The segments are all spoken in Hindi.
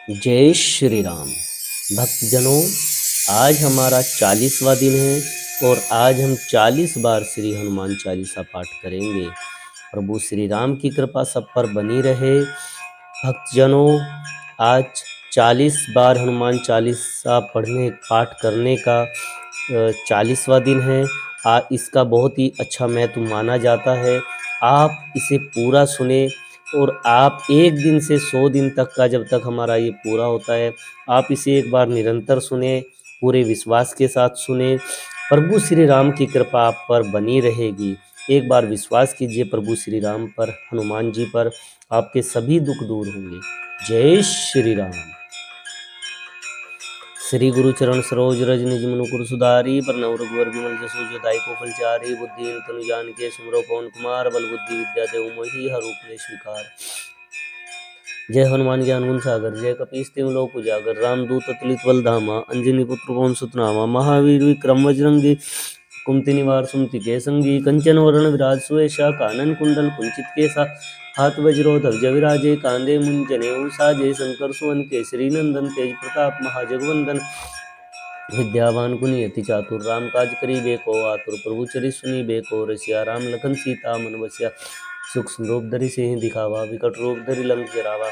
जय श्री राम। भक्तजनों, आज हमारा 40वां दिन है और आज हम 40 बार श्री हनुमान चालीसा पाठ करेंगे। प्रभु श्री राम की कृपा सब पर बनी रहे। भक्तजनों, आज 40 बार हनुमान चालीसा पाठ करने का 40वां दिन है। इसका बहुत ही अच्छा महत्व माना जाता है। आप इसे पूरा सुने और आप एक दिन से 100 दिन तक का, जब तक हमारा ये पूरा होता है, आप इसे एक बार निरंतर सुने, पूरे विश्वास के साथ सुने। प्रभु श्री राम की कृपा आप पर बनी रहेगी। एक बार विश्वास कीजिए प्रभु श्री राम पर, हनुमान जी पर, आपके सभी दुख दूर होंगे। जय श्री राम। श्री गुरु चरण सरोज रज निज मनु कुरु सुधारी, प्रनव रघुवर विमल जसु जो दायको फलचारी। बुद्धिहीन तनु जानिके सुमिरौ पवन कुमार, बल बुद्धि विद्या देहु मोहि हर रूप ले स्वीकार। जय हनुमान ज्ञान गुण सागर, जय कपीस तिहुँ लोक उजागर। रामदूत अतुलित बल धामा, अंजनी पुत्र पवन सुत नामा। महावीर विक्रम बजरंगी, कुमति निवार सुमति के संगी। कंचन वरण विराज सुवेशा, कानन कुंडल कुंचित केसा। हाथ वज्रो ध्वजा विराजे, कांधे मुंज जनेऊ साजे। शंकर सुवन केसरी नंदन, तेज प्रताप महाजगवंदन। विद्यावान गुणी अति चातुर, राम काज करिबे को आतुर। प्रभु चरित सुनिबे को रसिया, राम लखन सीता मन बसिया। सूक्ष्म रूप धरि सिंह दिखावा, विकट रूप धरि लंक जरावा।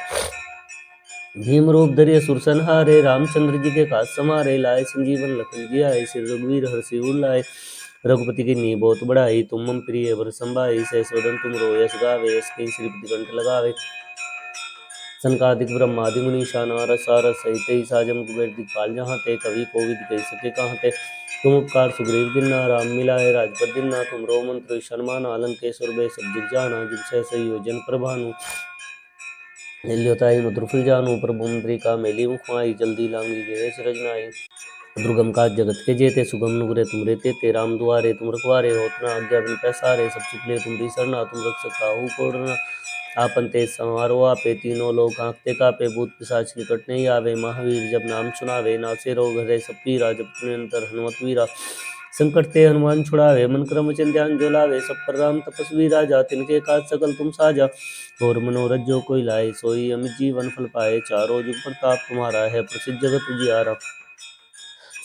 भीम रूप धरि असुर संहारे, रामचंद्र जी के काज समारे। लाए संजीवन लखन जियाए, श्री रघुवीर हर्षि उर लाए। रघुपति की नी बहुत बढ़ाई, तुम मम प्रिय वर संभाई। सहस वदन तुम रोयस गावे, यश कहि श्रीपति कंठ लगावे। सनकादिक ब्रह्मादि मुनीषा, नारद सारद सहित ईसा। जम कुबेर दिखपाल जहाँ ते, कवि कोविद कहि सके कहाँ ते। तुम उपकार सुग्रीव किन्ना, राम मिलाए राजपद दीन्ना। तुमरो मंत्र शर्माना, लंकेश्वर बै सब जग जाना। जुग सहस योजन प्रभानु, लियोताई मधुर फल जानु। प्रभु मुद्रिका मेली मुखमाई, जल्दी लांगी गए सरज नाई। दुर्गम काज जगत के जेते, सुगम नुग्रे तुम रे तेते। राम दुआरे तुम रखवारे, होत न आज्ञा बिन पैसारे। सब सुख तुमरी सरना, तुम रक्षक काहू को डरना। आपन तेज संहारो आपे, तीनों लोग कांपते कापे। भूत पिशाच निकट नहीं आवे, महावीर जब नाम सुनावे। नासे रोग हृदय सब पीरा, जपत निरंतर हनुमत वीरा। संकट ते हनुमान छुड़ावे, मन क्रम वचन ध्यान जो लावे। सब पर राम तपस्वी राजा, तिनके काज सकल तुम साजा। और मनोरथ जो कोई लाए, सोई अमित जीवन फल पाए। चारों जुग प्रताप तुम्हारा है, प्रसिद्ध जगत उजियारा।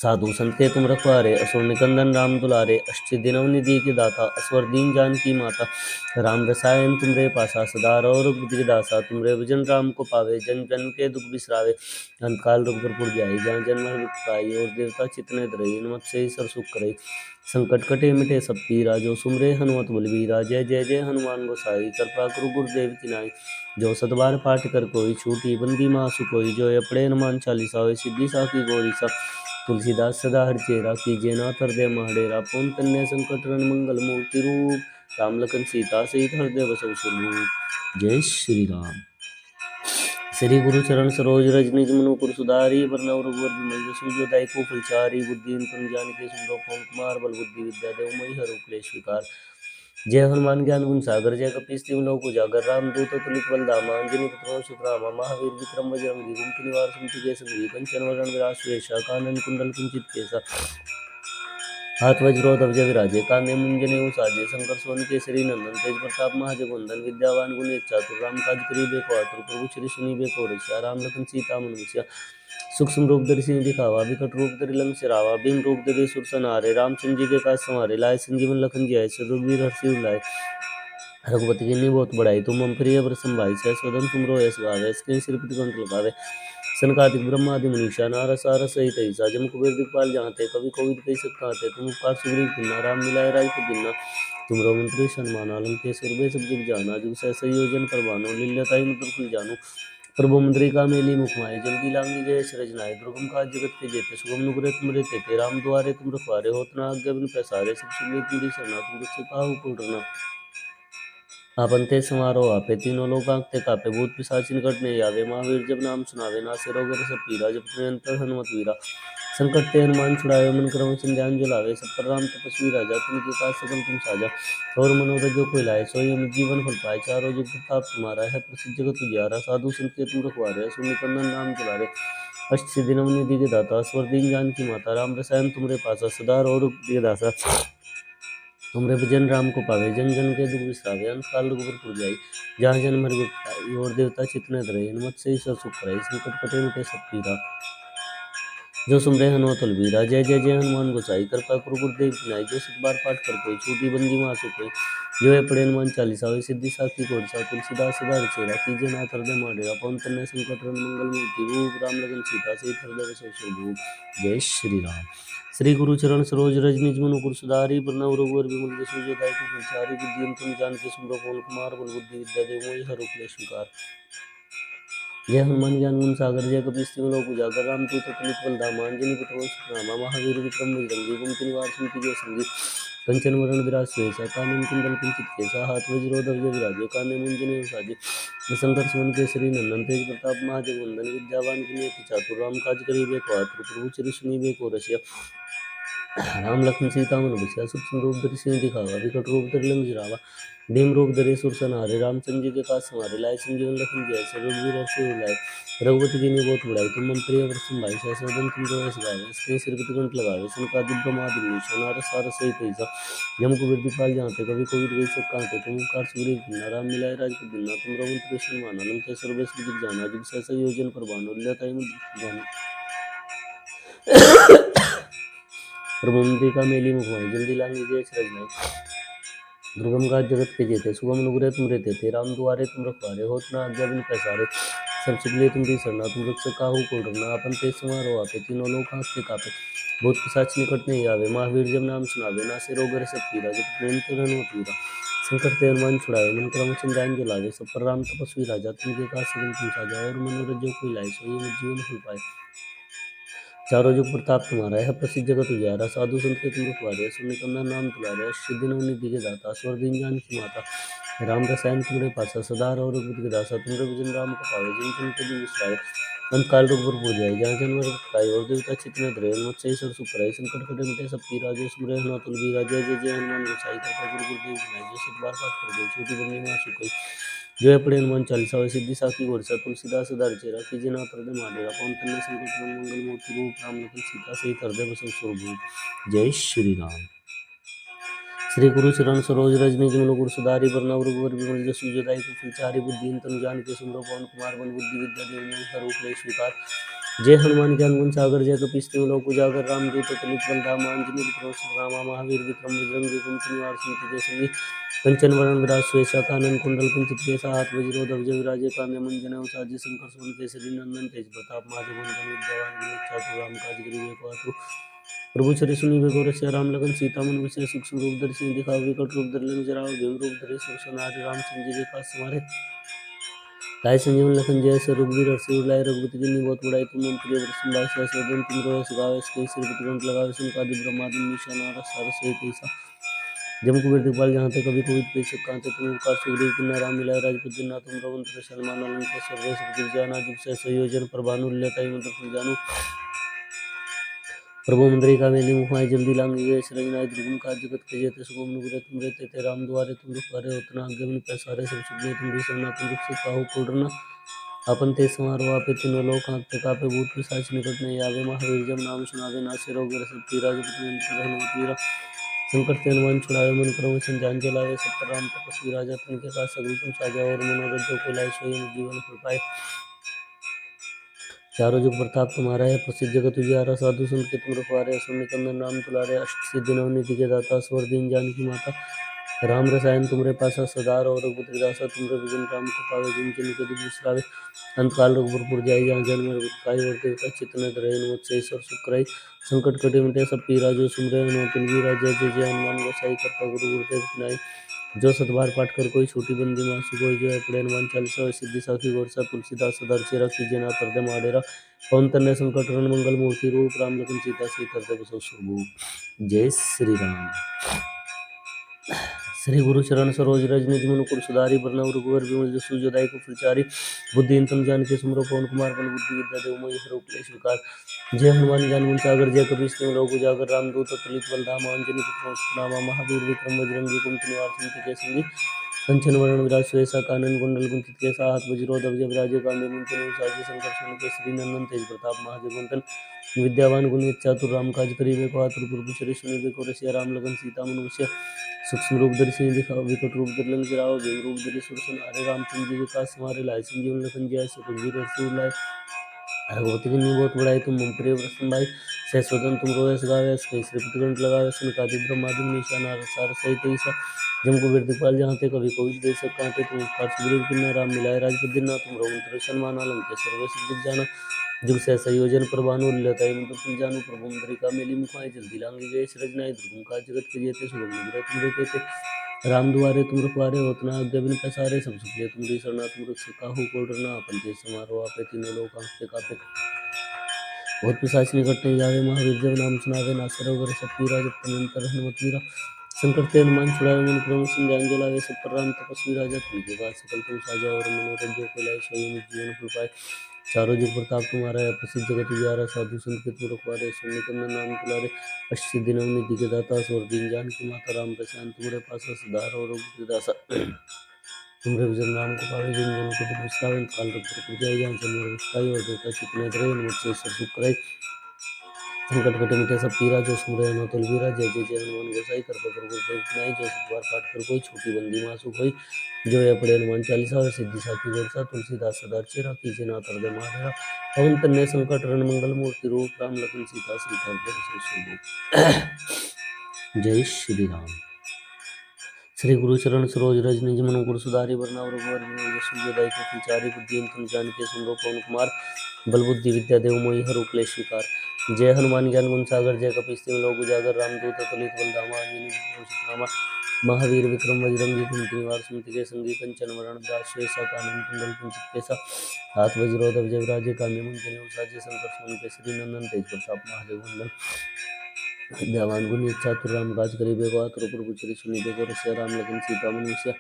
साधु संत के तुम रखवारे, असुर निकंदन राम दुलारे। अष्ट दिनव निधि के दाता, असवर दीन जानकी माता। राम रसायन तुमरे पासा, सदा रहो रघुपति के दासा। तुमरे भजन राम को पावे, जन जन के दुख बिसरावे। अंत काल रघुबर पुर जाई, जहाँ जन्म हरि पाई। और देवता चितने धरई, हनुमत से सर सुख करई। संकट कटे मिटे सब पीरा, जो सुमरे हनुमत बलबीरा। जय जय जय हनुमान गोसाई, कृपा करो गुरुदेव की नाई। जो सतबार पाठ कर कोई, छूटी बंदी मासु कोई। जो ये पढ़े हनुमान चालीसा, होय सिद्धि साखी गौरी सा। तुलसीदास सदा हरिचेरा, कीजिए नाथ हृदय महडेरा। पवन कन्या संकट हरण मंगल मूर्ति रूप, राम लखन सीता सहित हृदय बसउ सुरभूप। जय श्री राम। श्री गुरु चरण सरोज रज निज मनु कुरु सुधारी, बरनउँ रघुवर बिमल जसु जो दायको फलचारी। बुद्धिहीन तनु जानिके सुमिरौ पवन कुमार, बल बुद्धि विद्या देहु मोहि हरहु क्लेश विकार। जय हनुमान ज्ञान गुण सागर, जय कपीस तिहुँ लोक उजागर। रामदूत अतुलित बल धामा, अंजनी पुत्र पवन सुत नामा। महावीर विक्रम बजरंगी, कुमति निवार सुमति के संगी। कंचन वरण विराज सुवेशा, कानन कुंडल कुंचित केसा। हाथ वज्रो ध्वजा विराजे, कांधे मुंज जनेऊ साजे। शंकर सुवन केसरी नंदन, तेज प्रताप महाजगवंदन। विद्यावान गुणी चातुर, राम काज करिबे को आतुर। प्रभु चरित सुनिबे को रसिया, राम लखन सीता मन बसिया। सूक्ष्म रूप धरि सिंह दिखावा, विकट रूप धरि लंक जरावा। भीम रूप धरि असुर संहारे, रामचंद्र जी के काज संवारे। लाए संजीवन लखन जियाए, श्री रघुवीर हर्षि उर लाए। रघुपति की नी बहुत बढ़ाई, तुम मम प्रिय वर संभाई। सहस वदन तुम रोयस गावे, यश कहि श्रीपति कंठ लगावे। सनकादिक ब्रह्मादि मुनीषा, नारद सारद सहित ईसा। जम कुबेर दिखपाल जहाँ ते, कवि कोविद कहि सके कहाँ ते। तुम उपकार सुग्रीव किन्ना, राम मिलाए राजपद दीन्ना। तुमरो मंत्र शर्माना, लंकेश्वर बै सब जग जाना। जुग सहस योजन प्रभानु, लील्योताहि मधुर फल जानु। प्रभु मुद्रिका मेली मुखमाई, जल्दी लांगी गए सरज नाई। दुर्गम काज जगत के जेते, सुगम नुग्रे तुम रे तेते। राम दुआरे तुम रखवारे, होत न आज्ञा बिनु पैसारे। सब सुख तुमरी सरना, तुम रक्षक काहू को डरना। आपन तेज समारो आपे, तीनों लोग कांपते कापे। भूत पिशाच निकट नहीं आवे, महावीर जब नाम सुनावे। नासे रोग हरइ सब पीरा, जपत निरंतर हनुमत वीरा। संकट ते हनुमान छुड़ावे, मन क्रम वचन ध्यान जो लावे। सब पर राम तपस्वी राजा, तिनके काज सकल तुम साजा। और मनोरथ जो कोई लाए, सोई अमित जीवन फल पाए। चारों जुग प्रताप तुम्हारा है, प्रसिद्ध जगत उजियारा। साधु संत के तुम रखवारे, असुर निकंदन राम दुलारे। अष्ट सिद्धि नव निधि के दाता, स्वर दीन जानकी माता। राम रसायन तुमरे पासा, सदा रहो रघुपति के दासा। तुमरे भजन राम को पावे, जन जन के दुख बिसरावे, अंत काल रघुबर पुर जाई, जहाँ जन मर गुप्ताई, और देवता चित्त न धरे, मत से ईश्वर सुख कराई, संकट कटे मिटे सब पीरा, जो सुमरे हनुमत बलबीरा, जय जय जय हनुमान गोसाई, कृपा करो गुरुदेव की नाई, जो सत बार पाठ कर कोई, छूटी बंदी मासु कोई, जो है पढ़े हनुमान चालीसा, होय सिद्धि साखी कोटसा, तुलसीदास सदा रचेरा, कीजे नाथ हृदय माडेरा, पवन तनय संकट हरण मंगल मूर्ति, रूप राम लगन सीता, सहित हृदय बसो स्वरूप। जय श्री राम। श्री गुरु चरण सरोज रज निज मनु गुरु सुधारी, बरनउँ रघुवर बिमल जसु जो दायक फलचारी, बुद्धि तुम जानकी सुमरो पवन कुमार, बल बुद्धि विद्या देव मोहि हरहु क्लेश विकार। जय हनुमान ज्ञान गुण सागर, जय कपीस तिहुँ लोक उजागर, रामदूत अतुलित बल धामा, अंजनी पुत्र पवन महावीर विक्रम बजरंगी, कुमति निवार सुमति के संगी, कंचन वरण विराज सुबेसा, कानन कुंडल कुंचित केसा, हाथ वज्र ध्वजा विराजे, कांधे मूंज जनेऊ साजे, संकर सुमन केसरी नंदन, तेज प्रताप महाजगवंदन, विद्यावान गुणियति चातुर, राम काज करिबे को आतुर, प्रभु चरित सुनिबे को रसिया, राम लखन सीता मन बसिया, सूक्ष्म रूप धरि सिंह दिखावा, विकट रूप धरि लंक जरावा, भीम रूप धरि असुर संहारे, रामचंद्र जी के काज संवारे, लाए संजीवन लखन जियाय, रघुवीर हर्ष उर लाए, रघुपति कीन्ही बहुत बड़ाई, तुम मम प्रिय भरत भाई, सहस्र तुम तो यश गावे, इसके सिरपति कंठ लगावे, सनकादिक ब्रह्मादि मुनीसा, नारद सारद सहित ऐसा, जम कुबेर दिपाल जाते, कवि कोविद वै सब कहते, तुम ओंकार सुग्रीव किन्ना, राम मिलाए राजपद दीना, तुम रघुपति कृष्ण माना, लंकेश्वर सर्वेश विदित जाना, जुग सहस्र योजन पर भानु, लील्योताहि मधुर जाना, प्रभु मुद्रिका मेली मुखमाई, जल्दी लांगी जय अचरज लाई, दुर्गम काज जगत के जेते, सुगम अनुग्रह तुम रे तेते, राम दुआरे तुम रखवारे, होत न आज्ञा बिनु पैसारे, सब सुख लिए तुम सरना, तुम रक्षक काहू को डरना, अपन तेज समारोह आपे, तीनों लोक हांकते कापे, भूत पिशाच निकट नहीं आवे, महावीर जब नाम सुनावे, नासे रोग हरै सब पीरा, जपत निरंतर हनुमत वीरा, संकट ते हनुमान छुड़ावे, मन क्रम वचन ध्यान जो लावे, सब पर राम तपस्वी राजा, तिनके काज सगल तुम साजा, और मनोरथ जो कोई लाए, सोई अमित जीवन फल पाए, चारों जुग प्रताप तुम्हारा है, प्रसिद्ध जगत उजियारा, साधु संत के तुम रखवारे, सुन कंदा नाम तुलारे, सिद्धि नवनिधि के दाता, स्वर दीन जानकी माता, राम रसायन तुमरे पासा, सदा रहो रघुपति के दासा, तुमरे भजन राम को पावे, जिन तुम के दुख बिसराए, अंत काल रघुबर पुर जाए, जहाँ जन्म हरि खाई, और देवता चित्त न धरे, मत से ईश्वर सुख कराई, संकट कटे मिटे सब पीरा, जो सुमरे हनुमत बलबीरा, जय जय जय हनुमान गोसाई, कृपा गुरु गुरुदेव की नाई, जो सत बार पाठ कर गई, छोटी बंदी मां सुख, जो है पढ़े हनुमान चालीसा, होय सिद्धि साखी गोरसा, तुलसीदास सदा रचेरा, कीजे नाथ हृदय माडेरा, पवन तनय संकट हरण मंगल मूर्ति, रूप राम लखन सीता सहित हृदय बसउ स्वरूप। जय श्री राम। श्री गुरु चरण सरोज रज निज मनु गुरु सुधारि, बरनउँ रघुवर बिमल जसु जो दायक फलचारि, बुद्धि तनु जानिके सुमरो पवन कुमार, बल बुद्धि विद्या देव मोहि हरहु क्लेश विकार। जय हनुमान ज्ञान गुण सागर, जय कपीस तिहुँ लोक उजागर, रामदूत अतुलित बल धामा, अंजनी पुत्र पवन रामा, महावीर विक्रम बजरंगी, कुमति निवार सुमति के संगी, कंचन वरण विराज सुबेसा, कानन कुंडल कुंचित केसा, हाथ वज्र ध्वजा विराजे, कांधे मूंज जनेऊ साजे, शंकर सुवन केसरी नंदन, तेज प्रताप महाजगवंदन, विद्यावान गुणियति चातुर, राम काज करिबे को आतुर, प्रभु चरित सुनिबे को रसिया, राम लगन सीता मन बसिया, सूक्ष्म रूप धरि सिंह दिखावे, विकट रूप धरि लंक जरावे, भीम रूप धरि असुर संहारे, रामचंद्र जी के काज संवारे, लाए संजीवन लखन जय, रघुवीर हर्ष उर लाए, रघुपति कीन्ही बहुत बड़ाई, तुम मम प्रिय भरत भाई, सहस्र तुम तो यश गावे, इसके सिरपति कंठ लगावे, सनकादिक ब्रह्मादि मुनीसा, नारद सारद सहित ऐसा, जम कुबेर दिखपाल जहाँ ते, कभी कोविद कहि सके कांते, तुम ओंकार सुग्रीव किन्ना, राम मिलाए राजपद दीना, तुम रघुवंश रसायन माना, लंकेश्वर सर्वेश विदित जाना, जुग सहस्र योजन पर भानु, लील्योताहि मधुर फल जानु, प्रभु मुद्रिका मेली मुखमाई, जल्दी लांगी गए शरण नाय, दुर्गम काज जगत के जेते, सुगम अनुग्रह तुम रे तेते, राम दुआरे तुम रखवारे, होत न आज्ञा बिनु पैसारे, सब सुख लिए तुम सरना, तुम रक्षक काहू को डरना, आपन तेज समारोह आपे, तीनों लोक हांकते कापे, भूत पिशाच निकट नहीं आवे, महावीर जब नाम सुनावे, नासे रोग हरै सब पीरा, जपत निरंतर हनुमत वीरा, संकट ते हनुमान छुड़ावे, मन क्रम वचन ध्यान जो लावे, सब पर राम तपस्वी राजा, तिनके काज सगल तुम साजा, और मनोरथ जो कोई लाए, सोई अमित जीवन फल पाए, चारों जुग प्रताप तुम्हारा है, प्रसिद्ध जगत उजियारा, साधु संत के तुम रखवारे, असुर निकंदन राम दुलारे, अष्ट सिद्धि नवनिधि के दाता, स्वर दीन जानकी माता, राम रसायन तुमरे पासा, सदा रहो रघुपति दासा, तुमरे भजन राम को पावे, जिन जिन के दुख बिसरावे, अंत काल रघुबर पुर जाई, जहाँ जन्म हरि खाई, और देवता चित्त न धरे, हनुमत से ईश्वर सुख कराई, संकट कटे मिटे सब पीरा, जो सुमरे हनुमत बलबीरा, जय जय जय हनुमान गोसाई, कृपा गुरु गुरुदेव की नाई, जो सत बार पाठ कर कोई, छोटी बंदी मासु कोई, जो है पढ़े हनुमान चालीसा, होय सिद्धि साखी गोरसा, तुलसीदास सदा रचेरा, कीजे नाथ हृदय माडेरा, पवन तनय संकट हरण मंगल मूर्ति, रूप राम लखन सीता सहित हृदय बसउ स्वरूप। जय श्री राम। श्री गुरु चरण सरोज रज निज मनु मुकुर सुधारि, बरनउँ रघुवर बिमल जसु जो दायक फलचारि, बुद्धि तनु जानिके सुमरो पवन कुमार, बल बुद्धि विद्या देव मोहि हरहु क्लेश विकार। जय हनुमान ज्ञान गुण सागर, जय कपीस तिहुँ लोक उजागर, रामदूत अतुलित बल धामा, अंजनी पुत्र पवन नामा, महावीर विक्रम बजरंगी, कुमति निवार सुमति के संगी, कंचन वरण विराज सुबेसा, कानन कुंडल कुंचित केसा, हाथ वज्र ध्वजा विराजे, कांधे मूंज जनेऊ साजे, शंकर सुवन केसरी नंदन, तेज प्रताप महाजगवंदन, विद्यावान गुणियति चातुर, राम काज करिबे को आतुर, प्रभु चरित सुनिबे को रसिया, राम लगन सीता मन बसिया, सूक्ष्म रूप धरि सिंह दिखाओ विकट रूप धरि लंक जराओ भीम रूप धरि सुर संहारे रामचंद्र जी के काज सवारे लाए संजीवन लखन जियाए श्री रघुवीर हर्षि उर लाए रघुपति किन्हीं बहुत बड़ाई तुम मम प्रिय प्रसन्न भाई सहस्वदन तुम रोयस गावे कई श्रीपति कंठ लगावे सनकादि ब्रह्मादि मुनीषा नारद सार सहित ईसा जम कुबेर दिखपाल जहाँ ते कभी कोई दे सब कांटे तुम उपकार सुग्रीव किन्ना राम मिलाए राजपद दिना तुम रोमंत्र सन्माना लंकेश्वर वे सिद्ध जाना जुग सहसा योजन प्रभानु लताई मंत्र तुम जानू प्रभु मुद्रिका मेली मुखाई जल्दी लांगी गए रजनाई दुर्गम का जगत के जेते सुगम निग्रह तुम देते थे राम दुआरे तुम रखवारे होतना आज्ञा बिन पसारे सब सुख तुम शरणा तुम रक्षक काहू को डरना अपन ते समारोह आपे तीनों लोक कांपते कापे बहुत पिशाच निकट नहीं जावे महावीर जब नाम सुनावे नासर वगर सब पीरा जब तमंतर हनुमत वीरा संकट ते हनुमान छुड़ावे मन क्रम संजान जलावे सब पर राम तपस्वी राजा तुमके पास सकल तुम साजा और मनोरथ जो कोई लाए सोई निज जीवन फल पाए चारों जुग प्रताप तुम्हारा है प्रसिद्ध जगत उजियारा साधु संत के तुम रखवारे सुनने कन्ना नाम तुलारे अष्ट दिनों निधि के दाता स्वर दीन जान की माता राम प्रशांत तुम्हारे पास सदार और दासा तुम्हारे भजन राम को पावे जिन जन को तुम विश्राम काल रख जाए जहाँ जन्म रुखाई और देवता चितने करे मुझसे सुख करे संकट कटे मिटे सब पीरा जो सुमरे नो तलवीरा जय जय जय हनुमान गोसाई कर पर नहीं जो सतवार पाठ कर कोई छोटी बंदी मासु कोई जो ये पड़े हनुमान चालीसा और सिद्धि साखी वर्षा तुलसीदास सदा चेरा कीजे ना तर दे माधेरा पवन तन्ने संकट रन मंगल मूर्ति रूप राम लखन सीता सीता जय श्री राम। श्री गुरु चरण सरोज रज निज मन गुरु सुधारी वरना रघुवर विजय चारि बुद्धि तुम जानके सुमरो पवन कुमार बल बुद्धि विद्या देव मोहि हरु क्लेश विकार जय हनुमान ज्ञान गुण सागर जय कपीस तिम लोक उजागर रामदूत अतुलित बल धामा अंजनी महावीर विक्रम बजरंगी कुमति निवार सुमति के संगी कंचन वरण दास शेषा कानन कुंडल कुंचित केसा हाथ वज्रोध विजय विराजे कान्य मुंजने उसाजे शंकर सुमन केसरी नंदन तेज प्रताप महादेव वंदन देवान गुण चातुर राम काज करिबे को आतुर प्रभु चरि सुनिबे को रसिया राम लगन सीता मन विषया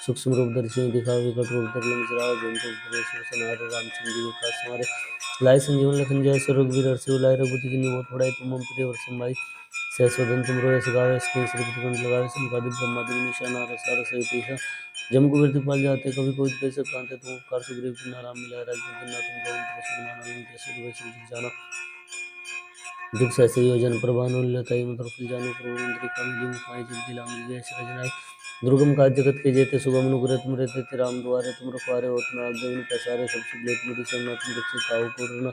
सूक्ष्म रूप धरि सिंह दिखाओ विकट रूप धरि लंक जराओ भीम रूप धरि असुर संहारे रामचंद्र जी के काज सवारे लाए संजीवन लखन जियाए श्री रघुवीर हर्षि उर लाए रघुपति किन्हीं बहुत बड़ाई तुम मम प्रिय भरत भाई सहस्वदन तुम रोयस गावे कई श्रीपति कंठ लगावे सनकादि ब्रह्मादि मुनीषा नारद सार सहित ईसा जम कुबेर दिखपाल जाते कभी कोई कैसे कांते तुम उपकार सुग्रीव किन्ना राम मिलाए राजपद दिना तुम रोमंत्र सन्माना लंकेश्वर वे सिद्ध जाना जुग सहसे योजन प्रभानु लताई मंत्र फल जानू प्रभु मुद्रिका मेली मुखाई जल्दी लांगी गए रजनाई दुर्गम काज जगत के जेते सुगम अनुग्रह तुम रहते थे राम दुआरे तुम रखवारे होतना आज्ञा बिन पसारे सब सुख तुम शरणा तुम रक्षक काहू को डरना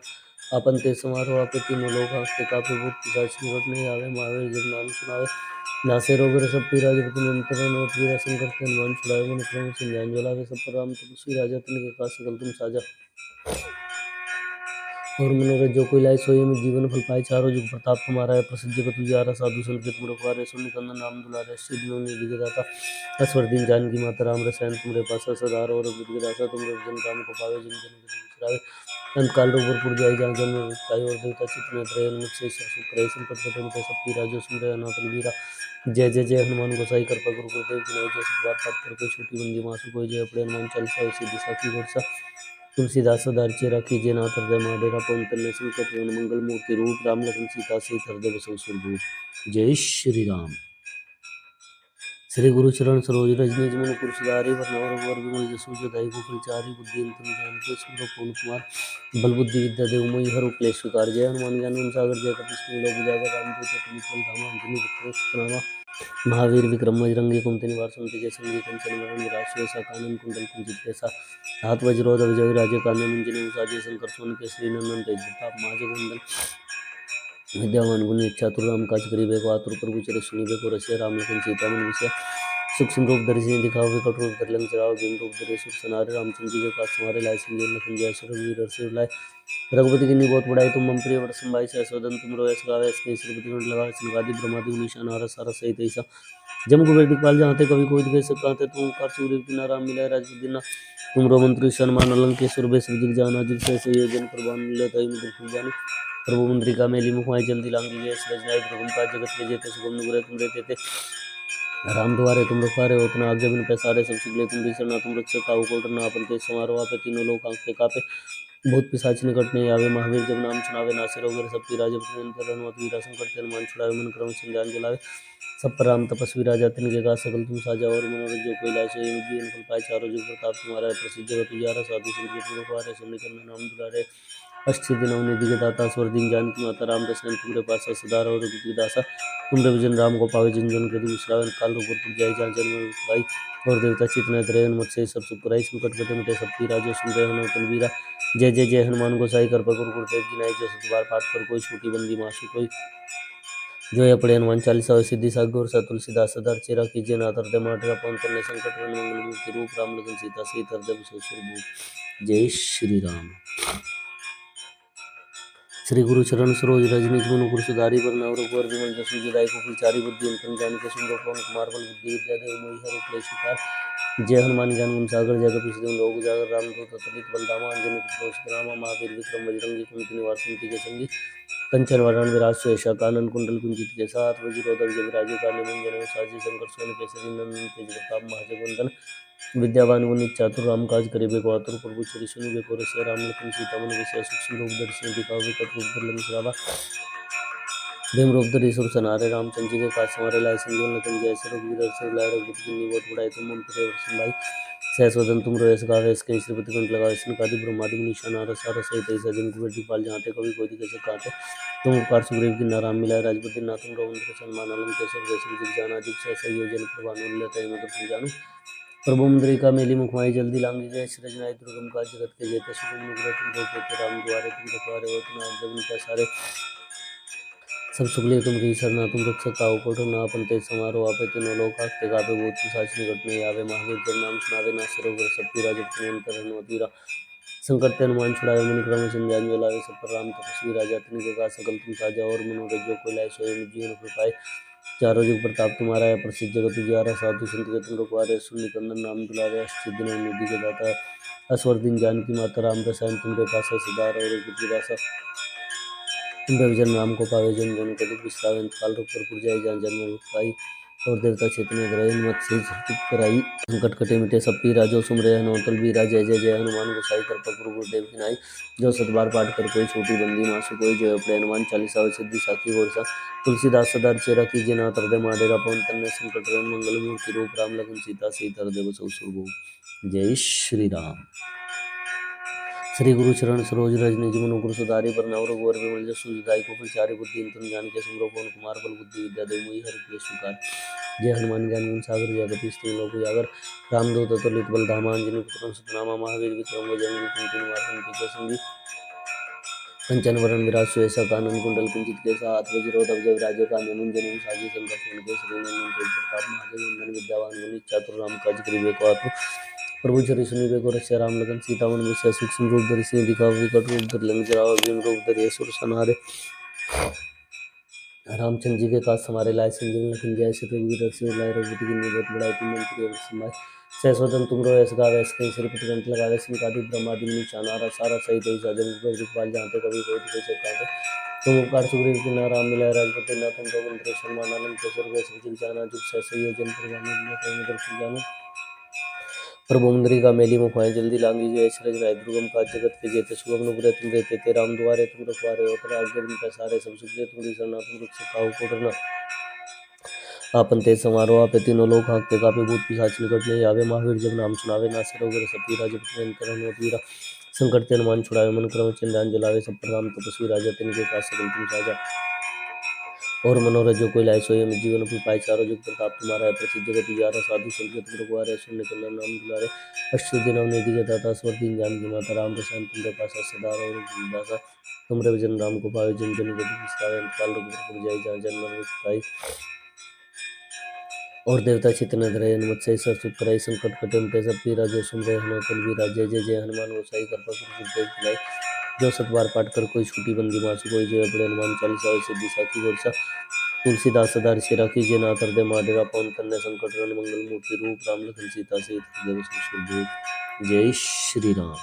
अपन ते समारोह आपे तीनों लोक कांपते कापे भूत पिशाच निकट नहीं आवे महावीर जब नाम सुनावे नासे रोग सब पीरा जब तुम अंतर नोट वीरा संकट ते हनुमान छुड़ावे मन क्रम संजान जलावे सब पर राम तपस्वी राजा तिनके काज सकल तुम साजा और मनोरथ जो कोई लाए सोई में जीवन फल पाए चारों जुग प्रताप तुम्हारा है प्रसिद्ध जगत उजियारा साधु संत के तुम रखवारे सुन कंदन नाम दुलारे सिद्धि निधि के दाता असवर दिन जान की माता राम रसायन तुम्हारे पास सदार और बुद्ध के दासा तुम जन राम को पावे जिन जन के बिसरावे अंत काल रोगपुर जाय जहाँ जन्म काय और देवता चित्त त्रयन मुझसे सुख करे संकट कटे मिटे सब पीरा जो सुमरे अनाथ वीरा जय जय जय हनुमान गोसाई कृपा गुरु गुरुदेव की जय सतवार पाठ कर कोई छोटी बंदी मासु कोई जय अपने हनुमान चालीसा सिद्धि साखी वर्षा तुलसीदास सदार्ची राखी जे नाथ हृदय महाडेरा पवन तनय संकट हरण मंगल मूर्ति रूप राम लखन सीता सहित हृदय बसौ सुरभूप जय श्री राम। श्री गुरु चरण सरोज रज निज मन पुर सुधारी वरनवर वर विमल जसु जदाई गोकुल चारी बुद्धि तुम जानके सुमरो पवन कुमार बल बुद्धि विद्या देव मोहि हरु क्लेश विकार जय हनुमान ज्ञान गुण सागर जय कपीस तिम लोक उजागर रामदूत अतुलित बल धामा अंजनी पुत्र सुनामा महावीर विक्रम बजरंगी कुमति निवार सुमति के संगी कंचन वरण विराज शेषा कानन कुंडल कुंचित केसा हाथ वज्रोध विजय विराजे कान्य मुंजने उसाजे शंकर सुमन केसरी नंदन तेज प्रताप महाजगवंदन विद्यावान गुणी चातुर राम काज करिबे को आतुर प्रभु चरित सुनिबे को रसिया राम लखन सीता मन विषया सूक्ष्म रूप धरि सिंह दिखाओ विकट रूप धरि लंक जराओ भीम रूप धरि असुर संहारे रामचंद्र जी के काज सवारे लाए संजीवन लखन जियाए श्री रघुवीर हर्षि उर लाए रघुपति किन्हीं बहुत बड़ाई तुम मम प्रिय वरसम भाई सहस्वदन तुम रोयस गावे कई श्रीपति कंठ लगावे सनकादि ब्रह्मादि मुनीषा नारद सारद सहित ईसा जम कुबेर दिखपाल जहाँ कभी कोई दिखे सब कांते तुम उपकार सुग्रीव किन्ना राम मिलाए राजपद दिना तुम रोमंत्र सन्मान लंकेश्वर वे सब जग जाना जिग सहसे योजन प्रभान लताई मुद्रिक फल जानी प्रभु मुद्रिका मेली मुखमाई जल्दी लांगी गए रजनाई प्रभु का जगत के जेते सुगम अनुग्रह तुम रहते थे राम दुआरे तुम रखवारे होतना आज्ञा बिन पैसारे सब सुख तुम शरणा तुम रक्षक काहू को डरना अपन ते समारोह आपे तीनों लोक कांपते कापे भूत पिशाच निकट नहीं आवे महावीर जब नाम सुनावे नासे रोग सब पीरा जब तुम अंतर हनुमत वीरा संकट ते हनुमान छुड़ावे मन क्रम संजान जलावे सब पर राम तपस्वी राजा तिनके का सकल तुम साजा और मनोरथ जो कोई लाए सोई जीवन फल पाए चारों जुग प्रताप तुम्हारा है प्रसिद्ध जगत उजियारा साधु संत के तुम रखवारे सुन करना नाम दुलारे अष्ट सिद्धि नवनिधि के दाता स्वर दीन जानकी माता राम दशरथ तुम्हारे पास सदार और दासा तुम रविजन राम को पावे जन जन के दुख बिसरावे काल रूप पर जाय जहाँ जन्म भाई और देवता चितन त्रयन मत से सब सुख कराई संकट कटे मिटे सब पीरा जो सुन रहे हनुमान वीरा जय जय जय हनुमान गोसाई कर पकुर गुरुदेव की नाई जो सतबार पाठ कर कोई छूटी बंदी मासु कोई जो ये पढ़े हनुमान चालीसा और सिद्धि सागर और सा तुलसीदास सदार चेरा कीजिए नाथ हृदय माटरा पवन तनय संकट हरण मंगल मूर्ति रूप राम लखन सीता सहित हृदय बसोसुर भूप जय श्री राम। श्री गुरु चरण सरोज रजनीश मनु गुरु सुधारी वरना रघुवर विमल जसु जदाई को चारी बुद्धि अंतन जान के सुंदर पवन कुमार बल बुद्धि विद्या देव मोहि हर क्लेश विकार जय हनुमान ज्ञान गुण सागर जय कपीश देव लोक उजागर रामदूत अतुलित बलधामा अंजनी पुत्र रामा महावीर विक्रम बजरंगी कुमति निवार सुमति के संगी कंचन वरण विराज सुयशा कानन कुंडल कुंजित के साथ वज्रोदर जग राजू काली मंजन साजी शंकर सोन केसरी नंदन तेज प्रताप महाजगवंदन विद्यावान गुणी चातुर राम काज करिबे को आतुर प्रभु चरि सुनिबे को रसिया राम लखन सीता मन विषय सूक्ष्म रूप दर्शन दिखावे विकट रूप धर लंक भीम रूप धरि सुर सनारे रामचंद्र जी के काज संवारे लाए संजीवन लखन जैसे रघुवीर हर्षि लाए रघुपति किन्नी बहुत बड़ाई तुम मम प्रिय वत्सल भाई सहस्वदन तुम रोयस गावे इसके श्रीपति कंठ लगावे सिंकादि ब्रह्मादि मुनीषा नारद सारद सहित ऐसा जिन कुबेर दिखपाल जहाँते कवि कोई दिखे काटे तुम उपकार सुग्रीव की नाराम मिलाए राजपति ना तुम रघुवंश के सन्मान अलंक केसर जैसे जिग जाना जिग सहसा योजन प्रभानु लेते मधुर जानु प्रभु मुद्रिका मेली मुखमाई जल्दी लांगी जय श्री जनाई दुर्गम का जगत के जेते सुगम नुग्रह तुम देते राम द्वारे तुम रखवारे हो तुम जब उनका सारे सब सुखले तुम की सरना तुम रक्षक काहू को ना अपन तेज समारोह आपे तीनों लोग आते गापे भूत पिशाच निकट नहीं आवे महावीर जब नाम सुनावे ना सिरोवर सब पीरा जब तुम अंतर हनुमतीरा संकट ते हनुमान छुड़ावे मन क्रम संजान जो लावे सब पर राम तपस्वी राजा तिनके के का सकल तुम साजा और मनोरथ जो कोई लाए सोए जीवन प्रपाए चारों जुग प्रताप तुम्हारा है प्रसिद्ध जगत तुझारा साधु संत के तुम रखवारे सुन निकंदन नाम दुलारे अष्ट दिन निधि के दाता असवर दिन जानकी माता राम रसायन तुम्हारे पास सदार और दासा तुम रविजन राम को पावे जन जन को दुख बिसरावे काल रूप पर जाय जहाँ जन्म पाई और देवता चेतने ग्रह मत से चुप कराई संकट कटे मिटे सब पीरा जो सुमरे हनुमंतल बीरा जय जय जय हनुमान गोसाई कर पकुर गुरुदेव की नाई जो सतबार पाठ कर कोई छोटी बंदी मासु कोई जो अपने हनुमान चालीसा और सिद्धि साखी वर्षा तुलसीदास सदार चेरा कीजिए नाथ हृदय माडेरा पवन तन्ने संकट हरण मंगल मूर्ति रूप राम लखन सीता सहित हृदय बसौ सुरभूप जय श्री राम। श्री गुरु चरण सरोज रजनीज मनु गुरु सुधारी बरनाव रघुवर विमल जसु जदाई को चारि बुद्धि अंतन जान के सुमरो पवन कुमार बल बुद्धि विद्या देव मोहि हर क्लेश विकार जय हनुमान ज्ञान गुण सागर जय कपीश तिहुँ लोक उजागर रामदूत अतुलित बल धामा अंजनी पुत्र सुतनामा महावीर विक्रम बजरंगी कुमति निवार सुमति के संगी कंचन वरण विराज सुयसा कानन कुंडल कुंजित केसा हाथ वज्रोधर जय राजे कांधे मुंजन साजी शंकर सोन केसरी नंदन तेज प्रताप महाजगवंदन विद्यावान गुणी चातुर राम काज करिबे को आतुर प्रभु चरि सुनिबे को रसिया राम लखन सीता मन विषय सूक्ष्म रूप धरि सिंह दिखावे विकट रूप धरि लंक जरावे भीम रूप धरि असुर संहारे रामचंद्र जी के काज समारे लाए संजीवन लखन जय श्री रघुवीर हर्षि लाए रघुपति किन्नी बहुत बड़ाई तुम मम प्रिय वत्सल सहस्वदन तुम रोयस गावे इसके श्रीपति कंठ लगावे सिंकादि ब्रह्मादि मुनीषा नारद सारद सहित ऐसा जिन कुबेर दिखपाल जहाँते कवि कोई दिखे काटे तुम उपकार सुग्रीव की नाराम मिलाए राजपति ना तुम रघुवंश सन्मान अलंक केसर जैसे जिग जाना जिग सहसा योजन प्रभानु लेते मधुर जानु प्रभु मुद्रिका मेली मुखमाई जल्दी लांगी जय श्री जनाई दुर्गम का जगत के जेते सुगम नुग्रह तुम देते राम द्वारे तुम रखवारे हो तर आज्ञा बिन पैसारे सब सुख दे तुम सरना तुम रक्षक काहू को डरना आपन तेज समारोह आपे तीनों लोग हाँकते कापे भूत पिशाच निकट नहीं आवे महावीर जब नाम सुनावे ना सिरोवर सब पीरा जब तुम अंतर हनुमतीरा संकट ते हनुमान छुड़ावे मन क्रम चंडान जलावे सब पर राम तपस्वी राजा तिनके का सकल तुम साजा और मनोरथ जो कोई लाए सोए जीवन अपनी पाई चारों जुग प्रताप तुम्हारा है प्रसिद्ध जगत उजारा साधु संत तुम रघुवारे सुनने के नाम दुलारे अष्ट दिन निधि के दाता स्वर दिन जान की माता राम रसायन तुम्हारे पास सदा और दासा तुम रविजन राम को पावे जन जन को दुख काल रूप जाय जहाँ जन्म पाई और देवता चितन धरे हनुमत से सब सुख कराई संकट कटे मिटे सब पीरा जो सुन रहे हनुमंतल बीरा जय जय जय हनुमान गोसाई कर गुरुदेव खिलाई जो सतबार पाठ कर कोई छूटी बंदी मासु कोई जो अपने हनुमान चालीसा सिद्धि साखी वर्षा तुलसीदास सदा ऋषि कीजिए नाथ हृदय माडेरा पवन तन्ने संकट हरण मंगल मूर्ति रूप राम लखन सीता सहित हृदय बसु जय श्री राम।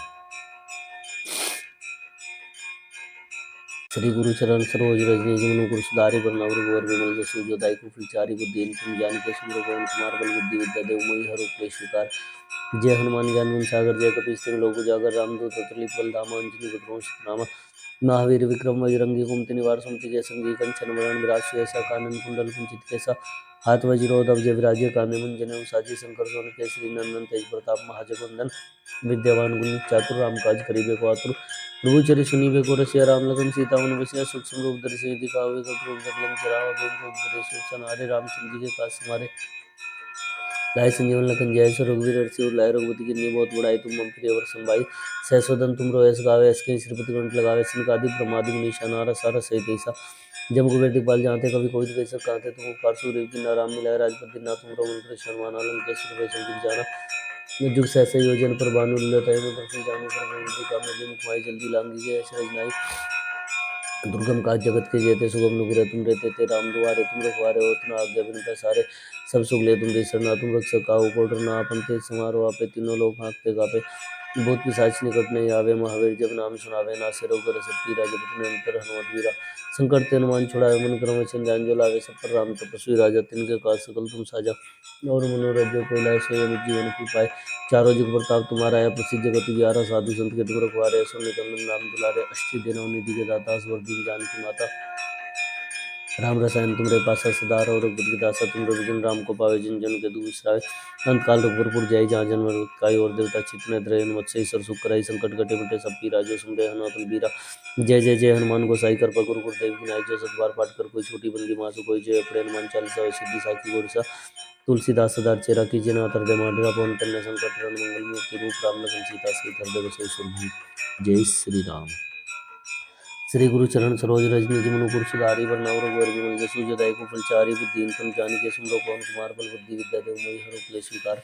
श्री गुरु चरण सरोज रजनीज मनु गुरु सुधारी बरनाव रघुवर विमल जसु जदाई को चारि बुद्धि तुम जान के सुमरो पवन कुमार बल बुद्धि विद्या देव मोहि हर क्लेश विकार जय हनुमान ज्ञान गुण सागर जय कपीश तिहुँ लोक उजागर रामदूत अतुलित बल धामा अंजनी पुत्र सुतनामा महावीर विक्रम बजरंगी कुमति निवार सुमति के संगी कंचन वरण विराज सुयसा कानन कुंडल कुंचित केसा हाथ वज्रोधव जय विराजे काने मुंजने साजे शंकर सोन केसरी नंदन तेज प्रताप महाजगवंदन विद्यावान गुणी चातुर राम काज करिबे को आतुर प्रभु चरि सुनीबे को रसिया राम लखन सीता मन बसिया सूक्ष्म रूप धरि सिंह दिखावे कठोर रूप धरि लंक जरावा बेद रूप धरि सुर सनारे रामचंद्र जी के काज समारे लाए संजीवन लखन जय सो रघुवीर हर्षि उर लाए रघुपति की बहुत बड़ाई तुम मम प्रिय वर संभाई सहसोदन तुम रोयस गावे इसके श्रीपति कंठ लगावे सिंकादि ब्रह्मादि मुनीषा नारा सारा सहित ऐसा जब कुबेर दिखपाल जानते कभी कोई कैसे कहते तुम उपकार सूर्य की नाराम मिलाए राजपति ना तुम मंत्र शर्मा नालम के सुर वैष्णव दिख जाना जुग सहसे योजन पर बानु लता है दर्शन जाने पर मंत्री का में दिन खुआई जल्दी लांगी गए ऐसे रजनाई दुर्गम काज जगत के जेते सुगम नुग्रह तुम रहते थे राम दुआरे तुम रखवारे हो तुम आज्ञा बिन पैसारे सब सुख ले तुम सरना तुम रक्षक काहू को डरना आपन ते समारो आपे तीनों लोग हाँकते कापे भूत पिशाच निकट नहीं आवे महावीर जब नाम सुनावे नासे रोग रस पीरा जब तुम्हें अंतर हनुमत वीरा संकट ते हनुमान छुड़ावे मन क्रम वचन ध्यान जो लावे सब पर राम तपस्वी राजा तिनके काज सकल तुम साजा और मनोरथ जो कोई लाए सोई अमित जीवन की पाए चारों जुग प्रताप तुम्हारा है प्रसिद्ध जगत उजियारा साधु संत के तुम रखवारे सो निकंदन राम दुलारे अष्टि दिनों निधि के दाता स्वर दिन जानकी माता राम रसायन तुमरे पासा सदा और रघुपति के दासा तुम रघुजन राम को पावे जिन जन के दुख बिसरावे अंत काल रघुपुर जाई जहाँ जन्म काई और देवता चित्त न धरे मत्स्य सर सुख कराई संकट कटे मिटे सब पीरा जो सुमरे हनुमत बीरा जय जय जय हनुमान गोसाई कृपा गुरु गुरुदेव की नाई जो सतबार पाठ कर कोई छोटी बंदी मासु कोई जय अपने हनुमान चालीसा सिद्धि साखी गोरसा तुलसीदास सदार चेरा की जना हृदय माडरा पवन तन्य संकट हरण मंगल मूर्ति रूप राम लखन सीता सहित हृदय बसे सुरभूप जय श्री राम। श्री गुरु चरण सरोज रज निज मनु गुरु सुधारी वरनौर रघुवर विमल जसु जदाय को फलचारी बुद्धिन तम जानिके सुमरो पवन कुमार बल बुद्धि विद्या देव मोहि हरो क्लेश विकार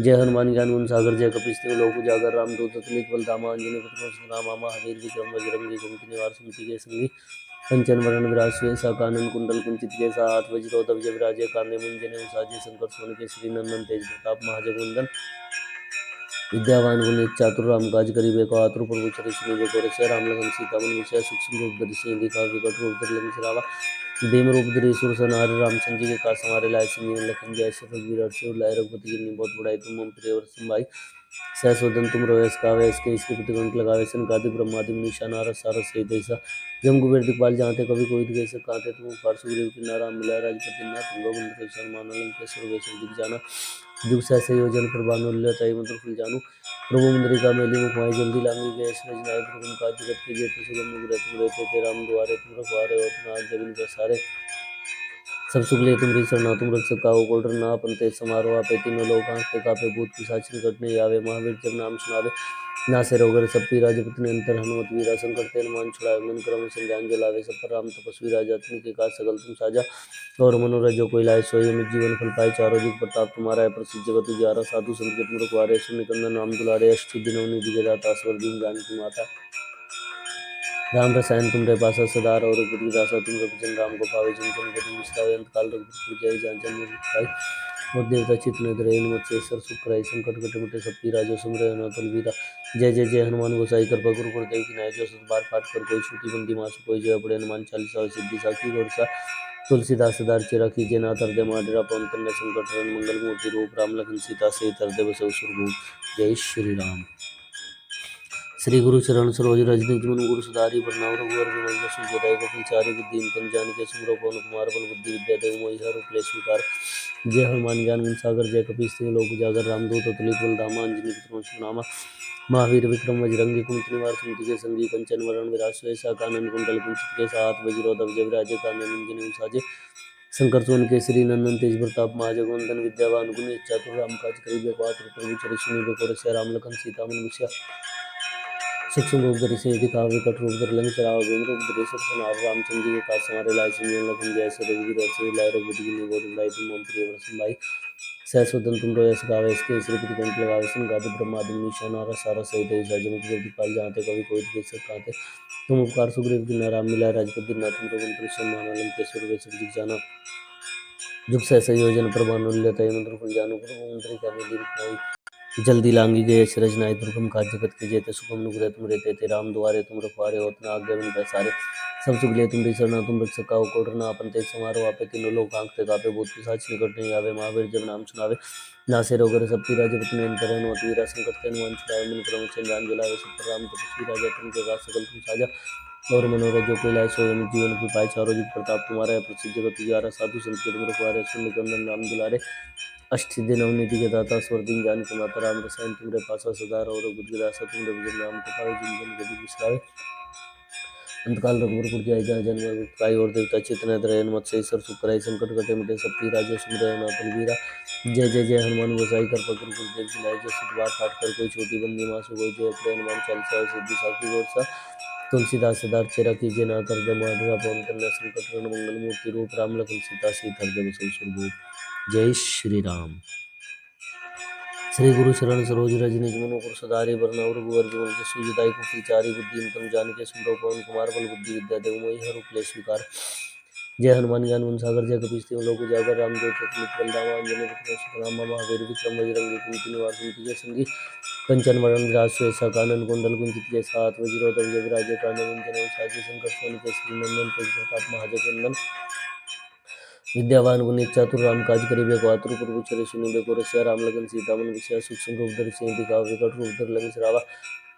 जय हनुमान ज्ञान गुण सागर जय कपीस तिहुँ लोक उजागर राम दूत अतुलित बल धामा अंजनी पुत्र राम महावीर विक्रम बजरंगी कुमति निवार सुमति के संगी कंचन वरण विराज सुवेसा कानन कुंडल कुंचित केसा हाथ वज्रोधव जय विराजे कांधे मुंजने साजे शंकर सोन केसरी नंदन तेज प्रताप महाजगवंदन विद्यावान गुणी चातुर राम काज करिबे को आतुर प्रभु चरि सुनीबे को रसिया राम लखन सीता मन बसिया सूक्ष्म रूप धरि सिंह दिखावे विकट रूप धरि लंक जरावा भीम रूप धरि सुर सनारे रामचंद्र जी के काज समारे लाए संजीवन लखन जय श्री रघुवीर हर्षि उर लाए रघुपति की बहुत बड़ाई तुम मम प्रिय वर संभाई सहसोदन तुम रोयस गावे इसके श्रीपति कंठ लगावे सनकादि ब्रह्मादि मुनीषा नारद सारद सहित ऐसा जम कुबेर दिखपाल जानते कभी कोई कैसे कहते तुम उपकार सुग्रीव की नाराम मिलाए राजपति ना तुम लोग मंत्र शर्मा नालम के सुर वैष्णव दिख जाना जुग सहसे योजन पर बानु लताई मंत्र फुल जानू प्रभु मुद्रिका मेली मुखमाई जल्दी लांगी गए सृजनाय दुर्गम काज जगत के जेते सुगम नुग्रह तुम रहते थे राम दुआरे तुम रखवारे हो तुम आज्ञा बिन पैसारे सब सुख ले तुम सरना तुम रक्षक काहू को डरना आपन तेज समारो आपे तीनों लोग हाँकते कापे भूत पिशाच निकट नहीं आवे महावीर जब नाम सुनावे नासे रोग सब पीरा जब तिन अंतर हनुमत वीरा संकट ते हनुमान छुड़ावे मन क्रम संध्यान जलावे सब पर राम तपस्वी राजा तिनके काज सकल तुम साजा और मनोरथ जो कोई लाए सोई अमित जीवन फल पाए चारों जुग प्रताप तुम्हारा है प्रसिद्ध जगत उजियारा साधु संत के तुम रखवारे सो निकंदन राम दुलारे अष्टि दिनों निधि के दाता स्वर दिन जानकी माता राम रसायन तुमरे पासा सदार और रघुपति दासा तुम रघुजन राम को पावे जिन जन को तुम विसरावे अंत काल रघुपुर जाई जहाँ जन्म पाई और देवता चित्त न धरे मत्स्य सर सुख कराई संकट कटे मिटे सब पीरा जो सुमरे हनुमत बीरा जय जय जय हनुमान गोसाई कृपा गुरु गुरुदेव की नाई जो सतबार पाठ कर कोई छोटी बंदी मासु कोई जय पड़े हनुमान चालीसा सिद्धि साखी गोरसा तुलसीदास सदार चेरा कीजे नाथ हृदय माडरा पवन तन्य संकट हरण मंगल मूर्ति रूप राम लखन सीता सहित हृदय बसौ सुरभूप जय श्री राम। श्री गुरु चरण सरोज रज निज मन गुरु सुधारी वरनौर रघुवर विमल जसु जदाय को फलचारी बुद्धि तम जानिके सुमरो पवन कुमार बल बुद्धि विद्या देव मोहि हरो क्लेश विकार जय हनुमान ज्ञान गुण सागर जय कपीस तिहुँ लोक उजागर रामदूत अतुलित बल धामा अंजनी पुत्र नामा महावीर विक्रम बजरंगी कुमति निवार सुमति के संगी कंचन वरण विराज सुवेसा कानन कुंडल कुंचित केसा हाथ वज्रोधव जय विराजे कांधे मुंजनि साजे शंकर सोन केसरी नंदन तेज प्रताप महाजगवंदन विद्यावान गुणी चातुर राम काज करिबे को आतुर प्रभु चरि सुनीबे को रसिया राम लखन सीता मन बसिया सूक्ष्म रूप धरि सिंह दिखावे विकट रूप धरि लंक जरावा भीम रूप धरि सुर सनारे रामचंद्र जी के काज समारे लाए संजीवन लखन जय श्री रघुवीर हर्षि लाए रघुपति की बहुत बड़ाई तुम मम प्रिय वर संभाई सहसोदन तुम रोयस गावे इसके श्रीपति कंठ लगावे सनकादि ब्रह्मादि मुनीषा नारद सारद सहित ऐसा जम कुबेर दिखपाल जानते कभी कोई कैसे कहते तुम उपकार सुग्रीव की नाराम मिलाए राजपति ना तुम रघुन परिश्रम मानलम के सुर वैष्णव दिख जाना जुग सहसे योजन पर बानु लताई मंत्र फुल जानू प्रभु मंत्री का मेली जल्दी लांगी गए अचरज नाय दुर्गम काज जगत के जेते सुगम नुग्रह तुम रहते थे राम दुआरे तुम रखवारे हो तुम आज्ञा बिन पैसारे सब सुख ले तुम सरना तुम रक्षक काहू को डरना आपन तेज समारो आपे तीनों लोग हाँकते कापे भूत पिशाच निकट नहीं आवे महावीर जब नाम सुनावे नासे रोग सब पीरा जब तुम अंतर हनुमत वीरा संकट ते हनुमान छुड़ावे मन क्रम वचन ध्यान जलावे सब पर राम तपस्वी राजा तुम के काज सकल तुम साजा और मनोरथ जो कोई लाए सोए अमित जीवन की पाए चारों जुग प्रताप तुम्हारा है प्रसिद्ध जगत उजियारा साधु संत के तुम रखवारे शून्य कंदन राम दुलारे अष्टसिद्धि नवनीति के दाता स्वर दिन जान के माता राम रसायन तुमरे पासा सदा रहो रघुपति के दासा तुमरे भजन राम को पावे जिन जन गति बिसरावे अंतकाल रघुवर जय जय जन्म काय और देवता चितन त्रयन मत से सर सुखराय संकट कटे मिटे सब पी राजे सुमरे नाथन वीरा जय जय जय हनुमान गोसाई कर पकर गुरुदेव की नाय जो सुखवार काट कर कोई छोटी बंदी मासु कोई जय प्रिय हनुमान चालीसा सिद्धि साखी गोरसा तुलसीदास सदार चेरा कीजिए ना तर दमाडरा पवन कन्या संकट हरण मंगल मूर्ति रूप राम लखन सीता सीता जब सुरभूप जय श्री राम। श्री गुरु शरण सरोज रज निज मनु पुर सदारि वरनौ रघुवर विमल जसु जदायु कुफिचारी बुद्धि तम जानिके सुमरो पवन कुमार बल बुद्धि विद्या देव मोहि हर क्लेश विकार जय हनुमान ज्ञान गुण सागर जय कपीस तिहुँ लोक उजागर राम ज्योति अतुलित बलधामा अंजनी पुत्र सुतनाम महावीर विक्रम बजरंगी कुमति निवार कुमति संगी कंचन वरण विराज सुएसा कानन कुंडल कुंचित जैसा हाथ वज्रोधर जय विराजे कानन कुंचन साजे शंकर सोन केसरी नंदन तेज प्रताप महाजगवंदन विद्यावान गुणी चातुर राम काज करिबे को आतुर प्रभु चरे सुनिबे को रसिया राम लगन सीता मन विषया सूक्ष्म रूप धरि सिंह दिखाओ विकट रूप धरि लंक जरावा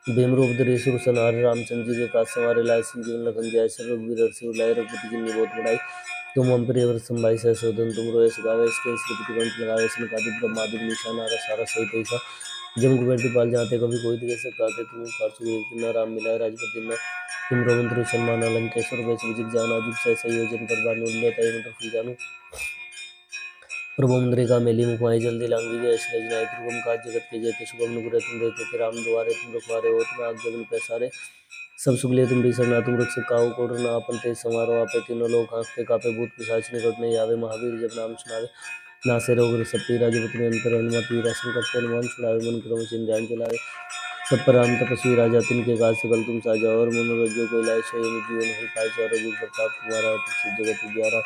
भीम रूप धरि सुर संहार रामचंद्र जी के काज संवारे लाए संजीवन लखन जाय सर रघुवीर हर्षि लाए रघुपति की बहुत बड़ाई तुम हम प्रिय व्रत संभाई सहसोदन तुम रोए सगावे इसके श्रीपति कंठ लगावे सनकादि ब्रह्मादि निशान नारा सारा सहित ऐसा जम कुबेर दिपाल जाते कभी कोई दिखे सकाते तुम कारसुर राम मिलाए राजपति न तुम रघुवंश सलमान लंकेश्वर वैश्व विजित जान आजुग सहसा योजन पर बार नोलिया मंत्र फुल जानू प्रभु मुद्रिका मेली मुखमाई जल्दी लांगी जय श्री जनाय दुर्गम काज जगत के जेते शुभम नुग्रह तुम देते राम द्वारे तुम रखवारे हो तुम आज्ञा बिन पैसारे सब सुख लिए तुम सरना तुम रख काऊ कोड ना अपन ते समारो आपे तीनों लोग हाँकते कापे भूत पिशाच निकट नहीं आवे महावीर जब नाम सुनावे नासे रोग सब पीरा जब तुम्हें अंतर हनुमत वीरा संकट के हनुमान छुड़ावे मन क्रम चिन्ह ध्यान चलावे सब पर राम तपस्वी राजा तिनके काज सकल तुम साजा और मनोरथ जो कोई लाए सोई जीवन हो पाए चारों जुग प्रताप तुम्हारा प्रसिद्ध जगत उजियारा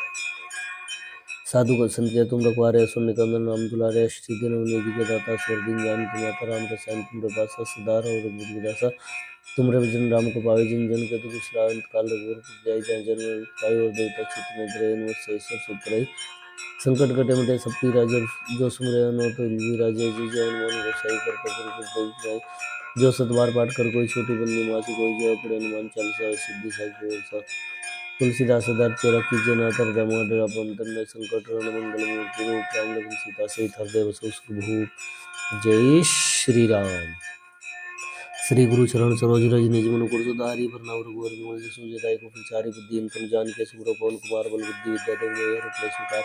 साधु को संत के तुम रखवारे सुन निकंदन राम दुलारे अष्टसिद्धि नवनीति के दाता स्वर दिन जान की माता राम रसायन तुमरे पासा सदार और रघुपति दासा तुमरे भजन राम को पावे जिन जन के दुख श्रावण काल रघुवर जय जय जन्म काय और देवता चित्त में द्रयन से सुखराई संकट कटे मिटे सब पी राजा जो सुमरे नो तो राजे जी जय हनुमान गोसाई कर गुरुदेव जो सतबार पाठ कर कोई छोटी बंदी मासी कोई जय पड़े हनुमान चालीसा सिद्धि साखी तुलसीदास सदार चेरा कीजिए ना तर दमाडरा पंतन में संकट हरण मंगल मूर्ति रूप राम लखन सीता सहित हृदय बसो सुखभूप जय श्री राम। श्री गुरु चरण सरोज रज निज मन कुर सुधारी वरनौ रघुवर विमल जसु जदायु कुफिचारी बुद्धि तम जान के सुमरो पवन कुमार बल बुद्धि विद्या देव मोहि हर क्लेश विकार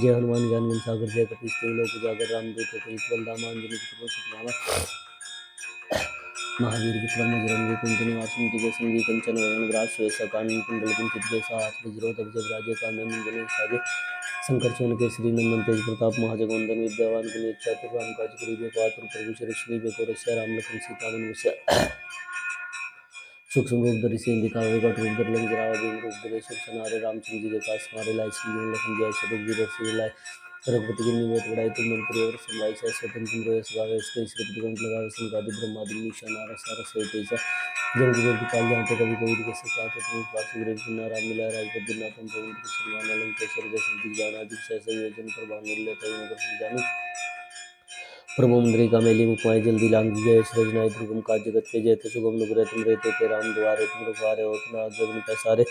जय हनुमान ज्ञान गुण सागर जय कपीस तिहुँ लोक उजागर राम दूत अतुलित बलधामा अंजनी पुत्र सुतनामा महावीर विक्रम बजरंगी कुमति निवार सुमति के संगी कंचन वरण विराज सुएसा कानन कुंडल कुंचित जैसा हाथ वज्रोधर जब राजे कानन कुंडल साजे शंकर सोन केसरी नंदन तेज प्रताप महाजगवंदन विद्यावान गुणी चातुर राम काज करिबे को आतुर प्रभु चरित सुनिबे को रसिया राम लखन सीता मन विषया सूक्ष्म रूप धरि सिंह दिखावे विकट रूप धरि लंक जरावा भीम रूप धरि सुर संहारे रामचंद्र जी के काज संवारे लाए संजीवन लखन जाय सर रघुवीर हर्षि लाए रघुपति की बहुत बड़ाई तुम मंत्री और संभाई सहस्रतन तुम रोए सगावे इसके श्रीपति कंठ लगावे संकादि ब्रह्मादि निशान नारा सारा सहित ऐसा जम कुबेर दिपाल जाते कभी कोई दिखे सकाते तुम पार्श्व सुनना राम मिलाए राजपति नाथम पवन सलमान लंकेश्वर जय जान आदि सहसा योजन पर बाण नोलिया मंत्र जानू प्रभु मुद्रिका मेली मुखमाई जल्दी लांगी जय श्री जनाय दुर्गम काज जगत के जेते शुभम नुग्रह तुम रहते राम द्वारे तुम रखवारे हो तुम आज्ञा बिन पैसारे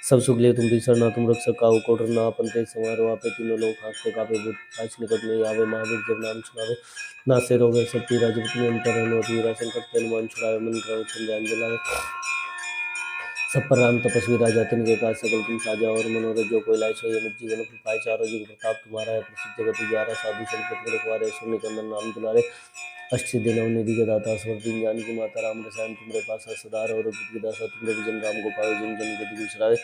सब सुख लिए तुम सरना तुम रख सकाओ कोडर ना अपन ते समारो आपे तीनों लोग हाँकते कापे भूत पिशाच निकट नहीं आवे महावीर जब नाम सुनावे नासे रोग सब पीरा जब तुम्हें अंतर हनुमत वीरा संकट के हनुमान छुड़ावे मन क्रम चिन्ह ध्यान जलावे सब पर राम तपस्वी राजा तिनके काज सकल तुम साजा और मनोरथ जो कोई लाए सोई अमित जीवन पाए चारों जुग प्रताप तुम्हारा है प्रसिद्ध जगत उजियारा साधु संत के रखवारे शून्य कंदन राम दुलारे अष्टसिद्धि नवनीति के दाता स्वर दिन जान की माता राम रसायन तुमरे पासा सदार और रघुपति दासा तुमरे भजन राम को पावे जिन जन गति बिसरावे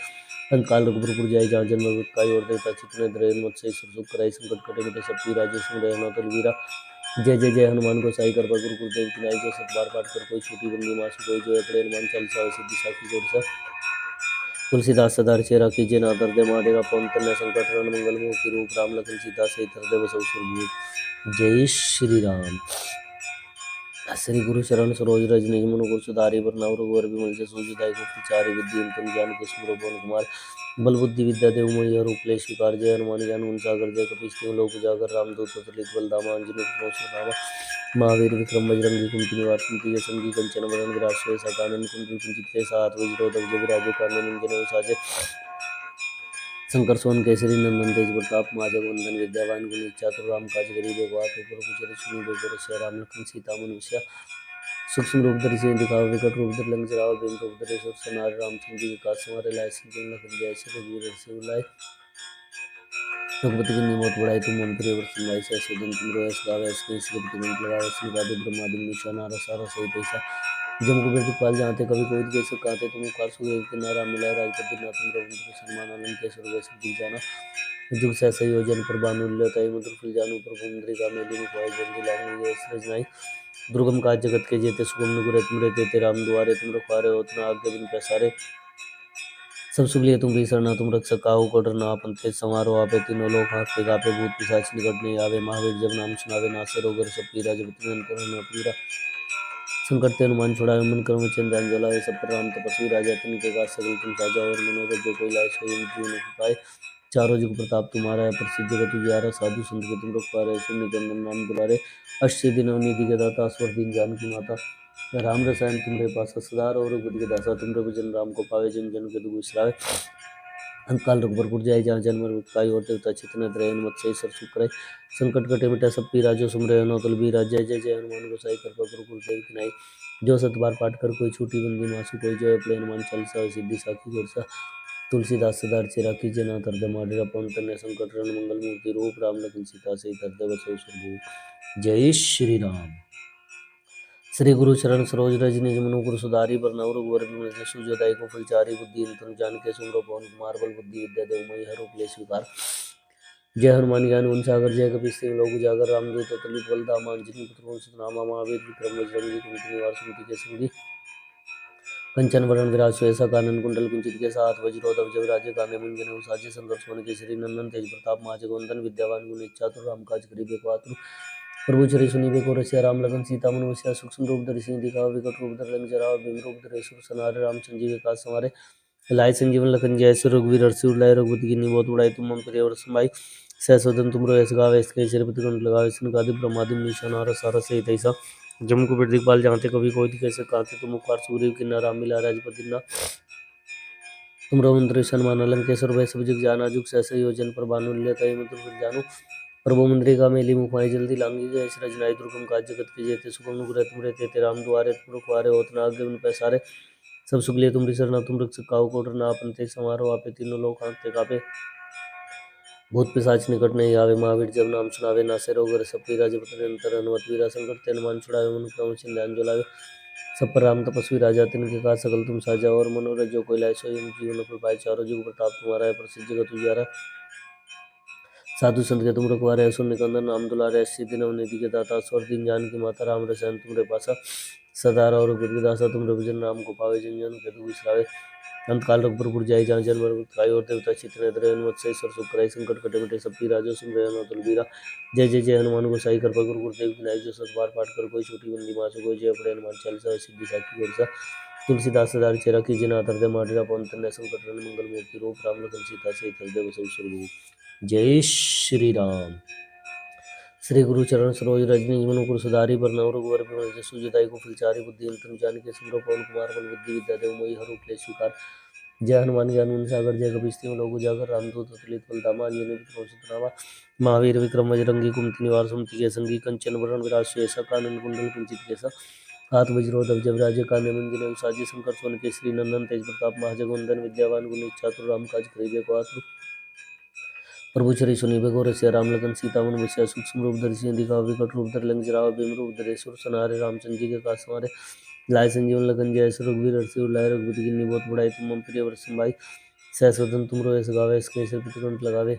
अंतकाल रघुपुर जाय जहाँ जन्म काय और देवता चित्त में द्रयन मत से सुख कराई संकट कटे मिटे सब पी राजे सुमरे अनंत वीरा जय जय जय हनुमान गोसाई कर गुरु गुरुदेव की नाई जो सतबार पाठ कर कोई छोटी बंदी मासी कोई जो अपने हनुमान चालीसा सिद्धि साखी गोरसा तुलसीदास सदार चेरा कीजिए ना दर्द माडेगा पवन कन्या संकट हरण मंगल मूर्ति रूप राम लखन सीता सहित हृदय बसो सुरभूप जय श्री राम। श्री गुरु शरण सरोज रज निज मनु गुर सुधारि बरनउँ रघुवर बिमल जसु दाई को प्रचारि बुद्धि तनु जान के सुमिरौ पवन कुमार बल बुद्धि विद्या देव मोहि हरहु क्लेश विकार जय हनुमान ज्ञान गुण सागर जय कपीस तिहुँ लोक उजागर रामदूत अतुलित बल धामा अंजनी पुत्र नामा महावीर विक्रम बजरंगी कुमति निवार सुमति के संगी कंचन वरण विराज सुबेसा कानन कुंडल कुंचित केसा हाथ वज्रोधक जय विराजे कांधे मुंजन साजे शंकर सोन केसरी नंदन तेज प्रताप माधव वंदन विद्यावान गुणी चातुर राम काज गरीब वात गुरु सुनी बेगर राम लखन सीता मन विषया सूक्ष्म रूप धरि सिंह दिखाओ विकट रूप धरि लंक जराओ भीम रूप धरि सुर सनार रामचंद्र जी विकास समारे लाए संजीवन लखन जय श्री रघुवीर सिंह लाए रघुपति की निमोत बढ़ाई तुम मम प्रिय वर्ष भाई से सुदन तुम रोयस गावे इसके श्रीपति मंत्र लगावे श्रीपाद ब्रह्मादि निशा नारा सारा सहित ऐसा जम को बेटी पाल जाते कभी कोई कैसे कहते तुम कार सुदेव के नारा मिलाए राजपति ना तुम रघुपति सन्मान आनंद के स्वर्ग सिद्धि जाना जुग सहसा योजन पर बानुल्यताई मधुर फुल जानू प्रभु मुद्रिका मेली में खोए जल्दी लाऊंगी ये सृजनाई दुर्गम काज जगत के जेते सुगम नुगुरे तुम रे तेते राम दुआरे तुम रखवारे होतना आज्ञा बिन पैसारे सब सुख लिए तुम शरणा तुम रक्षक काहू को डरना आपन तेज समारो आपे तीनों लोग हाथ गापे भूत पिशाच निकट नहीं आवे महावीर जब नाम सुनावे नासे रोग सब पीरा जब तिन करुणा पीरा संकट ते हनुमान छुड़ावे मन कर्म चंद्रान जलावे सब पर राम तपस्वी राजा तिनके का सगल तुम साजा और मनोरथ जो कोई लाए सोई जीवन पाए चारों जुग प्रताप तुम्हारा है प्रसिद्ध जगत उजियारा साधु संत के तुम रखवारे शून्य चंदन नाम दुलारे अष्ट दिन अवनीति के दाता स्वर दिन जानकी माता राम रसायन तुम्हारे पास सदार और रघुपति के दासा तुम रघुजन राम को पावे जन जन के दुख विसरावे अंतकाल रघुबरपुर जाय जहाँ जन्म काय और देवता चितन त्रयन मत से सर सुख संकट कटे मिटा सब पीरा जो सुमरे नौतल बीरा जय जय जय हनुमान गोसाई कृपा करो गुरुदेव की नाई जो सत बार पाठ कर कोई छूटी बंदी मासु कोई जय प्ले हनुमान चालीसा सिद्धि साखी गोरसा तुलसीदास सदार चिरा की जना तरद माडेरा पवन तनय संकट रन मंगल मूर्ति रूप राम लखन सीता से तरद बसो सुरभूप जय श्री राम। श्री गुरु चरण सरोज रज निज मनु गुरु सुधारि बरनउँ रघुवर बिमल जसु दाई को फलचारि बुद्धि तनु जान के सुमिरौ पवन कुमार बल बुद्धि विद्या देव मोहि हरहु क्लेश विकार जय हनुमान ज्ञान गुण सागर जय कपीस तिहुँ लोक उजागर रामदूत अतुलित बल धामा अंजनी पुत्र पवन नामा महावीर विक्रम बजरंगी कुमति निवार सुमति के संगी कंचन वरण विराज सुबेसा कानन कुंडल कुंचित केसा हाथ वज्रोधक जय विराजे कांधे मुंजन साजे शंकर सोन केसरी नंदन तेज प्रताप महाजग वंदन विद्यावान गुणी चातुर राम काज करिबे को आतुर प्रभु चरि सुनीबे को रसिया राम लगन सीता मन बसिया सूक्ष्म रूप धरि सिंह दिखाओ विकट रूप धरि लंक जराओ भीम रूप धरि असुर संहारे रामचंद्र जी के काज संवारे लाए संजीवन लखन जय श्री रघुवीर हरषि लाए रघुपति की निमोत उड़ाई तुम मम प्रिय वर्ष समाई सहसोदन तुम रोयस गावे इसके श्रीपति कंठ लगावे सनकादि ब्रह्मादि निशा नारा सारा सहित ऐसा जम को दिखपाल जानते कभी कोई कैसे कहते तुम उपकार सुग्रीव किन्ना राम मिला राजपति ना तुम रघुवंश हनुमान लंकेश्वर भय सब जग जाना जुग सहसा योजन पर बानुल्यताई मधुर जानू प्रभु मुद्रिका मेली मुखमाई जल्दी लांगी गए रजनाई दुर्गम काज जगत के जेते सुगम नुग्रह तुम रे तेते राम दुआरे तुम रखवारे होतना आज्ञा बिन पैसारे सब सुख लिए तुम शरणा तुम रक्षक काहू को डरना आपन तेज समारो आपे तीनों लोग हांकते कापे भूत पिशाच निकट नहीं आवे महावीर जब नाम सुनावे नासे रोग सब पीरा जब निरंतर हनुमत वीरा संकट ते हनुमान छुड़ावे मन क्रम चिंध्यान जुलावे सब पर राम तपस्वी राजा तिनके का सकल तुम साजा और मनोरथ जो कोई लाए सोई जीवन फल पाए चारों जुग प्रताप तुम्हारा है प्रसिद्ध जगत उजियारा साधु संत के तुम रखवारे असुर निकंदन नाम दुलारे अस्सी दिन अवनीति के दाता स्वर दिन जान की माता राम रसायन तुमरे पासा सदा और गुरुदासा तुम रघुजन राम को पावे जन जन के दुख विसरावे अंतकाल रघुपुर जाय जहाँ जन्म काय और देवता चित्र त्रयन मत से सर सुख संकट कटे मिटे सब पीरा जो सुन रहे तुल बीरा जय जय जय हनुमान गोसाई कृपा गुरु गुरुदेव की नाई जो सत बार पाठ कर कोई छोटी बंदी मासु कोई जय पड़े हनुमान चालीसा सिद्धि साखी गोरसा तुलसीदास सदार चेरा की जना तरदे माडेरा पवन तनय संकट रन मंगल मूर्ति रूप राम लखन सीता से तरदे बसौ सुरभूप जय श्री राम। श्री गुरु चरण सरोज रज निज मनु गुरु सुधारि बरनउँ रघुवर बिमल जसु दाई को फलचारि बुद्धि तनु जानिके सुमिरौ पवन कुमार बल बुद्धि विद्या देव मोहि हरहु क्लेश विकार जय हनुमान ज्ञान गुण सागर जय कपीस तिहुँ लोक उजागर रामदूत अतुलित बल धामा अंजनी पुत्र पवन नामा महावीर विक्रम बजरंगी कुमति निवार सुमति के संगी कंचन वरण विराज सुबेसा कानन कुंडल कुंचित केसा हाथ वज्रोधक जब राजे कांधे मुंजन साजे शंकर सोन केसरी नंदन तेज प्रताप महाजग वंदन विद्यावान गुणी चातुर राम काज करिबे को आतुर प्रभु चरि सुनीबे को रसिया राम लगन सीता मन बसिया सूक्ष्म रूप धरि सिंह दिखाओ विकट रूप धरि लंक जराओ भीम रूप धरि असुर संहारे रामचंद्र जी के काज संवारे लाए संजीवन लखन जय श्री रघुवीर हरषि लाए रघुपति की निमोत बढ़ाई तुम मम प्रिय वर्ष भाई सहस्वदन तुम रोयस गावे इसके श्रीपति कंठ लगावे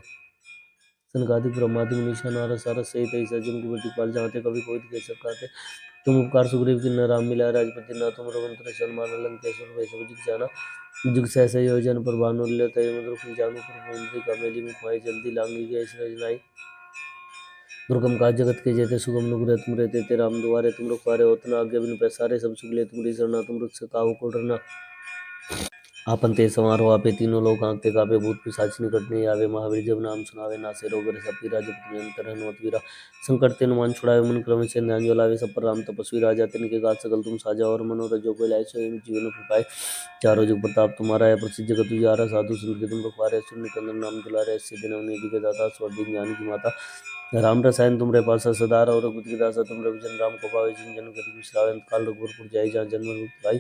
सनकादिक ब्रह्मादि मुनीषा नारद सारद सहित ऐसा जम को पाल जाते कभी कोई कैसे कहते तुम उपकार सुग्रीव किन्ना राम मिला राजपति ना तुम रघुवंश हनुमान लंकेश्वर भय सब जग जाना जुग सहसा योजन पर भानुल्यतय मधुर फल जानू पर मुंद्रिका मेली मुखमाई जल्दी लांगी गए रजनाई दुर्गम काज जगत के जेते सुगम नुग्रह तुम रे तेते राम दुआरे तुम रखवारे होतना आज्ञा बिनु पैसारे सब सुख ले तुमरी सरना तुम रख सकाओ को डरना आपन ते संवारो आपे तीनों लोग आंकते कापे भूत पिशाच निकट नहीं आवे महावीर जब नाम सुनावे नासे रोग रे सब पीरा जपत निरंतर हनुमत वीरा संकट ते नुमान छुड़ावे मन क्रम से ध्यान ज्वलावे सब पर राम तपस्वी राजा तिनके गात सकल तुम साजा और मनोरथ जो कोई लाए सो जीवन फल चारों जुग प्रताप तुम्हारा है प्रसिद्ध जगत तुझारा साधु संत के तुम रखवारे सुन निकंदन नाम दुलारे ऐसे दिन अवनीति के दाता स्वर्ग ज्ञान की माता राम रसायन तुमरे पास सदार और रघुपति के दासा तुम रविजन राम को पावे जिन जन कति विश्रावे काल रघुपुर जाई जहाँ जन्म मुक्त भाई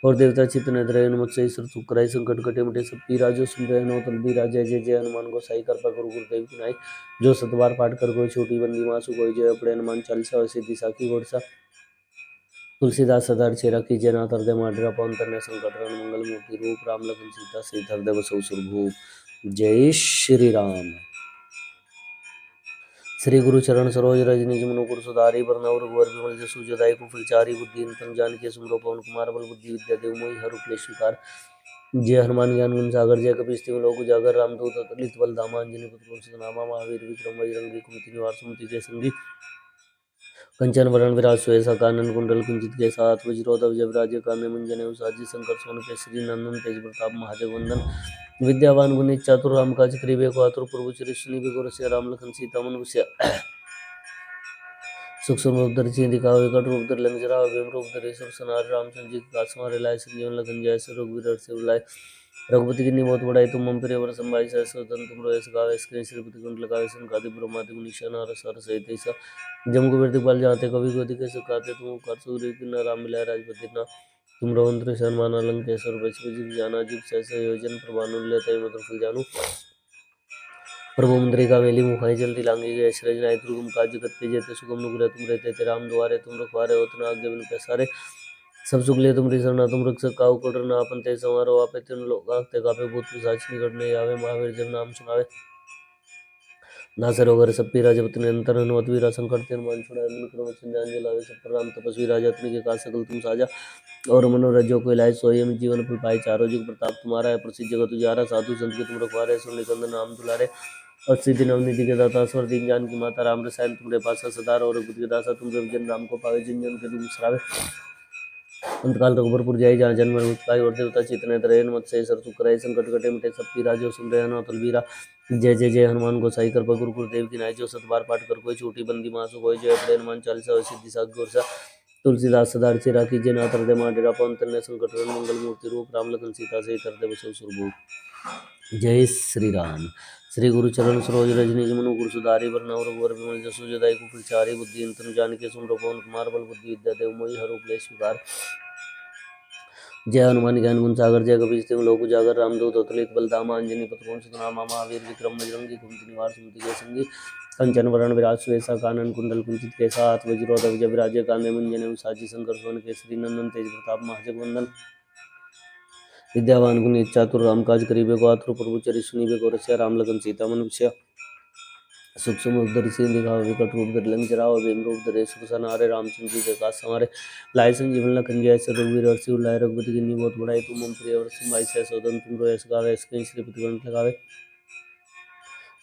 और देवता चित्त न धरे मुझसे ईश्वर सुख कराई संकट कटे मिटे सब पीरा जो सुन रहे नो तल बीरा जय जय जय हनुमान गोसाई कृपा करो गुरुदेव की नाई जो सतबार पाठ कर कोई छोटी बंदी मासु कोई जय अपने हनुमान चालीसा वैसे दिशा की गोरसा तुलसीदास सदार चेरा की जयनाथ हृदय माडरा पवन तनय संकट हरण मंगल मूर्ति रूप राम लखन सीता सहित हृदय बसौ सुरभूप जय श्री राम। श्री गुरु चरण सरोज रज निज मनुपुर सुधारी बरनउँ रघुवर विमल जसु जदायु फलचारि बुद्धि तम जानकी सुमरो पवन कुमार बल बुद्धि विद्या देव मोहि हरु क्लेश विकार जय हनुमान ज्ञान गुण सागर जय कपीस तिहुँ लोक उजागर रामदूत अतुलित बल धामा अंजनी पुत्र पवन नामा महावीर विक्रम बजरंगी कुमति निवार सुमति के संगी कंचन वरण विराज सुएसा कानन कुंडल कुंजित के साथ वज्रोधव जब राज्य कान्य मुंजने उसाजी शंकर सोन केसरी नंदन तेज प्रताप महाजगवंदन विद्यावान गुणी चातुर राम काज करिबे को आतुर प्रभु चरिश्री बिगुर से राम लखन सीता मन बसिया सुख रूप धरि सिंह दिखाओ विकट रूप धरि लंक जराओ भीम रूप धरि सुर सनार रामचंद्र जी का समारे लाए संजीवन लखन जय से रघुवीर से बुलाए रघुपति की बहुत बड़ाई तुम मम प्रिय वर संभाई सहस्रधन तुम रोए सगावे इसके श्रीपति कुंड लगावे संकादि ब्रह्मादि मुनीषा नार सर सहित ऐसा जम कुबेर दिखपाल जाते कवि गोदी के सुखाते तुम कर सूर्य की न राम मिलाए राजपति न तुम रवंत्र शर्मा लंकेश्वर बचपति जाना जीव सहस योजन प्रभानुल्य तय मधुर फल जानू प्रभु मुद्रिका मेली मुखाई जल्दी लांगी गए अश्रज नाय दुर्गम काज जगत के जेते सुगम नुग्रह तुम रहते राम दुआरे तुम रखवारे होतना आज्ञा बिनु पैसारे सब सुख ले तुमरी सरना तुम रख सकाओ को डरना आपन ते संवारो आपे तीन लोग आंकते कापे भूत पिशाच निकट नहीं आवे महावीर जब नाम सुनावे नासर वगैरह सब पीरा जपत निरंतर हनुमत वीरा संकट ते हनुमान छुड़ाए मन क्रम वचन ध्यान जलावे सब पर राम तपस्वी राजा तिनके काज सकल तुम साजा और मनोरथ जो कोई लाए सोई जीवन फल पाए चारों जुग प्रताप तुम्हारा है प्रसिद्ध जगत उजारा साधु संत के तुम रखवारे सुन निकंदन नाम दुलारे और सिद्धि नवनिधि के दाता स्वर दीन जान की माता राम रसायन तुम्हारे पास सदार और रघुपति के दासा तुम जन राम को पावे जिन जन के तुम बिसरावे अंतकाल रघुबरपुर जाई जहाँ जन्म पाई और देवता चितने तरह मत से सर सुख रहे संकट कटे मिटे सब पीरा जो सुन रहे अतुल बीरा जय जय जय हनुमान गोसाई कृपा गुरु गुरुदेव की नाय जो सतबार पाठ कर कोई छोटी बंदी मासु कोई जय अपने हनुमान चालीसा सिद्धि साख गोरसा तुलसीदास सदार चिरा की जय नाथ हृदय माडेरा पवन तन्य संकट मंगल मूर्ति रूप राम लखन सीता से हृदय बसो सुरभूप जय श्री राम। श्री गुरु चरण सरोज रजनी जमनु गुरु सुधारी वरनउँ रघुवर विमल जसु जदायु फलचारि बुद्धि तनु जानिके सुमरो पवन कुमार बल बुद्धि विद्या देव मोहि हरु क्लेश विकार जय हनुमान ज्ञान गुण सागर जय कपीस तिहुँ लोक उजागर रामदूत अतुलित बल धामा अंजनी पुत्र पवन सुतनामा महावीर विक्रम बजरंगी कुमति निवार सुमति के संगी कंचन वरण विराज सुएसा कानन कुंडल कुंचित केसा हाथ वज्रोधव जब विराजे कांधे मुंजने उसाजी शंकर सोन केसरी नंदन तेज प्रताप महाजगवंदन विद्यावान गुणी चातुर राम काज करिबे को आतुर प्रभु चरिश्री को रसिया राम लगन सीता मन बसिया सूक्ष्म रूप धरि सिंह दिखाओ विकट रूप धरि लंक जराओ भीम रूप धरि सुर सनारे रामचंद्र जी के काज संवारे लाए संजीवन लखन जय से रघुवीर हर्षि उल्लाय रघुपति की बहुत बड़ाई तुम मम प्रिय वर संभाई सहस्रधन तुम रोए सगावे इसके श्रीपति कंठ लगावे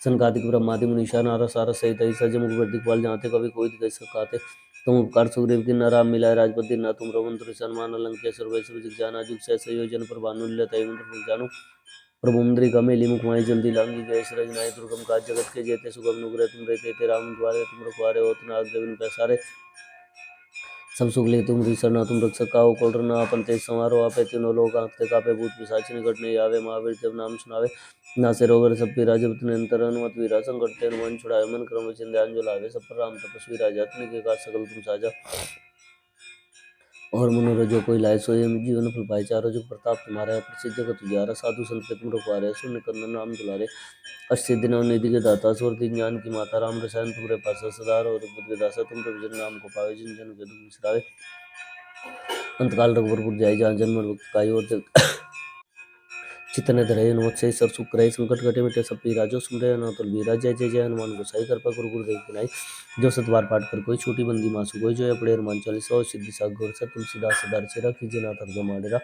संकादिक ब्रह्मादि मुनीषा नारा सारा सहित ऐसा जम कुबेर दिखपाल जाते कभी कोई दिख सकाते तुम उपकार सुग्रीव की न राम मिलाए राजपति न तुम रघुवंश सन्मान लंकेश्वर वैश्व जाना जुग सहस योजन पर भानुल्य तय जानू प्रभु मुद्रिका मेली मुखमाई जल्दी लांगी गए सरज नाय दुर्गम काज जगत के जेते सुगम नुग्रह तुम रहते राम द्वारे तुम रखवारे होतना आज्ञा बिनु पैसारे सब सुख ले तुम सरना तुम रख सकाओ को डरना आपन तेज संवारो आपे तीनों लोग आंकते कापे भूत पिशाच निकट नहीं आवे महावीर जब नाम सुनावे नासे रोग सब पीरा जब निरंतर हनुमत वीरा संकट ते हनुमान छुड़ाए मन क्रम वचन ध्यान जो लावे सब पर राम तपस्वी राजा तिनके काज सकल तुम साजा और मनोरथ जो कोई लाए सोई जीवन फल पाए चारों जुग प्रताप तुम्हारा है प्रसिद्ध जगत उजियारा साधु संत के तुम रखवारे सुन निकंदन राम दुलारे अष्ट दिनों निधि के दाता स्वर दीन ज्ञान की माता राम रसायन तुम्हारे पास सदार और रघुपति के दासा तुम रविजन नाम को पावे जिन जन के तुम बिसरावे अंतकाल रघुबरपुर जाई जहाँ जन्म काई और चितने धरे हनुमत से सर सुख रहे संकट कटे मिटे सब पीरा जो सुन रहे अतुल बीरा जय जय जय हनुमान गोसाई कृपा गुरु गुरुदेव की नाई जो सतबार पाठ कर कोई छोटी बंदी मासु कोई जो अपने हनुमान चालीसा और सिद्धि साख गोर तुलसीदास सदार चेरा कीजिए नाथ हृदय माडेरा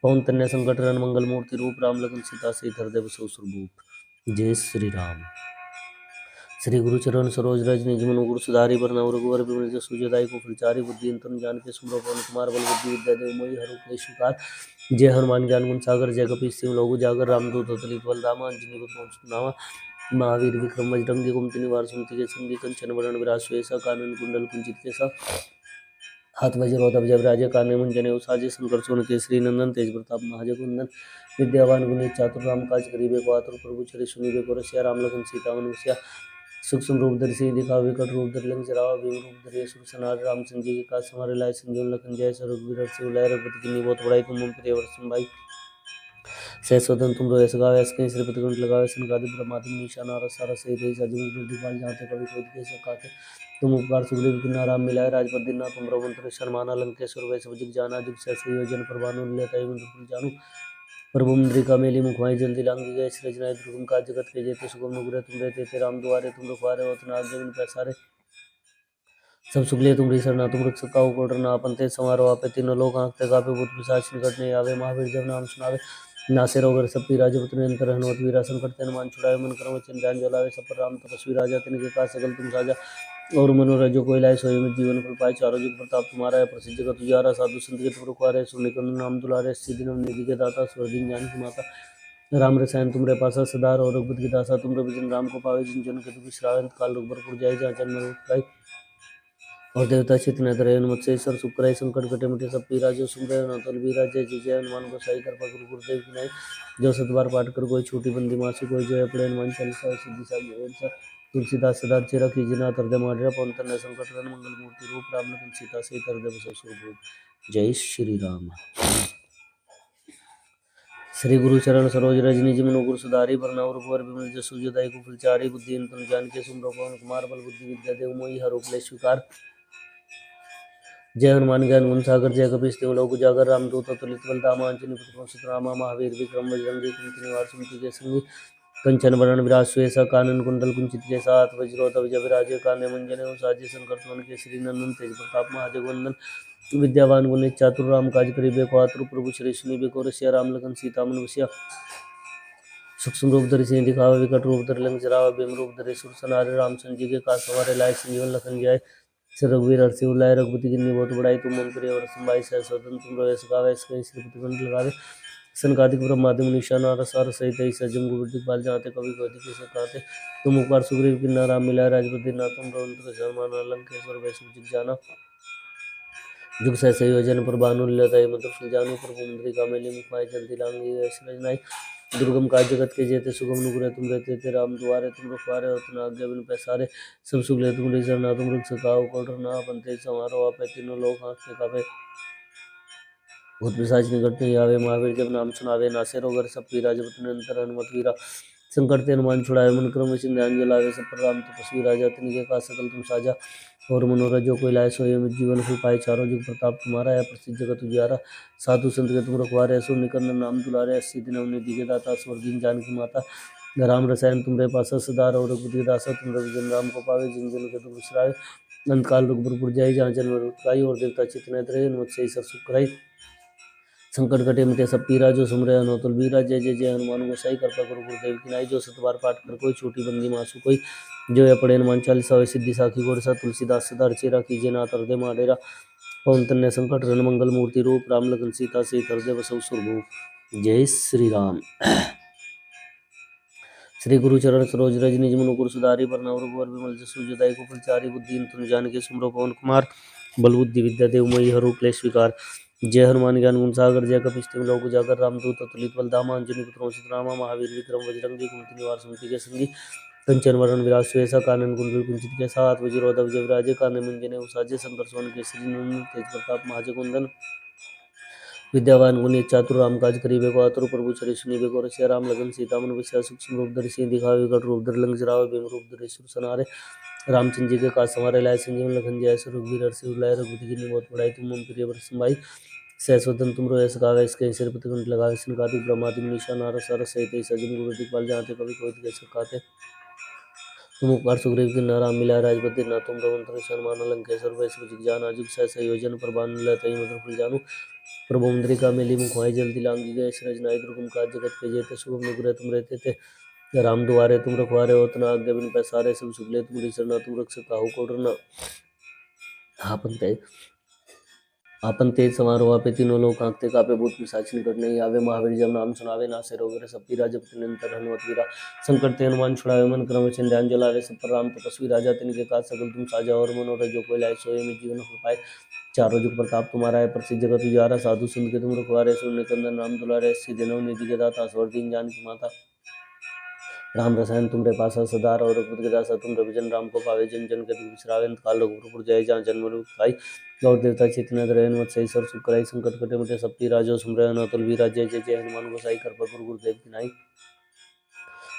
पवन तन्य संकट रन मंगल मूर्ति रूप राम लगन सीता से हृदय बसो सुरभूप जय श्री राम। श्री गुरु चरण सरोज रज निज मनु गुरु सुधारी बरनउँ रघुवर बिमल जसु जदाई को फलचारी बुद्धि अंतन जान के सुमरो पवन कुमार बल बुद्धि विद्या देव मोहि हरु क्लेश विकार जय हनुमान ज्ञान गुण सागर जय कपीस तिहुँ लोक उजागर रामदूत अतुलित बल धामा अंजनी पुत्र नामा महावीर विक्रम बजरंगी कुमति निवार सुमति के संगी कंचन वरण विराज सुएसा कानन कुंडल कुंचित केसा हाथ वज्र जब राजे काने मुंजने उसाजे शंकर सोन केसरी नंदन तेज प्रताप महाजगवंदन विद्यावान गुणी चातुर राम काज करिबे को आतुर प्रभु चरि सुनिबे को रसिया राम लखन सीता मन बसिया सूक्ष्म रूप धरि सिंह दिखाओ विकट रूप धरि लंक जरावा भीम रूप धरि असुर सनार रामचंद्र जी के काज समारे लाए संजीवन लखन जय सर रघुवीर सिंह लाए रघुपति की बहुत बड़ाई तुम मम प्रिय वर्षम भाई सहस्वदन तुम रोय सगावे कहीं श्रीपति गुंड लगावे सनकादि ब्रह्मादि निशा नारद सारा सहित ही सजन वृद्धिपाल जाते कवि कोई के सकाते तुम उपकार सुग्रीव किन्ना राम मिलाए राजपद दीना तुम रघुवंतर शर्माना लंकेश्वर वै सब जग जाना जुग सहस्र योजन प्रभानु लेता ही मंत्र जानू प्रभु मुद्रिका मेली मुखमाई जल्दी लांगी गए सृजनाय दुर्गम का जगत के जेते सुगम नुग्रह तुम रहते थे राम दुआरे तुम रखवारे होत नाग जमीन पैसारे सब सुगले तुम सरना तुम रख सकाओ कोडरना आपनते समारो आपे तीनों लोग आंखते कापे भूत पिशाच निकट नहीं आवे महावीर जब नाम सुनावे नासे रोगर सब पीरा जब तुम अंतर हनुमत वीरा संकट ते हनुमान छुड़ावे मन क्रम वचन ध्यान जलावे सब पर राम तपस्वी राजा तिनके का सकल तुम साजा और मनोरथ जो कोई लाए सोई में जीवन फल पाए चारों जुग प्रताप तुम्हारा है प्रसिद्ध जगत तुझारा साधु संत के तुम रखवारे सुनिकंद नाम दुलारे सिद्धि नम निधि के दाता स्वर्धीन जान की माता राम रसायन तुमरे पासा सदार और रघुपति की दासा तुम रविजन राम को पावे जिन जन के तुम श्रावण काल रघुबर जाय जहाँ जन्म पाई और देवता चित न करे हनुमत से सर सुकर संकट कटे मिटे सब पीरा जो सुन रहे नतल बीरा जय जय जय हनुमान को सही कर गुरु गुरुदेव की नाई जो सतबार पाठ कर कोई छोटी बंदी मासी कोई जय अपने हनुमान चालीसा सिद्धि सा तुलसीदास सदा चेरा कीजिना तरदे माडरा पवन तनय संकट रन मंगल मूर्ति रूप राम लखन सीता से तरदे बसो सुरभूप जय श्री राम। श्री गुरु चरण सरोज रज निज मनु गुरु सुधारी बरनउँ रघुवर बिमल जसु जदाई को फलचारी बुद्धि अंतन जान के सुमरो पवन कुमार बल बुद्धि विद्या देव मोहि हरु क्लेश विकार जय हनुमान ज्ञान गुण सागर जय कपीस तिहुँ लोक उजागर रामदूत अतुलित बल धामा अंजनी पुत्र सुतनामा महावीर विक्रम बजरंगी कुमति निवार सुमति के संगी कंचन वरण विराज सुएसा कानन कुंडल कुंचित के साथ वज्रोत जब विराजे काने मंजने साजे शंकर सुवन केसरी नंदन तेज प्रताप महाजगवंदन विद्यावान गुणी चातुर राम काज करिबे को आतुर प्रभु श्री सुनिबे को रसिया राम लखन सीता मन बसिया सूक्ष्म रूप धरि सिंह दिखावा विकट रूप धरि लंक जरावा भीम रूप धरि असुर सनारे रामचंद्र जी के काज सवारे लाए संजीवन लखन जाय सर रघुवीर हर्षि उल्लाय रघुपति की बहुत बड़ाई तुम मम प्रिय वर्षम भाई सहस्वदन तुम रोय सगावे कहीं श्रीपति गुंड लगावे सनकादिक ब्रह्मादि मुनीषा नारद सार सहित ही सजन गुरुदि पाल जाते कवि कोटि के सकाते तुम उपकार सुग्रीव किन्ना राम मिलाए राजपति ना तुम रघुवंतर शर्मा लंकेश्वर वै सब जग जाना जुग सहस्र योजन पर भानु लताई मंत्र फल जानू प्रभु मुद्रिका मेली मुखमाई जल्दी लांगी ऐश्वर्य नाई दुर्गम काज जगत के जेते सुगम नुग्रह तुम रहते थे राम दुआरे तुम रखवारे होत आज्ञा बिन पैसारे सब सुगले तुम सरना तुम रख सकाओ कोडरना बनते समारो आपे तीनों लोग हाथ से कापे भूत पिशाच निकट नहीं आवे महावीर जब नाम सुनावे नासे रोगर सब पीरा जब तुम अंतर हनुमत वीरा संकट ते हनुमान छुड़ाए मन क्रम वचन ध्यान जलावे सब पर राम तपस्वी राजा तिनके का सकल तुम साजा और मनोरथ जो कोई लाए सोई में जीवन फल पाए चारों जुग प्रताप तुम्हारा है प्रसिद्ध जगत उजियारा साधु संत के तुम रखवारे असुर निकंदन नाम दुलारे अस्सी दिन निधि के दाता स्वर्गीन जान की माता राम रसायन तुमरे पासा सदार और रघुपति दासा तुम रविजन राम को पावे जिन जन के तुम विसराए अंतकाल रघुपुर जाई जहाँ जन्म रुकाई और देवता चित्त न रहे हनुमत से सब सुख कराई संकट कटे मिटे सब पीरा जो सुमरे अनोतुल बीरा जय जय जय हनुमान गोसाई कृपा करो गुरुदेव की नाई जो सतबार पाठ कर कोई छोटी बंदी मासु कोई जो या पड़े हनुमान चालीसा सिद्धि साखी गोरसा तुलसीदास सदा चेरा कीजिए नाथ हृदय माडेरा पवन तन्य संकट रन मंगल मूर्ति रूप राम लखन सीता से हृदय बसव सुरभूप जय श्री राम। श्री गुरु चरण सरोज रज निज मनु गुरु सुधारी बरनउँ रघुवर बिमल जसु जदाई को फलचारी बुद्धि तुम जान के सुमरो पवन कुमार बल बुद्धि विद्या देव मोहि हरु क्लेश विकार जय हनुमान ज्ञान गुण सागर जय कपीस तिहुँ लोक उजागर रामदूत अतुलित बल धामा अंजनी पुत्र सुतनामा महावीर विक्रम बजरंगी कुमति निवार सुमति के संगी कंचन वरण विराज सुएसा कानन कुंडल कुंचित के साथ वज्रोधव जब राजे काने मंजने उसाजे शंकर सोन केसरी नंदन तेज प्रताप महाजगवंदन विद्यावान गुणी चातुर राम काज करिबे को आतुर प्रभु चरि सुनिबे को रसिया राम लगन सीता मन बसिया सूक्ष्म रूप धरि सिंह दिखावे विकट रूप धरि लंक जरावे भीम रूप धरि असुर सनारे रामचंद्र जी के काज संवारे लाए संजीवन लखन जय सर रघुवीर हर्षि उल्लाय रघुपति की बहुत बड़ाई तुम मम प्रिय वर्षम भाई सहस्वदन तुम रोय सगावे इसके सिरपति कंठ लगावे सनकादिक ब्रह्मादि मुनीषा नारद सारद सहित सजन गुरु दिखपाल जाते कवि कोटि के सकाते तुम उपकार सुग्रीव किन्ना राम मिलाए राजपति ना तुम रघुवंतर शर्मा लंकेश्वर वै सब जग जाना जुग सहस्र योजन पर बान लतई मंत्र फल जानू प्रभु मुद्रिका मेली मुखमाई जल्दी लांगी गए सृजनाई दुर्गम काज जगत के जेते सुगम नुग्रह तुम रहते थे राम दुआरे तुम रखवारे होत न आज्ञा बिन पैसारे, सब सुख ले तुम्हारी सरना तुम रक्षक काहू को डरना। आपन तेज समारोह आपे, तीनों लोग कांपते कापे, भूत पिशाच निकट नहीं आवे। महावीर जब नाम सुनावे, नासे रोग हरे सब पीरा। जपति निरंतर हनुमत वीरा, संकट ते हनुमान छुड़ावे, मन क्रम वचन ध्यान जलावे। सब पर राम तपस्वी राजा, तिनके काज सकल तुम साजा। और मनोरथ जो कोई लाए, सोई में जीवन फल पाए। चारों जुग प्रताप तुम्हारा है, प्रसिद्ध जगत उजियारा। साधु संत के तुम रखवारे, सुर निकंदन राम दुलारे। सीधे नव निधि के दाता, स्वर दीन जानकी माता। राम रसायन तुमरे पासा सदा रहो, रघुपति के दासा तुम रविजन। राम को पावे जन जन के दुख बिसरावे, अंत काल रघुपुर जय। जहाँ जन्म मृत्यु पाई, और देवता चेतना धरे, मत सही सर सुख कराई। संकट कटे मिटे सब पीरा, जो सुमरन अतुल वीरा। जय जय जय हनुमान गोसाई, कृपा गुरु गुरुदेव की नाई।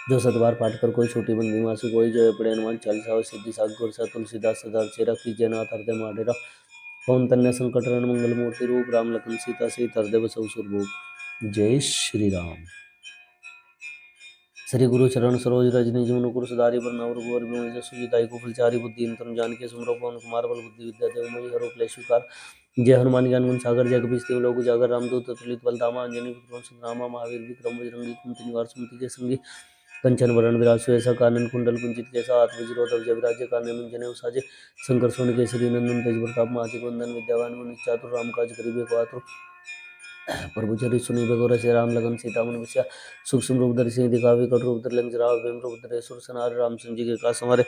जो सतबार पाठ कर कोई छोटी बंदी मासु, कोई जो है पड़े हनुमान चालीसा। और सिद्धि साग गुर सा तुलसीदास सदा चेरा, कीजिए नाथ हृदय माडेरा। पवन तन्य संकट हरण मंगल मूर्ति रूप, राम लखन सीता सहित हृदय बसहु सुरभूप। जय श्री राम। श्री गुरु चरण सरोज रज निज मनु कुर सुधारि, बरनउँ रघुवर बिमल जसु जिताई। को फलचारि बुद्धि तनु जानिके, सुमिरौ पवन कुमार बल बुद्धि विद्या देव मोहि। हरौ क्लेश विकार, जय हनुमान ज्ञान गुण सागर। जय कपीस तिहुँ लोक उजागर, रामदूत अतुलित बल धामा। अंजनी पुत्र पवन रामा, महावीर विक्रम बजरंगी कुमति निवार सुमति के संगी। कंचन वरण विराज सुबेसा, कानन कुंडल कुंचित केसा। हाथ वज्र ध्वजा विराजय, काने मुंजने साजे। शंकर सुवन केसरी नंदन, तेज प्रताप महाजगवंदन। वंदन विद्यावान गुणी चातुर, राम काज करिबे को आतुर। प्रभु चरित सुनीबे को रसिया, राम लगन सीता मन बसिया। सूक्ष्म रूप धरि सिंह दिखावे, कठोर रूप धरि लंक जरावे। भीम रूप धरि असुर संहारे, रामचंद्र जी के काज संवारे।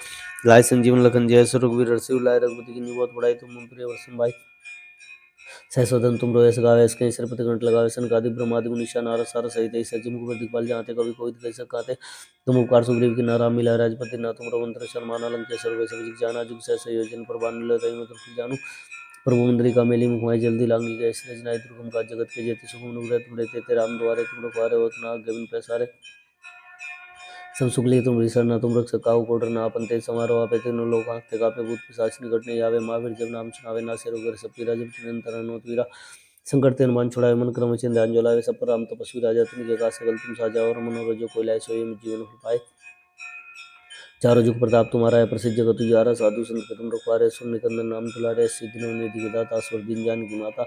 लाए संजीवन लखन जय, रघुवीर हर्षि लाए। रघुपति कीन्ही बहुत बड़ाई, तुम मम प्रिय भरत भाई। सहस्वदन तुम रोयस गावे, इसके सिरपति कंठ लगावे। सनकादिक ब्रह्मादि मुनीषा, नारद सारद सहित ऐसा मुख दिखपाल जाते। कवि कोई कह सकाते, तुम उपकार सुग्रीव की नारा मिला। राजपति ना तुम रमंत्र शर्माना, लंकेश्वर वै सब जाना। जुग सहस योजन पर बान जानू। प्रभु मुद्रिका मेली मुखमाई, जल्दी लांगी गए सृजनाई। दुर्गम काज जगत के जेते, सुगम अनुग्रह तुम रहते। राम द्वारे तुम रखवारे, होत न आज्ञा बिनु पैसारे। सब सुख लिए तुम सरना तुम रक्षक काहू को डरना। आपन तेज समारोह आपे, तीनों लोग कांपते कापे। भूत पिशाच निकट नहीं आवे, महावीर जब नाम सुनावे। नासे रोग हरे सब पीरा, जपति निरंतर हनुमत वीरा। संकट ते हनुमान छुड़ावे, मन क्रम वचन ध्यान जलावे। सब पर राम तपस्वी राजा, तिनके काज सकल तुम साजा। और मनोरथ जो कोई लाए, सोई में जीवन फल पाए। चारों जुग प्रताप तुम्हारा है, प्रसिद्ध जगत उजियारा। साधु संत के तुम रखवारे, सुर निकंदन राम दुलारे। सिद्धि नव निधि के दाता, स्वर दीन जानकी माता।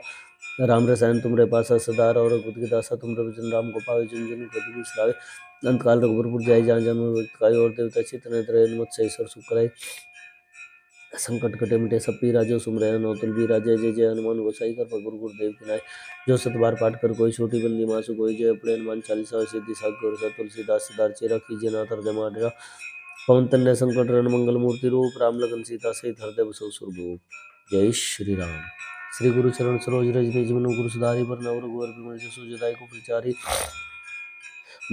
राम रसायन तुमरे पासा सदा रहो, रघुपति के दासा तुम रविजन। राम को पावे जन जन के दुख बिसरावे, अंत काल रघुपुर जाय। जहाँ जन्म मृत्यु पाई, और देवता चेतन धरे, मत सही सर सुख कराई। संकट कटे मिटे सब पीरा, जो सुमरन अतुल वीरा। जय जय जय हनुमान गोसाई, कृपा गुरु गुरुदेव की नाई। जो सतबार पाठ कर कोई छोटी बंदी मासु, कोई जय पड़े हनुमान चालीसा। सिद्धि साग गुर सा तुलसीदास सदा चेरा, कीजिए नाथ हृदय माडेरा। पवन तन्य संकट हरण मंगल मूर्ति रूप, राम लखन सीता सहित हृदय बसहु सुरभूप। जय श्री राम। श्री गुरु चरण सरोज रज निज मनु गुरु सुधारि, बरनउँ रघुवर बिमल जसु जिताई। को फलचारि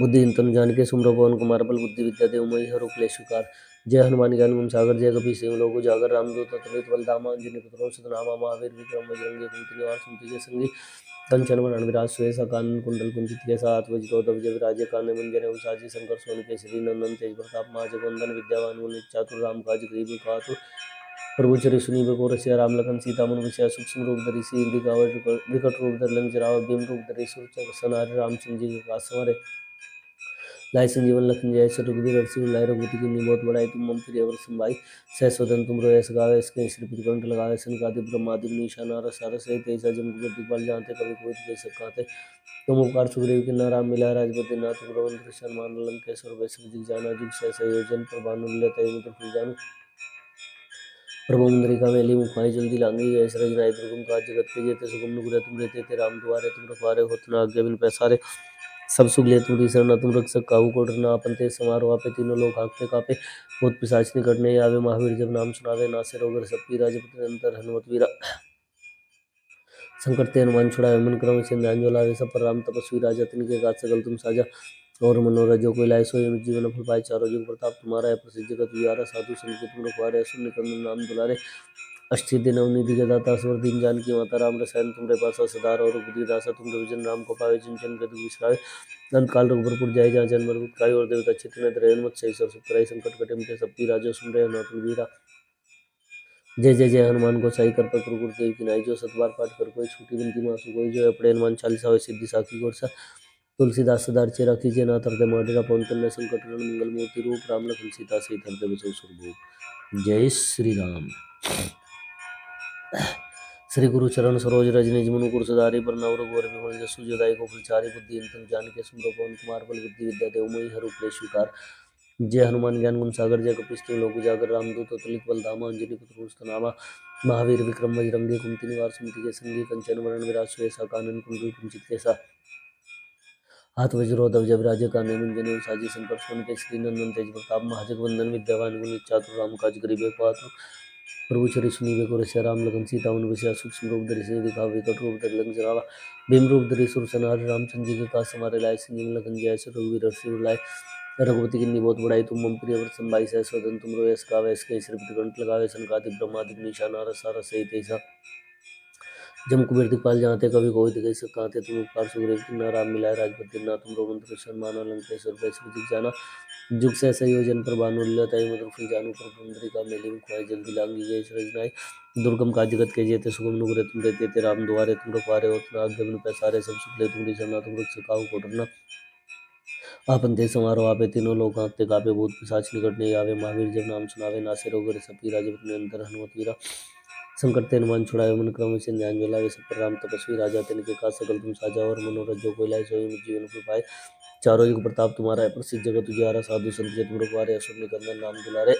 बुद्धि तनु जानिके, सुमिरौ पवन कुमार बल बुद्धि विद्या देव मोहि। हरौ क्लेश विकार, जय हनुमान ज्ञान गुण सागर। जय कपीस तिहुँ लोक उजागर, रामदूत अतुलित बल धामा। अंजनी पुत्र पवन सुत महावीर विक्रम बजरंगी कुमति निवार सुमति के संगी। कंचन वरण विराज सुबेसा, कानन कुंडल कुंचित केसा। हाथ वज्र ध्वजा विराजय, काने मुंजने साजे। शंकर सुवन केसरी नंदन, तेज प्रताप महाजगवंदन। विद्यावान गुणी चातुर, राम काज करिबे को आतुर। प्रभु चरित सुनीबे को रसिया, राम लखन सीता मन बसिया। सूक्ष्म रूप धरि सिंह दिखावे, विकट रूप धरि लंक जरावे। भीम रूप धरि असुर संहारे, रामचंद्र जी के काज संवारे। लाए संजीवन लखन जय, रघुवीर हर्षि लाए। रघुपति कीन्ही बहुत बड़ाई, तुम मम प्रिय भरत भाई। सहस्वदन तुम रोयस गावे, इसके श्रीपति कंठ लगावे। सनकादिक ब्रह्मादि मुनीषा, नारद सारद सहित ऐसा जम दिखपाल जानते। कवि कोई कह सकाते, तुम उपकार सुग्रीव की नारा मिला। राजपति ना तुम रमंत्र शर्मान, लंकेश्वर वै सब जाना। जुग सहस योजन पर भानु लेते, मुद्र फल जानू। प्रभु मुद्रिका मेली मुखमाई, जल्दी लांगी गए सरज नाई। दुर्गम काज जगत के जेते, सुगम अनुग्रह तुम रहते। राम दुआरे तुम रखवारे, होत न आज्ञा बिनु पैसारे। सब सुख ले तुम सरना तुम रक्षक काहू को डरना। आपन तेज समारोह आपे, तीनों लोग हाँकते कापे। भूत पिशाच निकट नहीं आवे, महावीर जब नाम सुनावे। नासे रोग हरे सब पीरा, जपति निरंतर हनुमत वीरा। संकट ते हनुमान छुड़ावे, मन क्रम वचन ध्यान जो लावे। सब पर राम तपस्वी राजा, तिनके काज सकल तुम साजा। और मनोरथ जो कोई लाए, सोई में जीवन फल पाए। चारों जुग प्रताप तुम्हारा है, प्रसिद्ध जगत उजियारा। साधु संत के तुम रखवारे, असुर निकंदन राम दुलारे। अष्टसिद्धि नवनिधि के दाता, स्वर दीन जानकी माता। राम रसायन तुमरे पासा सदा रहो, रघुपति दासा तुम रविजन। राम को पावे जिन जन के दुख बिसरावे, अंत काल रघुबर जाय। जहाँ जन्म मृत्यु पाई, और देवता चित्त धरे, मत सही सर सुख कराई। संकट कटे मिटे सब पीरा, जो सुमरन अतुल वीरा। जय जय जय हनुमान गोसाई, कृपा गुरु गुरुदेव की नाई। जो सतबार पाठ कर कोई छोटी बिनती मासु, कोई जो अपने हनुमान चालीसा। होय सिद्धि साखी गोरसा, तुलसीदास सदा चेरा, कीजिए नाथ हृदय माडेरा। पवन तनय संकट हरण मंगल मूर्ति रूप, राम लखन सीता सहित हृदय बसहु सुरभूप। जय श्री राम। श्री गुरु चरण सरोज रज निज मनु कुरसुधारि बरनउँ रघुवर बिमल जसु जो दायक फलचारि बुद्धि यंत्रम जानिके सुमिरौ पवन कुमार बल बुद्धि विद्या देव मोहि हरहु क्लेश विकार। जय हनुमान ज्ञान गुण सागर जय कपीस तिहुँ लोक उजागर रामदूत अतुलित बल धामा अंजनी पुत्र पवन महावीर विक्रम बजरंगी कुमति निवार सुमति के संगी कंचन वरण विराज सुएसा कानन कुंडल कुंचित केसा हाथ वज्रो ध्वज विराजे काने मुंजने साजी संकर सोन के श्री नंदन तेज प्रताप महाजगवंदन विद्यावान गुणी चातुर राम काज करिबे को आतुर प्रभु चरि सुनीबे को रसिया राम लगन सीता मन बसिया सूक्ष्म रूप धरि सिंह दिखावे विकट रूप धरि लंक जरावा भीम रूप धरि सुर संहार रामचंद्र जी के काज समारे लाए संजीवन लखन जियाय सो रघुवीर हर्षि लाए रघुपति किन्नी बहुत बड़ाई तुम मम प्रिय व्रत संभाई सहस वदन तुम रोयस गावे इसके श्रीपति कंठ लगावे सनकादिक ब्रह्मादिक निशाना रसार सहित ऐसा जम कुबेर दिखपाल जाते कभी कोई दिखे सकाते तुम उपकार सुग्रीव किन्ना राम मिलाए राजपति ना तुम रोमंत्र सन्माना लंकेश्वर वैश्व दिख जाना जुग से संयोजन पर भानुल्य तय मधुर फल जानू पर पुंडरीका मेली मुखाय जल्दी लांगी गए सृजनाय दुर्गम काज जगत के जेते सुगम नुग्रे तुम रहते ते राम दुआरे तुम रखवारे होत ना आज्ञा बिनु पैसारे सब सुख ले तुम सरना तुम रख सकाहु कोटरना आपन ते समारो आपे तीनों लोक हांकते कापे भूत पिशाच निकट नहीं आवे महावीर जब नाम सुनावे नासे रोग हरे सब पीरा जपत निरंतर हनुमत वीरा संकट ते हनुमान छुड़ाए मन क्रम वैसे ध्यान जलावे सब पर राम तपस्वी राजा तिनके का सकल तुम साजा और मनोरथ जो कोई लाए सोई मुझ जीवन को पाए चारों युग प्रताप तुम्हारा है प्रसिद्ध जगत उजियारा साधु संत के तुम रखवारे असुर निकंदन नाम दुलारे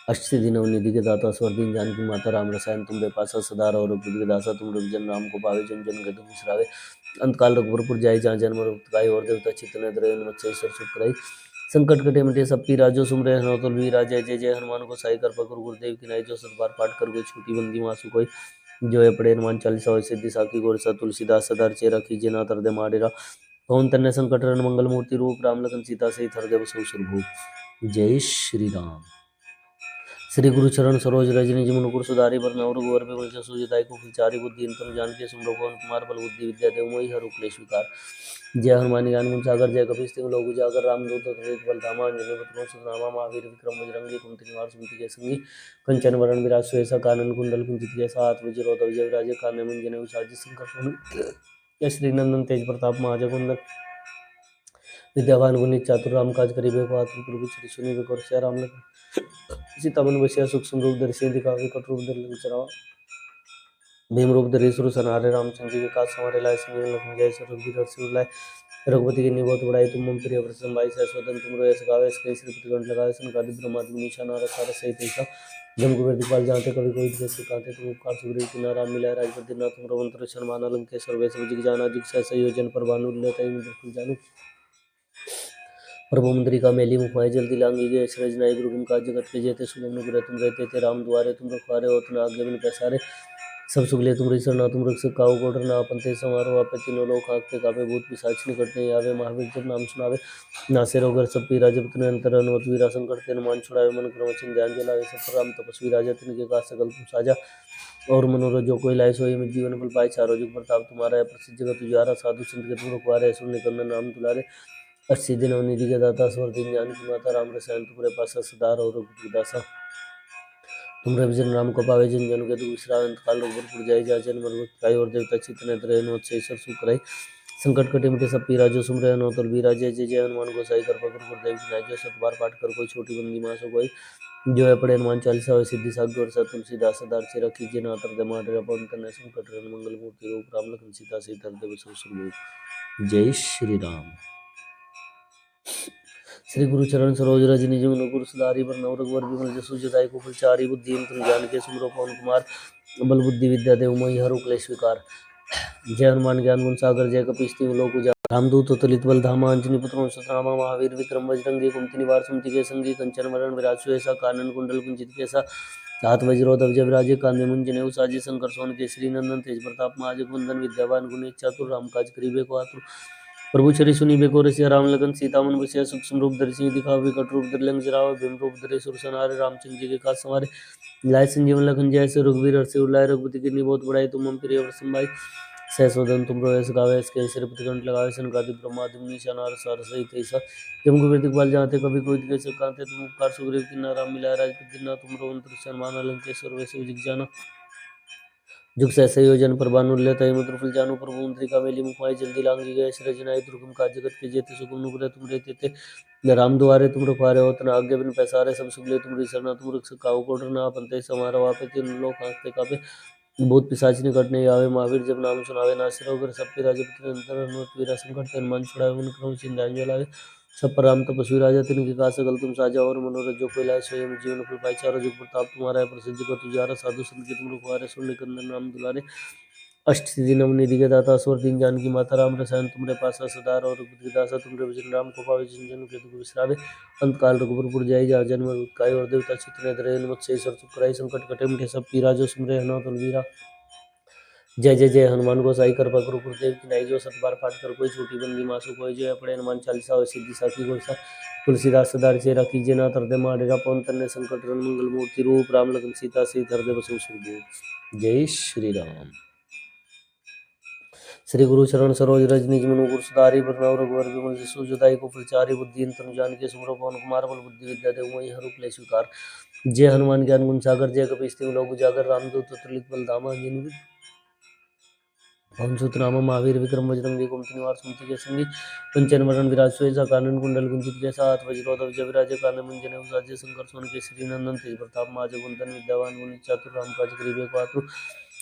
अष्ट दिन निधि के दाता स्वर दिन जानकी माता राम रसायन तुम बेपासा सदा रहो रघुपति के दासा तुम रघुजन राम को पावे जन जन गदु बिसरावे अंत काल रघुपुर जाय जहाँ जन्म मुक्त गाय और देवता चित्त न धरे मत्स्य सुख कराई संकट कटे मिटे सब पी राजो सुमरे हनुमत वीरा जय जय जय हनुमान को साई कर पकर गुरुदेव की नाई जो सत बार पाठ कर गई छोटी बंदी मासु कोई जो है पड़े हनुमान चालीसा होय सिद्धि साखी गोर सा तुलसीदास सदा चेरा कीजिए ना तर दे माडेरा पवन तन्य संकट हरण मंगल मूर्ति रूप राम लखन सीता सहित हृदय बसहु सुरभूप जय श्री राम। श्री गुरु चरण सरोज रज निज मनु कुरसुधारि बरनउँ रघुवर बिमल जसु जो दायक फलचारि बुद्धि यंत्रम जानिके सुमिरौ पवन कुमार बल बुद्धि विद्या देव मोहि हरहु क्लेश विकार। जय हनुमान ज्ञान गुण सागर जय कपीस तिहुँ लोक उजागर रामदूत अतुलित बल धामा अंजनी पुत्र पवन सुतनामा महावीर विक्रम बजरंगी कुमति निवार सुमति के संगी कंचन वरण विराज सुएसा कानन कुंडल कुंचित केसा हाथ वज्रो ध्वज विराजे काने मुंजने साजी शंकर सोन के श्री नंदन तेज प्रताप महाजगवंदन विद्यावान गुणी चातुर राम काज करिबे को आतुर प्रभु चरि सुनीबे को रसिया राम लखन सीता मन बसिया सूक्ष्म रूप धरि सिंह दिखावे विकट रूप धरि लंक जरावा भीम रूप धरि सुर संहारे रामचंद्र जी के काज समारे लाए संजीवन लखन जियाय सो रघुवीर हर्षि लाए रघुपति किन्नी बहुत बड़ाई तुम मम प्रिय व्रत संभाई सहस वदन तुम रोयस गावे इसके श्रीपति कंठ लगावे सनकादिक ब्रह्मादिक निशाना रसार सहित ऐसा जम कुबेर दिखपाल जाते कभी कोई दिखे कांते तुम उपकार सुग्रीव किन्ना राम मिलाए राजपति ना तुम रघुवंश शर्माना लंकेश्वर वैश्व दिख जाना जुग सहस योजन पर भानुल्य तय मधुर फल जानू प्रभु मुद्रिका मेली मुखमाय जल्दी लांगी गए अचरज नाई दुर्गम काज जगत के जेते सुगम नुग्रह तुम रहते थे राम दुआरे तुम रखवारे होत न आज्ञा बिनु पैसारे सब सुख ले तुम सरना तुम रख सकाहु को डरना आपन ते समारो आपे तीनों लोक हांकते कापे भूत पिशाच निकट नहीं आवे महावीर जब नाम सुनावे नासे रोग हर सब पीरा जपत निरंतर हनुमत वीरा संकट ते हनुमान छुड़ावे मन क्रम वचन ध्यान जलावे सब पर राम तपस्वी राजा तिनके का सकल तुम साजा और मनोरथ जो कोई लाए सोई में जीवन फल पाए चारों जुग प्रताप तुम्हारा है प्रसिद्ध जगत उजियारा साधु संत के तुम रखवारे असुर निकंदन नाम दुलारे अस्सी दिन निधि के दाता स्वर दिन जानकी माता राम रसायन तुमरे पासा सदा रहो रघुपति दासा तुम रविजन राम को पावे जन जन के दुख विश्राम अंत काल रघुपुर जाय जा जन मन गाय और देवता चित्त न धरे हनुमत से सुख कराई संकट कटे मिटे सब पीरा जो सुमरे हनुमत वीरा जय जय जय हनुमान गोसाई कर पकर गुरुदेव की नाई जो सत बार पाठ कर कोई छोटी बंदी मासो कोई जो है पड़े हनुमान चालीसा होय सिद्धि साखी गोर सा तुलसीदास सदा चेरा कीजिए ना तर दे माडेरा पवन तनय संकट हरण मंगल मूर्ति रूप राम लखन सीता सहित हृदय बसहु सुरभूप जय श्री राम। श्री गुरु चरण सरोज रज निज मनु कुरसुधारि बरनउँ रघुवर बिमल जसु जो दायक फलचारि बुद्धि यंत्रम जानिके सुमिरौ पवन कुमार बल बुद्धि विद्या देव मोहि हरहु क्लेश विकार। जय हनुमान ज्ञान गुण सागर जय कपीस तिहुँ लोक उजागर रामदूत अतुलित बल धामा अंजनी पुत्र पवन सुतनामा महावीर विक्रम बजरंगी कुमति निवार सुमति के संगी कंचन वरण विराज सुएसा कानन कुंडल कुंचित केसा हाथ वज्रो ध्वज विराजे कांधे मुंजने साजी शंकर सोन केसरी नंदन तेज प्रताप महाजगवंदन विद्यावान गुणी चातुर राम काज करिबे को आतुर प्रभु चरि सुनीबे को रसिया राम लगन सीता मन बसिया सूक्ष्म रूप धरि सिंह दिखावे विकट रूप धरि लंक जरावे भीम रूप धरि सुर संहारे रामचंद्र जी के काज समारे लाए संजीवन लखन जय से रघुवीर हर्षि लाए रघुपति किन्नी बहुत बड़ाई तुम मम प्रिय व्रत संभाई सहस वदन तुम रोयस गावे इसके श्रीपति कंठ लगावे सनकादिक ब्रह्मादिक निशाना रसार सहित ऐसा जम कुबेर दिखपाल जाते कभी कोई दिखे सकाते तुम उपकार सुग्रीव किन्ना राम मिलाए राजपति ना तुम रघुवंश शर्माना लंकेश्वर वैश्व दिख जाना जुग सहस योजन पर भानुल्य तय मधुर फल जानू प्रभु मुद्रिका मेली मुखमाय जल्दी लांगी गए सृजनाय दुर्गम काज जगत के जेते सुगम नुग्रह तुम रहते थे राम दुआरे तुम रखवारे होत न आज्ञा बिनु पैसारे सब सुख ले तुम सरना तुम रख सकाहु को डरना आपन ते समारो आपे तीन लोक हांकते कापे भूत पिशाच निकट नहीं आवे, महावीर जब नाम सुनावे, नासिर होकर सब पी राजा अंतर हनुमत वीरा संकट ते हनुमान छुड़ावे, मन क्रम चिंताएं जलावे, सब पर राम तपस्वी राजा तिनके का सकल तुम साजा, और मनोरथ जो कोई लाए स्वयं जीवन फल पाए, चारों जुग प्रताप तुम्हारा है, प्रसिद्ध जगत तुझारा, साधु संत के तुम रखवारे, सुन निकंदन राम दुलारे, अष्ट सिद्धि नव निधि के दाता, स्वर दीन जानकी माता, राम रसायन तुमरे पासा सदा रहो, रघुपति के दासा तुमरे भजन राम को पावे, जिन जन के दुख बिसरावे, अंत काल रघुपुर जाई, जहाँ जन्म मृत्यु काई, और देवता चित्त ने मत से सर चुकराई, संकट कटे मिटे सब पीरा, जो सुमरे हनुमत बलवीरा, जय जय जय हनुमान गोसाई कृपा करो गुरुदेव की नाई, जो सत बार पाठ कर कोई छोटी बंदी मासु कोई, जो अपने हनुमान चालीसा और सिद्धि साखी गोसा, तुलसीदास सदा चेरा कीजिए ना तरदे माडेरा, पवन तन्ने संकट रन मंगल मूर्ति रूप, राम लखन सीता से हृदय बसु सुरभूप। जय श्री राम। श्री गुरु चरण सरोज रज निज मनु गुरु सुधारी, बरनौ रघुवर विमल जसु जुदाई को फलचारी, बुद्धि तनु जान के सुमरो पवन कुमार, बल बुद्धि विद्या देव मोहि हरु क्लेश विकार, जय हनुमान ज्ञान गुण सागर, जय कपीस तिहुँ लोक उजागर, रामदूत तुलित बल धामा, अंजनी पवन सुत नामा, महावीर विक्रम बजरंगी, कुमति निवार सुमति के संगी, कंचन वरण विराज सुबेसा, कानन कुंडल कुंचित केसा, हाथ वज्र ध्वजा विराजे, कांधे मुंज जनेऊ, शंकर सुवन केसरी नंदन, तेज प्रताप महाजगवंदन, विद्यावान गुणी चातुर, राम काज करिबे को आतुर,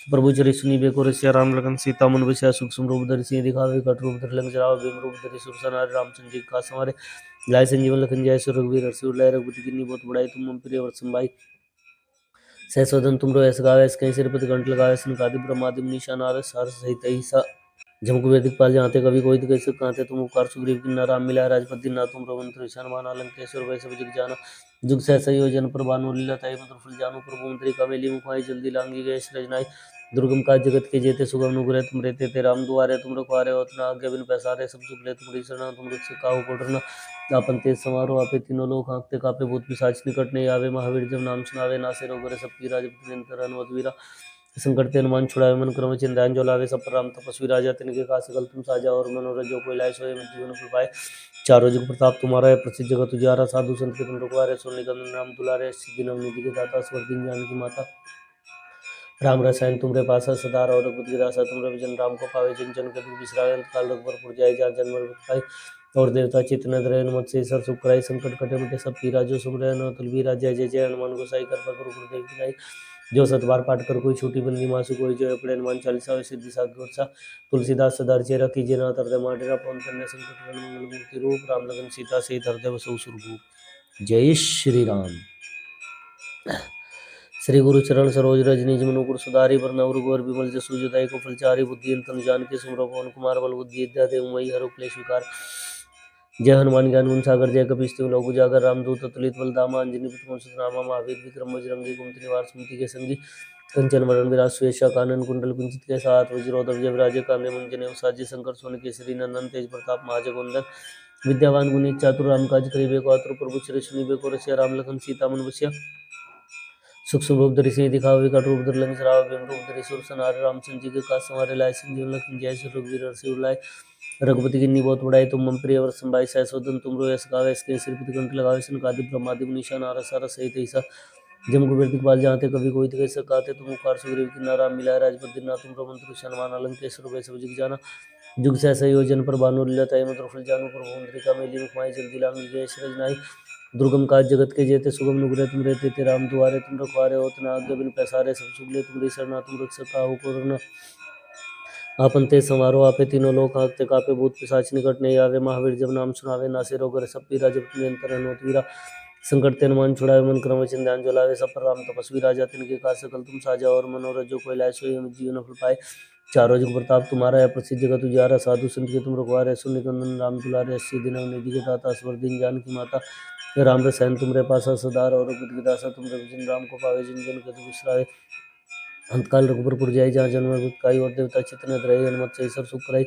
प्रभु चरित सुनीबे को रसिया, राम लगन सीता मन बसिया, सूक्ष्म रूप धरि सिंह दिखावे, कट रूप धरि लंक जरावे, भीम रूप धरि सुर सनारे, रामचंद्र जी का संहारे, लाए संजीवन लखन जाय, सुर रघुवीर हर्षि उर लाए, रघुपति कीन्ही बहुत बड़ाई, तुम मम प्रिय वत्सम भाई, सहस्वदन तुमरो ऐस गावे, कहीं सिरपति कंठ लगावे, सनकादि ब्रह्मादि मुनीषा नारद सहर्ष सहित ऐसा, जमक वेदिक पाल जाते कवि कोई दिखे सक कांते, तुम उपकार सुग्रीव किन्ना राम मिला, राजपति ना तुम रघुवंश विशान माना, लंकेश्वर वै सब जग जाना, जुग सहसा योजन पर भानु लीला, ताई मधुर फल जानु, प्रभु मंत्री कमेली मुखाई, जल्दी लांगी गए सृजनाई, दुर्गम काज जगत के जेते, सुगम अनुग्रह तुम रहते थे, राम दुआरे तुम रखवारे, होत न आज्ञा बिन पैसारे, सब सुख ले तुम शरण, तुम रुख से काहू को डरना, आपन तेज समारो आपे तीनों लोग हाँकते कापे, भूत पिशाच निकट नहीं आवे, महावीर जब नाम सुनावे, नासे रोग हरे सब पीरा, जपति निरंतर हनुमत वीरा, संकट ते हनुमान छुड़ावे, मन क्रम चिंताएं जो लावे, सब पर राम तपस्वी राजा तिनके का सकल तुम साजा, और मनोरथ जो कोई लाए सोए जीवन फल पाए, चारों जुग प्रताप तुम्हारा है, प्रसिद्ध जगत तुझारा, साधु संत के तुम रखवारे, सो निकंदन राम दुलारे, सिद्धि नव निधि के दाता, स्वर दीन जानकी माता, राम रसायन तुमरे पासा सदा रहो, रघुपति की दासा तुमरे भजन राम को पावे, जिन जन के दुख बिसरावे, अंत काल रघुबर जाय, जहाँ जन्म मृत्यु पाए, और देवता चित्त न धरे, हनुमत से सर सुख कराई, संकट कटे मिटे सब पीरा, जो सुमरे हनुमत बलवीरा, जय जय जय हनुमान गोसाई कृपा करो गुरुदेव की नाई, जो सत बार पाठ कर कोई छोटी बंदी मासु कोई, जो अपने हनुमान चालीसा और सिद्धि सागर तुलसीदास सदा चेरा कीजिए ना तरदे माडेरा, पवन तन्ने संकट हरण मंगल मूर्ति रूप, राम लगन सीता से हृदय बसु सुरभूप। जय श्री राम। श्री गुरु चरण सरोज रज निज मनु गुरु सुधारी, बरनौ रघुवर विमल जसु जुदाई को फलचारी, बुद्धि तनु जान के सुमरो पवन कुमार, बल बुद्धि विद्या देव मोहि हरु क्लेश विकार, जय हनुमान ज्ञान गुण सागर, जय कपीस तिहुँ लोक उजागर, रामदूत अतुलित बल धामा, अंजनी पुत्र पवन नामा, महावीर विक्रम बजरंगी, कुमति निवार सुमति के संगी, कंचन वरण विराज सुयेशा, कानन कुंडल कुंचित केसा, हाथ वज्र ध्वजा विराजे, कांधे मुंज जनेऊ साजे, शंकर सुवन केसरी नंदन, तेज प्रताप महाजगवंदन, विद्यावान गुणी चातुर, राम काज करिबे को आतुर, प्रभु चरित सुनीबे को रसिया, राम लखन सीता मन बसिया, सूक्ष्म रूप धरि सिंह दिखावे, कट रूप धरि लंक जरावे, भीम रूप धरि सुर संहारे, रामचंद्र जी के काज संवारे, लाए संजीवन लखन जियाय, श्री रघुवीर हर्षि उर लाए, रघुपति कीन्ही बहुत बड़ाई, तुम मम प्रिय वत्सम भाई, सहस्वदन तुमरो यश गावे, इसके सिरपति कंठ लगावे, सनकादि ब्रह्मादि मुनीषा नारद सारस सहित ऐसा, जम कुबेर दिखपाल जाते कभी कोई दिखे सकाते, तुम उपकार सुग्रीव किन्ना राम मिलाए, राजपति ना तुम रघुवंश विशान माना, लंकेश्वर वै सब जग जाना, जुग सहसा योजन पर भानु लीला, ताई मधुर फल जानु, प्रभु मुद्रिका मेली मुखमाई, जल्दी लांगी गए सृजनाई, दुर्गम काज जगत के जेते, सुगम अनुग्रह तुम रहते थे, राम दुआरे तुम रखवारे, होत न आज्ञा बिन पैसारे, सब सुख ले तुम शरणा, तुम रख सकाहू को डरना, आपन तेज समारो आपे तीनों लोक हाँकते कापे, भूत पिशाच निकट नहीं आवे, महावीर जब नाम सुनावे, नासे रोग हरे सब पीरा, जपति निरंतर हनुमत वीरा, संकट ते हनुमान छुड़ावे, मन क्रम वचन ध्यान जो लावे, सब पर राम तपस्वी राजा तिनके का सकल तुम साजा, और मनोरथ जो कोई लाए सोई जीवन फल पाए, चारों जुग प्रताप तुम्हारा है, प्रसिद्ध जगत उजियारा, साधु संत के तुम रखवारे, सुन निकंदन राम दुलारे, अस्सी दिन निधि के दाता, स्वर दीन जानकी माता, राम रसायन तुमरे पासा सदा रहो, रघुपति की दासा तुमरे भजन राम को पावे, जिन जन के दुख बिसरावे, अंतकाल रघुपुर जाई, जहाँ जन्म मृत्यु काई, और देवता चित्त न धरे, हनुमत से सर सुख कराई,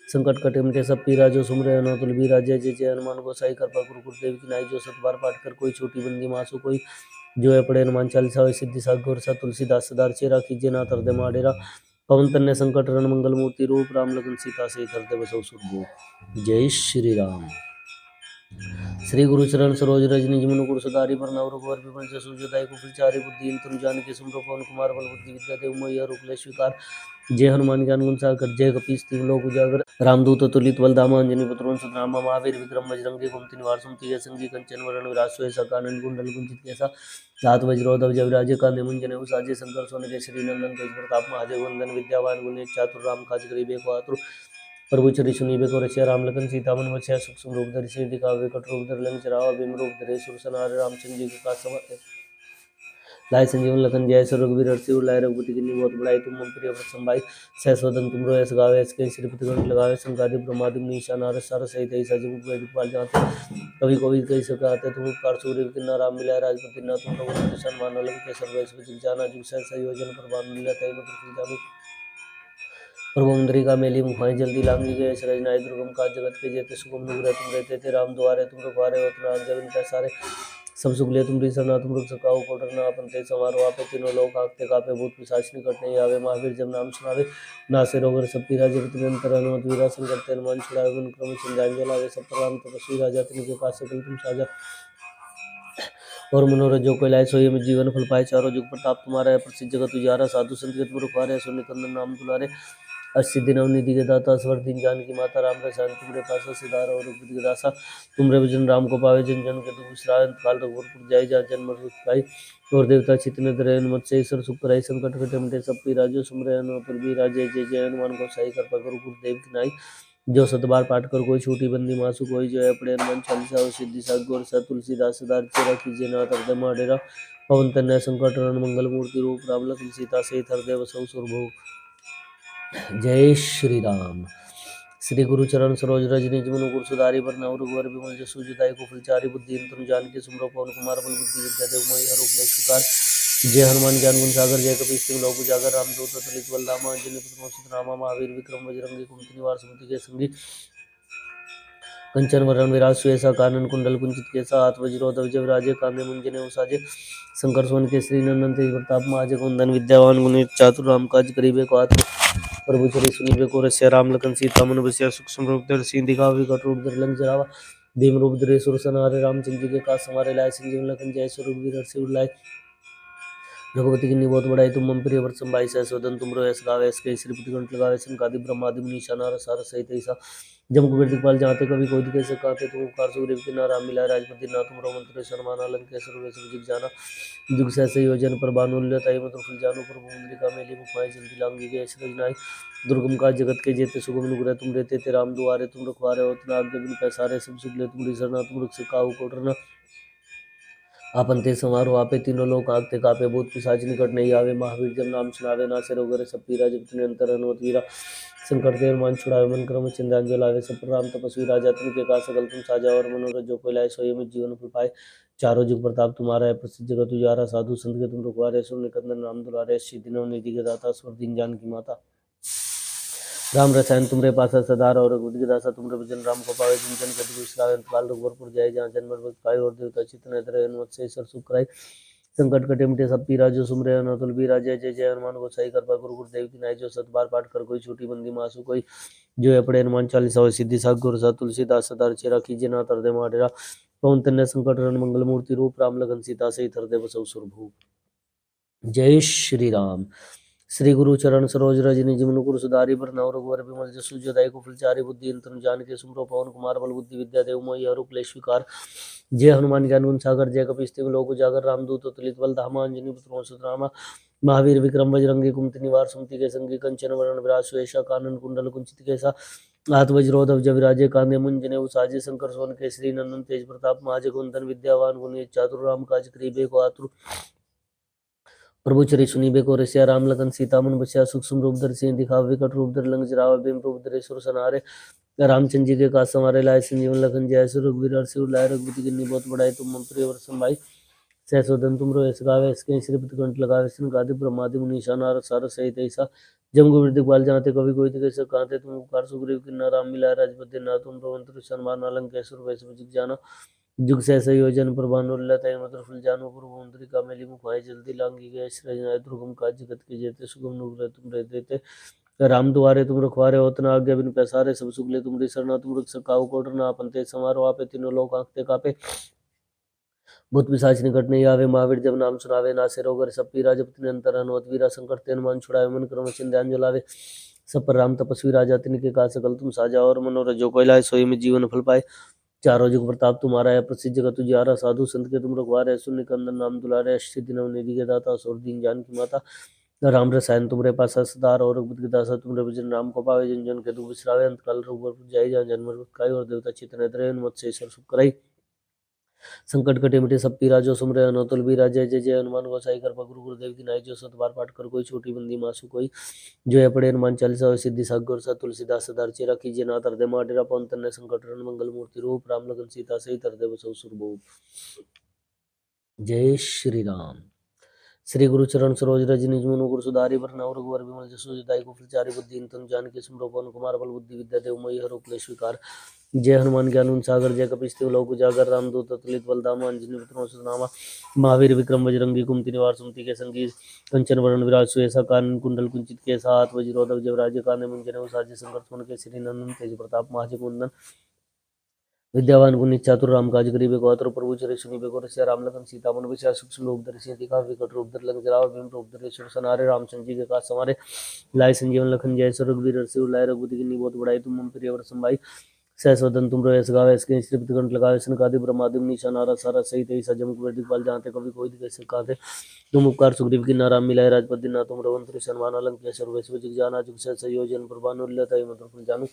संकट कटे मिटे सब पीरा, जो सुमरे हनुमत बलवीरा, जय जय जय हनुमान गोसाई कृपा करो गुरुदेव की नाई, जो सत बार पाठ कर कोई छोटी बंदी मासु कोई, जो है पढ़े हनुमान चालीसा और सिद्धि सागर सा, तुलसीदास सदा चेरा कीजिए ना तरदे माडेरा, पवन तन्ने संकट हरण मंगल मूर्ति रूप, राम लगन सीता से हृदय बसौ सुरभूप। जय श्री राम। श्री गुरु चरण सरोज रज निज मनु कुर सुधारि बरनउँ रघुवर विमल जसु जो दायक फुलचारि बुद्धि इंद्र जानकी सुमरो पवन कुमार बल बुद्धि विद्या देव मैया रूप ले स्वीकार। जय हनुमान ज्ञान गुण सागर जय कपीस तिहुँ लोक उजागर रामदूत अतुलित बल धामा अंजनी पुत्र सुतनामा महावीर विक्रम बजरंगी कुमति निवार सुमति संगी कंचन वरण विराज सुएसा कानन कुंडल कुंचित केसा जात वज्रोधव जविराजे कांधे मुंजने उसाजे शंकर सोने केसरी नंदन तेज प्रताप महाजय वंदन विद्यावान गुणी चातुर राम काज करिबे को आतुर प्रभु चरि सुनीबे को रसिया राम लखन सीता मन बसिया सुख सुख रूप धरि सिर दिखावे कट रूप धरि लंक चरावा बिम रूप धरे सुर सनारे रामचंद्र जी के काज सवारे लाय संजीवन लखन जय सर रघुवीर हर्षि उर लाय रघुपति की बहुत बड़ाई तुम मम प्रिय व्रत संभाई सहस्वदन तुम रो यस गावे यस के श्रीपति गण लगावे संगादि ब्रह्मादि निशा नारद सार सहित ऐसा जब वैदिक पाल जाते कभी कभी कही सकाते तुम उपकार सूर्य किन्ना राम मिला राजपति ना तुम प्रभु निशान मान लंक के सर्वेश विजित जाना जुग सहसा योजन पर बान मिला तय मत जानो प्रभु मुद्रिका मेली मुखाई जल्दी लांगी गए रजनाई दुर्गम का जगत के जेते सुगम नुग्रह तुम रहते थे राम द्वारे तुम रखवारे होतना जगन का सारे सब सुख ले तुम सरना तुम रुक सकाओ कोटरना अपन ते समारो आपे तीनों लोग आगते कापे भूत पिशाच निकट नहीं आवे महावीर जब नाम सुनावे नासे रोगर सब पीरा जगत निरंतर हनुमत वीरा संकट ते हनुमान छुड़ावे मन क्रम चिंजान जलावे सब प्रणाम तपस्वी राजा तिनके पास सकल तुम साजा और मनोरथ जो कोई लाए सोई में जीवन फल पाए चारों जुग प्रताप तुम्हारा है प्रसिद्ध जगत उजारा साधु संत के तुम रखवारे सुन कंदन नाम दुलारे अस्सी दिन अवनिधि के दाता स्वर दिन जान की माता राम रसायन तुमरे पास सिधार और रघुपति के दासा तुमरे भजन राम को पावे जन जन के दुख विश्राम काल रघुवर जाय जा जन्म पाई और देवता चितन धरे हनुमत से ईश्वर सुख कराई संकट कटे मिटे सब पी राजो सुमरे हनुमत भी राजे जय जय हनुमान को सही कर पकड़ गुरुदेव की नाई जो सतबार पाठ कर कोई छोटी बंदी मासु कोई जो है अपने हनुमान चालीसा और सिद्धि साग गोर सा तुलसीदास सदा चेरा कीजिए नाथ हृदय माडेरा पवन तनय संकट हरण मंगल मूर्ति रूप राम लखन सीता सहित हृदय बसहु सुरभूप। जय श्री राम। श्री गुरु चरण सरोज रज निज मनु गुर सुधारि बरनउँ रघुवर विमल जसु जो दायक फुलचारि बुद्धि इंद्र जानकी सुमरो पवन कुमार बल बुद्धि विद्या देव मैया रूप ले स्वीकार। जय हनुमान ज्ञान गुण सागर जय कपीस तिहुँ लोक उजागर रामदूत अतुलित बल धामा अंजनी पुत्र सुतनामा महावीर विक्रम बजरंगी कुमति निवार सुमति के संगी कंचन वरण विराज सुएसा कानन कुंडल कुंचित केसा हाथ वज्रोधव जविराजे कांधे मुंजने उसाजे शंकर सोन केसरी नंदन तेज प्रताप महाजय वंदन विद्यावान गुणी चातुर राम काज करिबे को आतुर प्रभु चरि सुनीबे को रसिया राम लखन सीता मन बसिया सूक्ष्म रूप धरि सिंह दिखावे विकट रूप धरि लंक जरावा भीम रूप धरे सुर सनारे रामचंद्र जी के काज सवारे लाए संजीवन लखन जय सर रघुवीर हर्षि उर लाए रघुपति की बहुत बड़ाई तुम मम प्रिय व्रत संभाई सहस्वदन तुम रो यस गावे यस के श्रीपति गण लगावे संकादि ब्रह्मादि मुनीसा नारद सार सहित ऐसा जम कुबेर दिखपाल जाते कभी कोई कैसे कहते तुम उपकार सुग्रीव की नाम मिला राजपति ना तुम मंत्र शर्माना लंकेश्वर वे सब जिग जाना जुग सहसे योजन पर बानुल्य तय मत फुल जानो प्रभु मुद्रिका मेली मुखाई जल्दी लांगी गए रजनाई दुर्गम का जगत के जेते सुगम नुग्रह तुम रहते थे राम दुआरे तुम रखवारे होतना आज्ञा बिन पैसारे सब सुख ले तुम सरना तुम रुख से काहू कोटरना आपन ते समारोह आपे तीनों लोग आगते कापे भूत पिशाच निकट नहीं आवे महावीर जब नाम सुनावे नासे रोग सब पीरा जब निरंतर हनुमत वीरा संकट ते हनुमान छुड़ावे मन क्रम चिंतांजल आवे सब प्रणाम तपस्वी राजा तिनके का सकल तुम साजा और मनोरथ जो कोई लाए सोई में जीवन फल पाए चारों जुग प्रताप तुम्हारा है प्रसिद्ध जगत उजारा साधु संत के तुम रखवारे सुन निकंदन राम दुलारे सिद्धि निधि के दाता स्वर दिन जान की माता राम रसायन तुमरे पासा सदार और रघुपति के दासा तुमरे भजन राम को पावे जिन जन के दुख विश्राम काल रघुवरपुर जाय जहाँ जन्म पाए और देवता चितन धरे हनुमत से सर सुख कराई संकट कटे मिटे सब पीरा जो सुमरे अनतुल बीरा जय जय जय हनुमान को सही कर गुरु गुरुदेव की नाई जो सत बार पाठ कर कोई छोटी बंदी मासु कोई जो है पड़े हनुमान चालीसा और सिद्धि साग गुरु सा तुलसीदास सदा चेरा कीजिए नाथ हृदय माडेरा पवन तनय संकट हरण मंगल मूर्ति रूप राम लखन सीता सहित हृदय बसहु सुरभूप। जय श्री राम। श्री गुरु चरण सरोज रज निज मनु गुरु सुधारि बरनउँ रघुवर विमल जसु जो दायक फुलचारि बुद्धि इंद्र जानकी सुमरो पवन कुमार बल बुद्धि विद्या देव मैया रूप ले स्वीकार। जय हनुमान ज्ञान गुण सागर जय कपीस तिहुँ लोक उजागर रामदूत अतुलित बल धामा अंजनी पुत्र सुतनामा महावीर विक्रम बजरंगी कुमति निवार सुमति के संगी कंचन वरण विराज सुएसा कानन कुंडल कुंचित केसा हाथ वज्रोधव जविराजे कांधे मुंजने उसाजे शंकर सोन केसरी नंदन तेज प्रताप महाजय वंदन विद्यावान गुणी चातुर राम काज करिबे को आतुर प्रभु चरि सुनीबे को रसिया राम लखन सीता मन बसिया सूक्ष्म रूप धरि सिंह दिखावे विकट रूप धरि लंक जरावा भीम रूप धरे सुर सनारे रामचंद्र जी के काज संवारे लाए संजीवन लखन जय सर रघुवीर हर्षि उर लाए रघुपति किन्नी बहुत बड़ाई तुम मम प्रिय व्रत संभाई सहस्वदन तुम रो यस गावे इसके श्रीपति कंठ लगावे संकादि ब्रह्मादि मुनीसा नारद सारद सहित ऐसा जम गोविंद दिखपाल जाते कभी कोई कैसे कहते तुम उपकार सुग्रीव की राम मिला राजपति ना तुम मंत्र शर्मा लंकेश्वर वे सब जिग जाना जुग सहसा योजन पर बानुल्य तय मत फुल जानो प्रभु मुद्रिका मेली मुखाई जल्दी लांगी गए रजनाय दुर्गम काज जगत के जेते सुगम नुग्रह तुम रहते थे राम दुआरे तुम रखवारे होत न आज्ञा बिनु पैसारे, सब सुख ले तुमरी सरना तुम रक्षक काहू को डरना। आपन तेज समारो आपे तीनों लोग आंखते कापे, भूत पिशाच निकट नहीं आवे। महावीर जब नाम सुनावे, नासे रोग हरे सब पीरा। जपत निरंतर हनुमत वीरा, संकट ते हनुमान छुड़ावे। मन क्रम वचन ध्यान जो लावे, सब पर राम तपस्वी राजा। तिनके काज सकल तुम साजा, और मनोरथ जो कोई लाए सोई में जीवन फल पाए। चारों जुग प्रताप तुम्हारा है, प्रसिद्ध जगत तुझियारा। साधु संत के तुम रखवारे, शून्य कंदन नाम दुलारे। अष्ट सिद्धि नव निधि के दाता, असुर दीन जान की माता। राम रसायन तुमरे पास सदार, और रघुपति के दासा तुमरे भजन। राम को पावे जन जन के दुख बिसरावे, अंत काल रघुबर जाई। जहाँ जन्म काय और देवता चितन धरे, हनुमत से सर सुख कराई। संकट कटे मिटे सब पीरा, जो सुमरे अनोतुल बीरा। जय जय जय हनुमान गोसाई कृपा गुरु गुरुदेव की नाई। जो सत बार पाठ कर कोई छोटी बंदी मासु कोई, जो है पढ़े हनुमान चालीसा होय सिद्धि सागर। सा तुलसीदास सदार चेरा कीजिए नाथ हृदय माडेरा। पवन तनय संकट हरण मंगल मूर्ति रूप, राम लखन सीता सहित हृदय बसहु सुरभूप। जय श्री राम। श्री गुरु चरण सरोज रज निज मनु गुरु सुधारि बरनउँ रघुवर विमल जसु जदायु गुफलचारि। बुद्धि तनु जानिके सुमिरौ पवन कुमार बल बुद्धि विद्या देव मोहि हरहु क्लेश विकार। जय हनुमान ज्ञान गुण सागर, जय कपीस तिहुँ लोक उजागर। रामदूत अतुलित बल धामा, अंजनी पुत्र सुतनामा। महावीर विक्रम बजरंगी, कुमति निवार सुमति के संगी। कंचन वरण विराज सुएसा, कानन कुंडल कुंचित केसा। हाथ वज्रोधक जयराजय, कांधे मुंज जनेऊ साजय। शंकर सुमन केसरी नंदन, तेज प्रताप महाजगवंदन। विद्यावान गुणी चातुर राम काज करिबे को, आतुर प्रभु चरित सुनिबे को। रसिया राम लखन सीता मन बसिया, सूक्ष्म रूप धरि सियहि दिखावे। विकट रूप धरि लंक जरावे, भीम रूप धरि असुर संहारे। रामचंद्र जी के काज सवारे, लाए संजीवन लखन जय। रघुवीर हर्षि उर लाए, रघुपति कीन्ही बहुत बड़ाई। तुम मम प्रिय भरत संभाई, सहस वदन तुम रोयस गावे। इसके श्रीपति कंठ लगावे, सनकादि ब्रह्मादि मुनीसा नारद सारद सहित ऐसा जम कुबेर दिखपाल। जहाँ ते कभी कोई दिखे सकाते, तुम उपकार सुग्रीव की नाराम मिलाए। राजपद दिन तुम रघुवंश सन्मान अलंक सर्व जग जाना। जुग सहस्र संयोजन प्रभानु लताई मधुर जानू।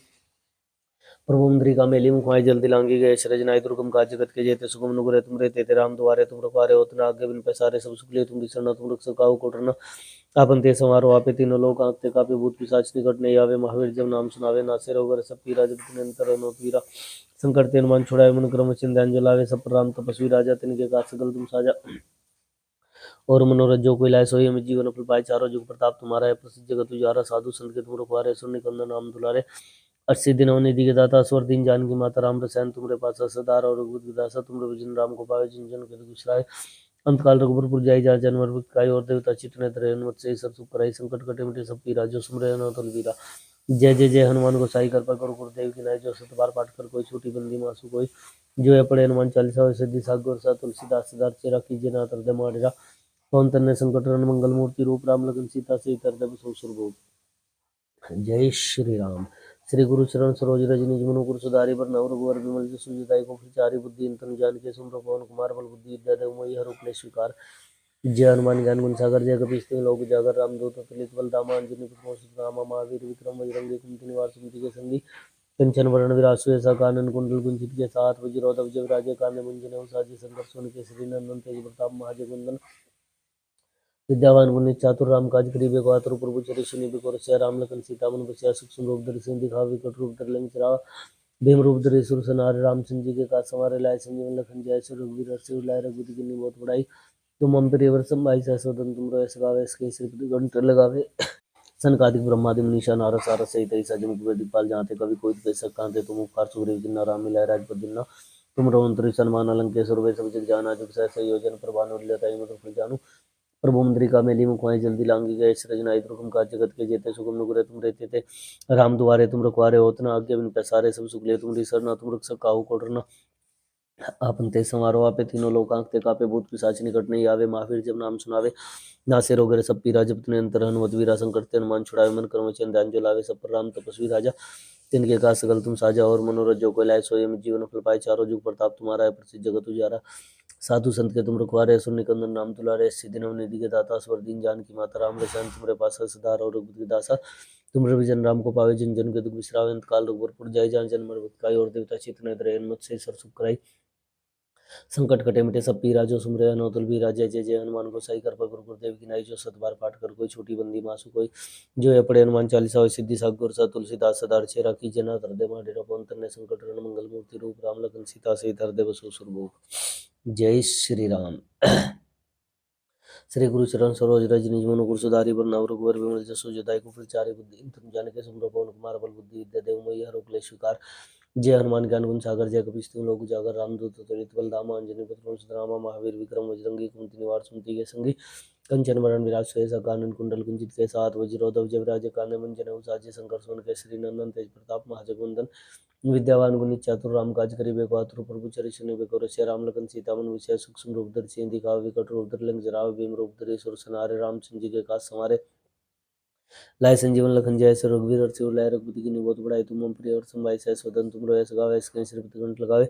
प्रभु मुद्रिका मेली मुखमाई जल्दी लांगी गए। सृजनाई दुर्गम काज जगत के जेते, सुगम नुग्रह तुम रहते थे। राम दुआरे तुम रखवारे, होत न आज्ञा बिनु पैसारे। सब सुख ले तुम सरना तुम रक्षक काहू को डरना। आपन ते संवारो आपे तीनों लोग आंखते कापे। भूत पिशाच निकट नहीं आवे, महावीर जब नाम सुनावे। नासे रोग हरे सब पीरा, जपत निरंतर हनुमत वीरा। संकट ते हनुमान छुड़ाए, मन क्रम वचन ध्यान जो लावे। सब पर राम तपस्वी राजा, तिनके काज सकल तुम साजा, और मनोरथ जो कोई लाए सोई हमें जीवन फल पाए। चारों जुग प्रताप तुम्हारा है, प्रसिद्ध जगत उजारा। साधु संत के तुम रखवारे, शून्य कंदन नाम दुलारे। अस्सी दिनों निधि के दाता, स्वर दीन जान की माता। राम रसायन तुमरे पास सदार, और रघुपति के दासा तुमरे भजन। राम को पावे जिन जन के दुख बिसराए, अंत काल रघुबर जाई। जा जन्म काय और देवता चितने धरे, हनुमत से सब सुख कराई। संकट कटे मिटे सब पीरा, जो सुमरे अनंत वीरा। जय जय जय हनुमान गोसाई कृपा करो गुरुदेव की नाई। जो सत बार पाठ कर कोई छोटी बंदी मासु कोई, जो है पढ़े हनुमान चालीसा होय सिद्धि सागर। सा तुलसीदास सदार चेरा कीजिए नाथ हृदय माडेरा। पवन तनय संकट हरण मंगल मूर्ति रूप, राम लखन सीता सहित हृदय बसहु सुरभूप। जय श्री राम। श्री गुरु चरण सरोज रज निज मनु गुरु सुधारि बरनउँ रघुवर विमल जसु जदायु गुफलचारि। बुद्धि तनु जानिके सुमिरौ पवन कुमार बल बुद्धि विद्या देव मोहि हरहु क्लेश विकार। जय हनुमान ज्ञान गुण सागर, जय कपीस तिहुँ लोक उजागर। रामदूत अतुलित बल धामा, अंजनी पुत्र सुतनामा। महावीर विक्रम बजरंगी, कुमति निवार सुमति के संगी। कंचन वरण विराज सुएसा, कानन कुंडल कुंचित केसा। हाथ वज्रोधक जयराजय, कांधे मुंज जनेऊ साजय। शंकर सुमन केसरी नंदन, तेज प्रताप महाजगवंदन। विद्यावान गुणी चातुर राम काज करिबे को, आतुर प्रभु चरित सुनिबे को। रसिया राम लखन सीता मन बसिया, सूक्ष्म रूप धरि सियहि दिखावे। विकट रूप धरि लंक जरावे, भीम रूप धरि असुर संहारे। रामचंद्र जी के काज सवारे, लाए संजीवन लखन जय। रघुवीर हर्षि उर लाए, रघुपति कीन्ही बहुत बड़ाई। तुम मम प्रिय भरत संभाई, सहस वदन तुम रोयस गावे। इसके श्रीपति कंठ लगावे, सनकादिक ब्रह्मादि मुनीसा नारद सारद सहित ऐसा जम कुबेर दिखपाल। जहाँ ते कभी कोई दिखे सकाते, तुम उपकार सुग्रीव की नाराम मिलाए। राजपद दिन तुम रघुवंश सन्मान अलंके सर्वे सब जग जाना। जुग सहस्र संयोजन प्रभानु लताई मधुर फल जानू। प्रभु मुद्रिका मेली मुखमाई जल्दी लांगी गए। सृजनाई दुर्गम काज जगत के जेते, सुगम नुग्रह तुम रहते थे। राम दुआरे तुम रखवारे, होत न आज्ञा बिनु पैसारे। सब सुख ले तुम सरना तुम रक्षक काहू को डरना। आपन ते संवारो आपे तीनों लोक आंखते कापे। भूत पिशाच निकट नहीं आवे, महावीर जब नाम सुनावे। नासे रोग हरे सब पीरा, जपत निरंतर हनुमत वीरा। संकट ते हनुमान छुड़ावे, मन क्रम वचन ध्यान जो लावे। सब पर राम तपस्वी राजा, तिनके काज सकल तुम साजा, और मनोरथ जो कोई लाए सोई में जीवन फल पाए। चारों जुग प्रताप तुम्हारा है, प्रसिद्ध जगत उजारा। साधु संत के तुम रखवारे, असुर निकंदन नाम दुलारे। सिद्धि नव निधि के दाता, स्वर दीन जान की माता। राम रसायन तुम्हारे पास सदार, और रघुपति दासा तुमरे भजन। राम को पावे जिन जन के दुख बिसरावे, अंत काल रघुबर जाय। जहाँ जन्म मरण काय, और देवता चितने धरे, हनुमत से सर सुख कराई। संकट कटे मिटे सब पीरा, जो सुमरे अनोतुल बीरा। जय जय जय हनुमान गोसाई कृपा करो गुरुदेव की नाई। जो सत बार पाठ कर कोई छोटी बंदी मासु कोई, जो है पढ़े हनुमान चालीसा होय सिद्धि सागर। सा तुलसीदास सदार चेरा कीजिए नाथ हृदय माडेरा। पवन तनय संकट हरण मंगल मूर्ति रूप, राम लखन सीता सहित हृदय बसहु सुरभूप। जय श्री राम। श्री गुरु चरण सरोज रज निज मनु गुरु सुधारि बरनउँ रघुवर विमल जसु जदायु गुफलचारि। बुद्धि तुम जानिके सुमिरौ पवन कुमार बल बुद्धि विद्या देव मोहि हरहु क्लेश विकार। जय हनुमान ज्ञान गुण सागर, जय कपीस तिहुँ लोक उजागर। रामदूत अतुलित बल धामा, अंजनी पुत्र पवन सुत नामा। महावीर विक्रम बजरंगी, कुमति निवार सुमति के संगी। कंचन वरण विराज सुयसा कानन कुंडल कुंजित केसा वज्रोधव जयराज काने मंजन साजे शंकर सोन केसरी नंदन तेज प्रताप महाजगवंदन विद्यावान गुणी चातुर राम काज करिबे को आतुर प्रभु चरि सुनिबे को रसिया राम लखन सीता मन विषय सूक्ष्म रूप धरि सिंह दिखावे विकट रूप धरि लंक जरावे भीम रूप धरि सुर सनारे रामचंद्र जी के काज संवारे लाए संजीवन लखन जय से रघुवीर और शिव लाए रघुपति की निबोध बढ़ाई तुम मम प्रिय और संभाई सह स्वदन तुम रोय सगावे इसके श्रीपति कंठ लगावे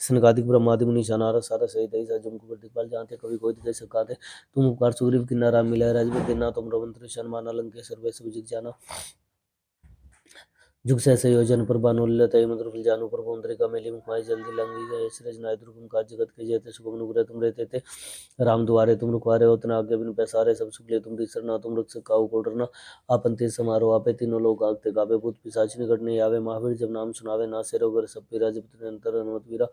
सनकादिक ब्रह्मादि मुनि शानार सारा सहित ऐसा जम कुबर दिखपाल जानते कभी कोई दिखे सकाते तुम उपकार सुग्रीव किन्नारा मिला राजपद देना तुम रवंत्र शर्मा लंकेश्वर वैसे विजित जाना जुग सहसा योजन पर बानुल्लतय मंत्र फल जानु पर पौंद्रिका मेली मुखमाई जल्दी लंगी गए सृज नाय दुर्गम काज जगत के जेते सुगम नुग्रह तुम रहते थे राम दुआरे तुम रुखवारे होतना आज्ञा बिनु पैसारे सब सुख ले तुम रीसरना तुम रक्षक काहू को डरना आपन ते समारोह आपे तीनों लोग आगते कापे भूत पिशाच निकट नहीं आवे महावीर जब नाम सुनावे ना से रोगर सब पीरा जब अंतर हनुमत वीरा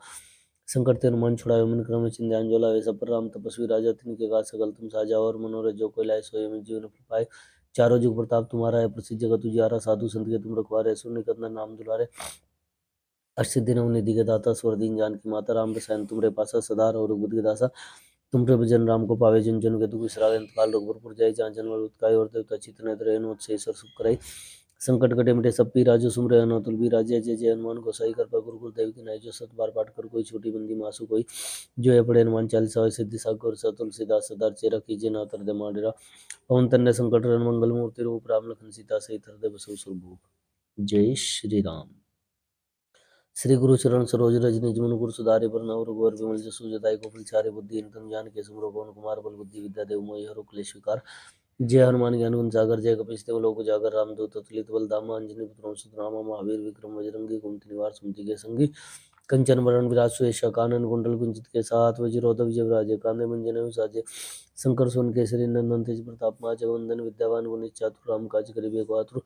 संकट ते हनुमान छुड़ावे मन क्रम चिंध्यान जोलावे सब पर राम तपस्वी राजा तिनके काज सकल तुम साजा और मनोरथ जो कोई लाए सोए में जीवन फल पाए चारों जुग प्रताप तुम्हारा है प्रसिद्ध जगत तुझारा साधु संत के तुम रखवारे सुन निकंदन नाम दुलारे अष्ट दिन निधि के दाता स्वर दीन जान की माता राम रसायन तुमरे पासा सदा रहो रघुपति के दासा तुम प्रभु जन राम को पावे जन जन के दुख विसरावे अंत काल रघुपुर जाय जहाँ जन्म उत्काय और देवता चित्त नेत्र रेणु उत्सेश्वर सुख कराई संकट कटे मिटे सब पी राजो सुमरे अनोतुल भी राजे जय जय हनुमान गोसाई कर पर गुरु गुरुदेव की नाई जो सत बार पाठ कर कोई छोटी बंदी मासु कोई जो है पड़े हनुमान चालीसा होय सिद्धि सागर सा तुलसीदास सदार चेरा कीजिए ना तर दे माडेरा पवन तन्ने संकट रन मंगल मूर्ति रूप राम लखन सीता सहित हृदय बसु सुरभूप जय श्री राम। श्री गुरु चरण सरोज रज निज मन गुरु सुधारि बरनउँ रघुवर विमल जसु जदाई को फलचारि बुद्धि तम जान के सुमरो पवन कुमार बल बुद्धि विद्या देव मोहि हरो क्लेश विकार जय हनुमान ज्ञान गुण सागर जय कपीस देव लोक उजागर रामदूत अतुलित बल धामा अंजनी पुत्र सुतनामा महावीर विक्रम बजरंगी कुमति निवार सुमति के संगी कंचन वरण विराज सुयेशा कानन कुंडल कुंजित के साथ वज्रोधव जयराजे कांधे मंजन साजे शंकर सोन केसरी नंदन तेज प्रताप महाजगवंदन विद्यावान गुणी चातुर राम काज करिबे को आतुर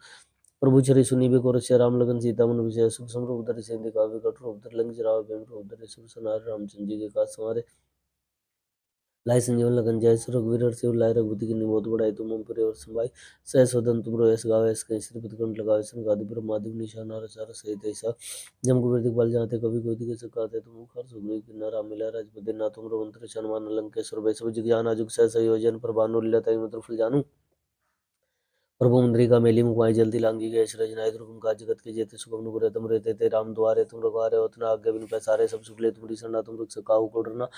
प्रभु चरि सुनिबे को रसिया राम लगन सीता मन विषय सुख समरूप धरि सिंह दिखावे विकट रूप धरि लंक जरावे भीम रूप धरि सुर सनारे रामचंद्र जी के काज संवारे लाए संजीवन लगन जय से रघुवीर और शिव लाए रघुपति की निबोध बढ़ाई तुम मम प्रिय और संभाई सह स्वदन तुम रोय सगावे इसके श्रीपति कंठ लगावे सनकादि ब्रह्मादि निशान रचार सहित ऐसा जम कुबेर दिखपाल जाते कभी कोई दिखे सकाते तुम मुखार सुग्रीव किन्नारा मिला राजपद देना तुम रवंत्र शर्मा लंकेश्वर वैसे जिग जाना जुग सहसा योजन पर बानुल्लतय मंत्र फल जानु प्रभु मुद्रिका मेली मुखमाई जल्दी लांगी गए सृज नाय दुर्गम काज जगत के जेते सुगम नुग्रह तुम रहते थे राम दुआरे तुम रखवारे होतना आज्ञा बिनु पैसारे सब सुख ले तुम रीसरना तुम रक्षक काहू को डरना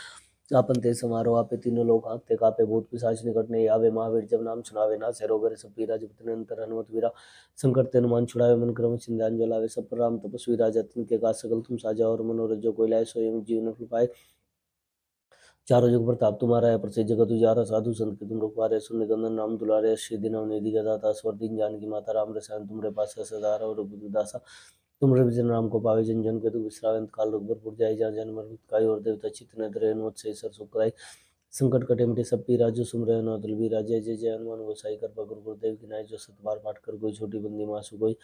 आपन ते समारोह आपे तीनों लोग आंकते कापे भूत पिशाच निकट नहीं आवे महावीर जब नाम सुनावे ना से रोगर सब पीरा जब अंतर हनुमत वीरा संकट ते हनुमान छुड़ावे मन क्रम चिंध्यान जलावे सब पर राम तपस्वी राजा तिनके काज सकल तुम साजा और मनोरथ जो कोई लाए सोए जीवन फल पाए चारों जुग प्रताप तुम्हारा है प्रसिद्ध जगत उजारा साधु संत के तुम रखवारे सुन निकंदन नाम दुलारे श्री दिन निधि का दाता स्वर दीन जान की माता राम रसायन तुमरे पास सदा रहो रघुपति दासा तुम रवि जन राम को पावे जन जन के तु विश्रांत काल रघुबर जाय जहाँ जन्म काय और देवता चित्त नेत्र रेणु उत्सेश्वर सुख कराई संकट कटे मिटे सब पी राजो सुमरे अनोतुल भी राजे जय जय हनुमान गोसाई कर पर गुरु गुरुदेव की नाई जो सत बार पाठ कर कोई छोटी बंदी मासु कोई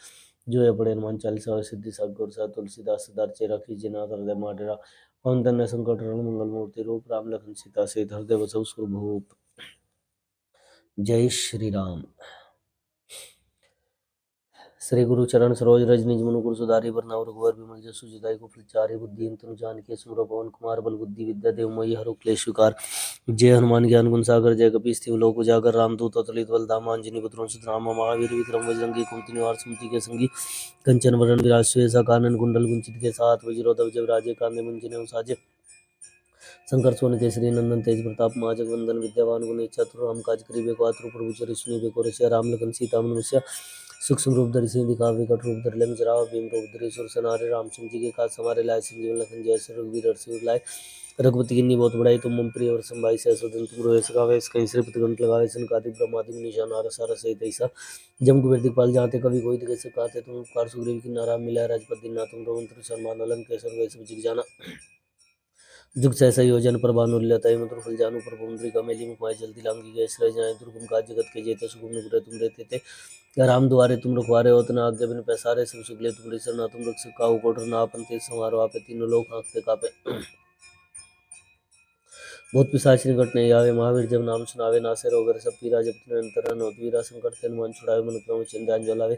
जो है पड़े हनुमान चालीसा और सिद्धि सागर सा तुलसीदास सदार चेरा कीजिए ना हृदय माडेरा पवन तन्ने संकट हरण मंगल मूर्ति रूप राम लखन सीता सहित हृदय बसउ सुरभूप जय श्री राम। श्री गुरु चरण सरोज रज निज मन गुरु सुधारि बरनउँ रघुवर विमल जसु जदाई को फलचारि बुद्धि तनु जान के सुमरो पवन कुमार बल बुद्धि विद्या देव मोहि हरो क्लेश विकार जय हनुमान ज्ञान गुण सागर जय कपीस तिहु लोक उजागर रामदूत अतुलित बल धामा अंजनी पुत्र सुतनामा महावीर विक्रम बजरंगी कुमति निवार सुमति के संगी कंचन वरण विराज सुयेसा कानन कुंडल कुंचित के साथ वज्रोधव जयराजे कांधे मंजन साजे शंकर सोन केसरी नंदन तेज प्रताप महाजगवंदन विद्यावान गुणी चातुर राम काज करिबे को आतुर प्रभु चरि सुनिबे को रसिया राम लखन सीता मन बसिया सूक्ष्म रूप धरि सिंह दिखावे विकट रूप धरि लंक जरावे भीम रूप धरि सुर सनारे रामचंद्र जी के काज संवारे लाए संजीवन लखन जय से रघुवीर और शिव लाए रघुपति की बहुत बढ़ाई तुम मम प्रिय और संभाई सह स्वदन तुम रोय सगावे इसके श्रीपति कंठ लगावे सनकादि ब्रह्मादि निशान सारा सहित ऐसा जम कुबेर दिखपाल जाते कभी कोई दिखे सकाते तुम उपकार सुग्रीव की नारा मिला राजपद दीना तुम रघुवंश शर्मा लंकेश्वर वैसे जिग जाना जुग सहसा योजन पर बानुल्लतय मंत्र फल जानु पर मुद्रिका मेली मुखमाई जल्दी लांगी गए सृज नाय दुर्गम काज जगत के जेते सुगम नुग्रह तुम रहते थे राम दुआरे तुम रखवारे होतना आज्ञा बिनु पैसारे सब सुख ले तुम रीसरना तुम रक्षक काहू को डरना आपन तेज समारोह आपे तीनों लोग आंकते कापे बहुत पिशाच निकट नहीं आवे महावीर जब नाम सुनावे नासे रोगर सब पीरा जब निरंतर होत वीरा संकट ते हनुमान छुड़ावे मन क्रम चिंध्यान जलावे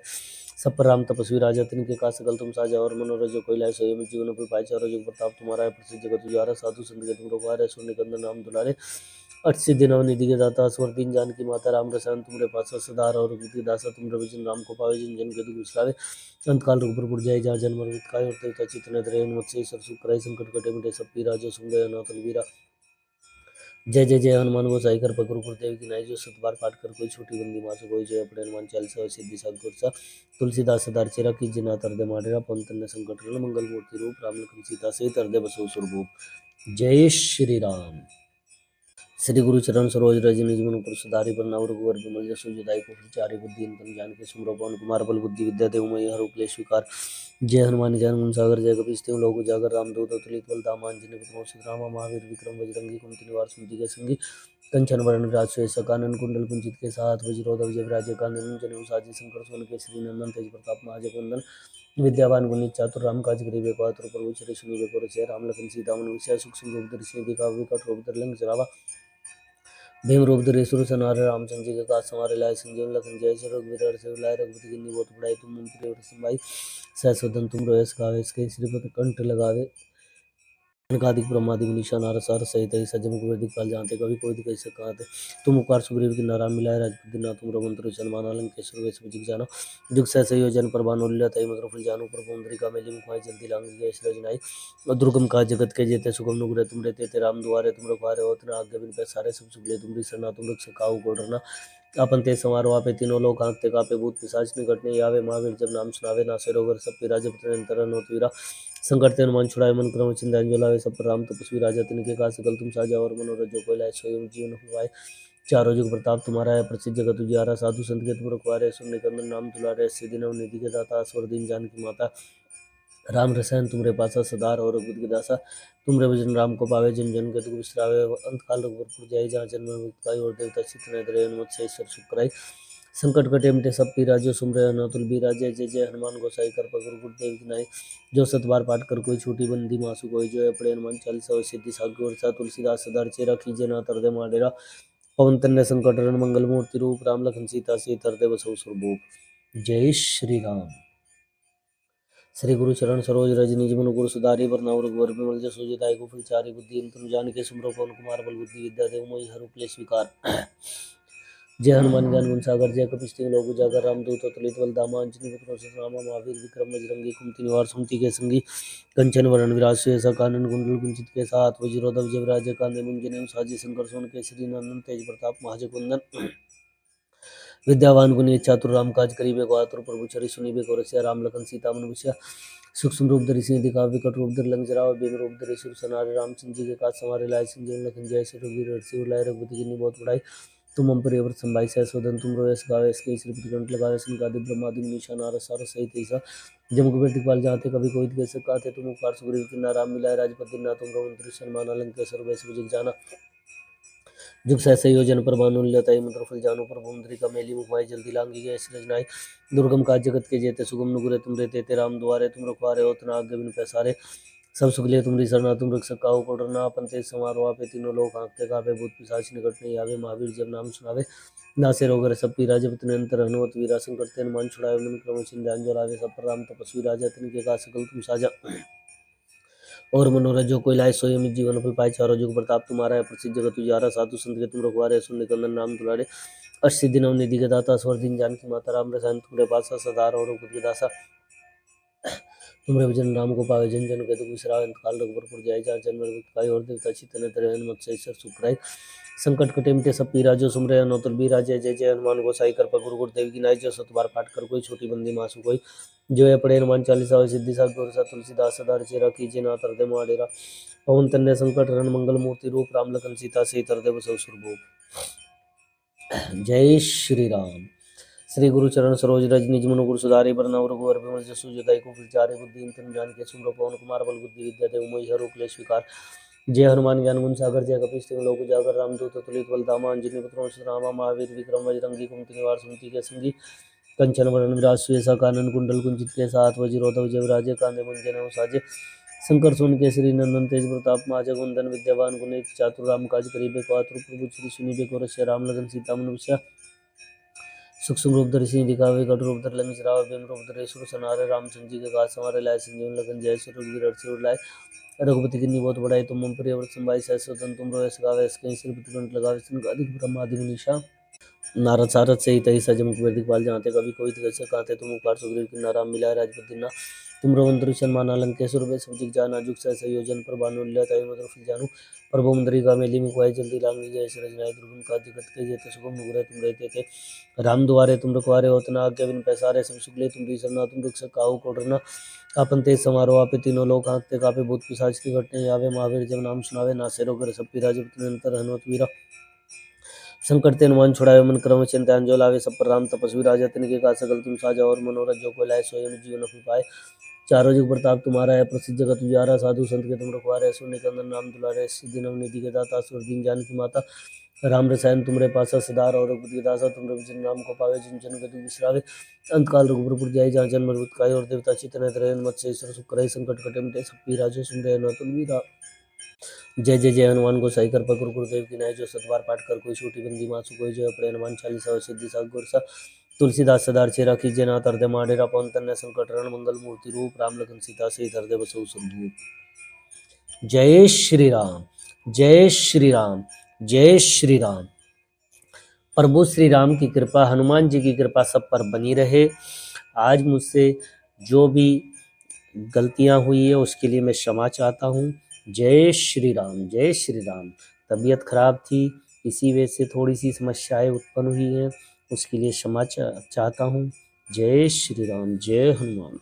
सब पर राम तपस्वी राजा तिनके का सकल तुम साजा और मनोरथ जो कोई लाए सोई जीवन पर पाई चारों जुग प्रताप तुम्हारा है प्रसिद्ध जगत उजारा साधु संत के तुम रखवारे सुन निकंदन नाम दुलारे अठ सिद्धि नवनिधि के दाता स्वर दीन जानकी माता राम रसायन तुमरे पासा सदा और बुद्धि दासा तुम रविजन राम को पावे जिन जन के दुख विसरावे अंत काल रघुपुर पुर जाय जहाँ जन्म मृत काय और देवता चितन द्रेन मत्स्य सरसु कराई संकट कटे मिटे सब पीरा जो सुंदर अनाथन वीरा जय जय जय हनुमान गोसाई कर पकड़ गुरुदेव की नाई जो सतबार पाठ कर कोई छोटी बंदी मासु कोई जय अपने हनुमान चालीसा सिद्धि साधुसा तुलसीदास सदार चेरा की जिना तरदे माडेरा पंतन संकट मंगल मूर्ति रूप राम लखन सीता से तरदे बसो सुरभूप जय श्री राम। श्री गुरु चरण सरोज रज निज मन पर सुधारी बरनाव रघुवर विमल जसु जदाई को चारि बुद्धि तम जान के सुमरो पवन कुमार बल बुद्धि विद्या देव मय हर उपले स्वीकार जय हनुमान ज्ञान गुण सागर जय कपीस तिहु लोक उजागर रामदूत अतुलित बल धामा अंजनी पुत्र सुत रामा महावीर विक्रम बजरंगी कुमति निवार सुमति के संगी कंचन वरण विराज सुयस कानन कुंडल कुंचित के साथ वज्रोधव जय विराज कानन जनेऊ साजी शंकर सोन केसरी नंदन तेज प्रताप महाजगवंदन विद्यावान गुणित चातुर राम काज करिबे को आतुर प्रभु चरि सुनिबे को रचय राम लखन सीता मन विषय सूक्ष्म रूप धरि सिंह दिखावे विकट रूप धरि लंक जरावा भीम रूप धरे सुर सनार रामचंद्र जी के काज संवारे लाए संजीवन लखन जय श्री रघुवीर से लाए रघुपति की बहुत बड़ाई तुम मन प्रिय संभाई सहस्वदन तुम रोयस गावे इसके श्रीपति कंठ लगावे अनकादिक ब्रह्मादि मुनीषा नारद सार सहित सज्जन को वैदिक काल जानते कभी कोई दिखाई सकाते तुम उपकार सुग्रीव की नारायण मिलाए राजपति ना तुम रमंत्र सन्मान लंकेश्वर वैश्व जिग जानो जुग सहस योजन पर भानुल्य तय मधुर फल जानो पर पुंडरीका मेली मुखाई जल्दी लांगी गए सृजनाई और दुर्गम का जगत के जेते सुगम नुग्रे तुम रहते ते राम दुआरे तुम रखवारे होत न आज्ञा बिन पैसारे सब सुगले तुम सरना तुम रख सकाऊ गोडरना अपन ते समारो आपे तीनों लोग आंखते कापे भूत पिशाच निकट नहीं आवे महावीर जब नाम सुनावे नासे रोगर सब पीरा जब निरंतर होत वीरा संकट ते हनुमान छुड़ाए मन क्रम चिंता जुलावे सब पर राम तपस्वी राजा तिनके का सकल तुम साजा और मनोरथ जो कोई लाए स्वयं जीवन हुआए चारों जुग प्रताप तुम्हारा है प्रसिद्ध जगत उजियारा साधु संत के तुम रखवारे सुन निकंदन नाम तुलारे सिद्धि नव निधि के दाता स्वर दीन जानकी माता राम रसायन तुमरे पासा सदार और बुद्ध के दासा तुमरे भजन राम को पावे जन जन के दुख विसरावे अंत काल रघुवर जाय जहाँ जन्म मृत्यु और देवता चित्त द्रेन मत्स्य सरसु कराई संकट कटे मिटे सब पीरा जो सुमरे अनतुल बीरा जय जय जय हनुमान गोसाई कर पकड़ गुरुदेव की नाई जो सतबार पाठ कर कोई छोटी बंदी मासु कोई जो अपने हनुमान चालीसा सिद्धि साधु और तुलसीदास सदार चेरा कीजे ना तरदे माडेरा पवन तन्य संकट हरण मंगल मूर्ति रूप राम लखन सीता से तरदे बसो सुरभूप जय श्री राम। श्री गुरु चरण सरोज रज निज मन गुरु सुधारी बरनाव रघुवर विमल जसु जदाई को फलचारी बुद्धि तुम जान के सुमरो पवन कुमार बल बुद्धि विद्या देव मोहि हर उपले स्वीकार जय हनुमान ज्ञान गुण सागर जय कपीस तिहु लोक उजागर रामदूत अतुलित बल धामा अंजनी पुत्र सुत रामा महावीर विक्रम बजरंगी कुमति निवार सुमति के संगी कंचन वरण विराज सुयस कानन कुंडल कुंचित के साथ वज्रोधव जय विराज कांधे मुंज जनेऊ साजी शंकर सोन केसरी नंदन तेज प्रताप महाजगवंदन विद्यावान गुणी चातुर राम काज करिबे को आतुर प्रभु चरि सुनिबे को रसिया राम लखन सीता मन विषया सूक्ष्म रूप धरि सिंह दिखावे विकट रूप धरि लंक जरावे भीम रूप धरि सुर सनारे रामचंद्र जी के काज संवारे लाए संजीवन लखन जय श्री रघुवीर हरषि लाए रघुपति की बहुत बड़ाई तुम हम पर अवर संभाई सहस्वदन तुम रोयस गावे इसके श्रीपति कंठ लगावे संकादि ब्रह्मादि मुनीषा नारद सार सहित ऐसा जम कुबेर दिखपाल जाते कभी कोई दिखे सकाते तुम उपकार सुग्रीव की नारायण मिलाए राजपति ना तुम रमंत्री सन्मान लंकेश्वर वैश्व जिग जाना जुग सहस योजन पर भानुल्य तय मधुर फल जानो पर पुंडरीका मेली मुखमाई जल्दी लांगी गए सृजनाई दुर्गम काज जगत के जेते सुगम नुगरे तुम रहते ते राम दुआरे तुम रखवारे होत न आज्ञा बिन पैसारे सब सुखले तुमरी सरना तुम रख सकाओ कोडरना अपन ते समारो आपे तीनों लोग आंखते कापे भूत पिशाच निकट नहीं आवे महावीर जब नाम सुनावे नासे रोगर सब पीरा जब निरंतर हनुमत वीरा संकट ते हनुमान छुड़ाए मन क्रम चिंध्यान जलावे सब पर राम तपस्वी राजा तिनके का सकल तुम साजा और मनोरथ जो कोई लाए सोई अमित जीवन फल पाए चारों जुग प्रताप तुम्हारा है प्रसिद्ध जगत उजियारा साधु संत के तुम रखवारे सुन निकंदन नाम तुलारे अष्ट सिद्धि नव निधि के दाता स्वर दीन जानकी माता राम रसायन तुम्हारे पासा सदार और के दासा तुमरे भजन राम को पावे जन जन के दुख विसरावे अंत काल रघुवर जाय जहाँ जन्म मृत्यु और देवता चित्तन तरह मत्स्य सुखराय संकट कटे मिटे सब पीरा जो सुमरे अनोतुल बीरा जय जय जय हनुमान गोसाई कर गुरु गुरुदेव की नाई जो सतबार पाठ कर कोई छोटी बंदी मासु कोई जो है पढ़े हनुमान चालीसा सिद्धि साधु तुलसीदास सदार चेरा कीजे ना तरदे माडेरा पवन तन्य संकट हरण मंगल मूर्ति रूप राम लखन सीता से तरदे बसो सुरभूप जय श्री राम। श्री गुरु चरण सरोज रज निज मन गुरु सुधारी बरनाव रघुवर विमल जसु जदाई को विचारे बुद्धि तन जान के सुमरो पवन कुमार बल बुद्धि विद्या देव मोहि हर उपले स्वीकार जय हनुमान ज्ञान गुण सागर जय कपीस तिहु लोक उजागर रामदूत अतुलित बल धामा अंजनी पुत्र रामा महावीर विक्रम बजरंगी कुमति निवार सुमति के संगी कंचन वरण विराज सुयसा कानन कुंडल कुंचित के साथ वज्रोधव जय विराजे कांधे मुंज जनेऊ साजे शंकर सोन केसरी नंदन तेज प्रताप महाजगवंदन विद्यावान गुणी चातुर राम काज करिबे को आतुर प्रभु श्री सुनिबे को रसिया राम लगन सीता मन विषया सूक्ष्म रूप धरि सिंह दिखावे कट रूप धरि लंक जरावे भीम रूप धरि सुर सनारे रामचंद्र जी के काज संवारे लाए संजीवन लखन जय श्री रघुवीर हरषि लाए रघुपति की बहुत बड़ाई तुम मम प्रिय व्रत संभाई सहस्र तन तुम रोए सगावे कहीं सिर कंठ लगावे सन अधिक ब्रह्मादि मुनीषा नारद सारद से ही तही सजम कुबेर दिखपाल जानते कभी कोई दिगस कहते तुम उपकार सुग्रीव की नाराम मिला राजपति ना तुम रवंतु शर्मा लंकेश्वर वे सब जिग जाना जुग सह संयोजन पर बानु लीला ताई मधुर फिर जानू प्रभु मुद्रिका मेली मुखवाई जल्दी लांगी जय सरज नाय दुर्गम का जगत के जेते सुगम नुग्रह तुम रहते थे राम दुआरे तुम रखवारे होतना आज्ञा बिन पैसारे सब सुगले तुम सरना तुम रक्षक काहू को डरना आपन तेज समारोह आपे तीनों लोग आंकते कापे भूत पिशाच की घटने आवे महावीर जब नाम सुनावे नासे रोग सब पीरा जब निरंतर हनुमत वीरा संकट ते हनुमान छुड़ावे मन क्रम चिंता अंजो लावे सब पर राम तपस्वी राजा तिनके का सकल तुम साजा और मनोरथ जो कोई लाए सोई जीवन अपनी पाए चारों जुग प्रताप तुम्हारा है प्रसिद्ध जगत उजियारा साधु संत के तुम रखवारे सुन निकंदन नाम दुलारे सिद्धि नव निधि के दाता सुर दीन जानकी माता राम रसायन तुमरे पासा सिधार और रघुपति दासा तुम रवि नाम को पावे जिन जन गति विश्रावे अंत काल रघुपुर जाय जहाँ जन्म मृत काय और देवता चितन तरह मत से ईश्वर सुख करे संकट कटे मिटे सब पी राजो सुन रहे न तुम वीरा जय जय जय हनुमान गोसाई कर पकुर गुरुदेव की नाय जो सतबार पाठ कर कोई छोटी बंदी मासु कोई जो अपने हनुमान चालीसा सिद्धि सा गुरसा तुलसीदास सदार चेरा कीजिए नाथ हृदय माडेरा पवन तन्य संकट रण मंगल मूर्ति रूप राम लखन सीता से हृदय बसो संधूप जय श्री राम जय श्री राम जय श्री राम। प्रभु श्री राम की कृपा हनुमान जी की कृपा सब पर बनी रहे। आज मुझसे जो भी गलतियां हुई है उसके लिए मैं क्षमा चाहता हूँ। जय श्री राम जय श्री राम। तबीयत खराब थी इसी वजह से थोड़ी सी समस्याएं उत्पन्न हुई हैं, उसके लिए क्षमा चाहता हूँ। जय श्री राम जय हनुमान।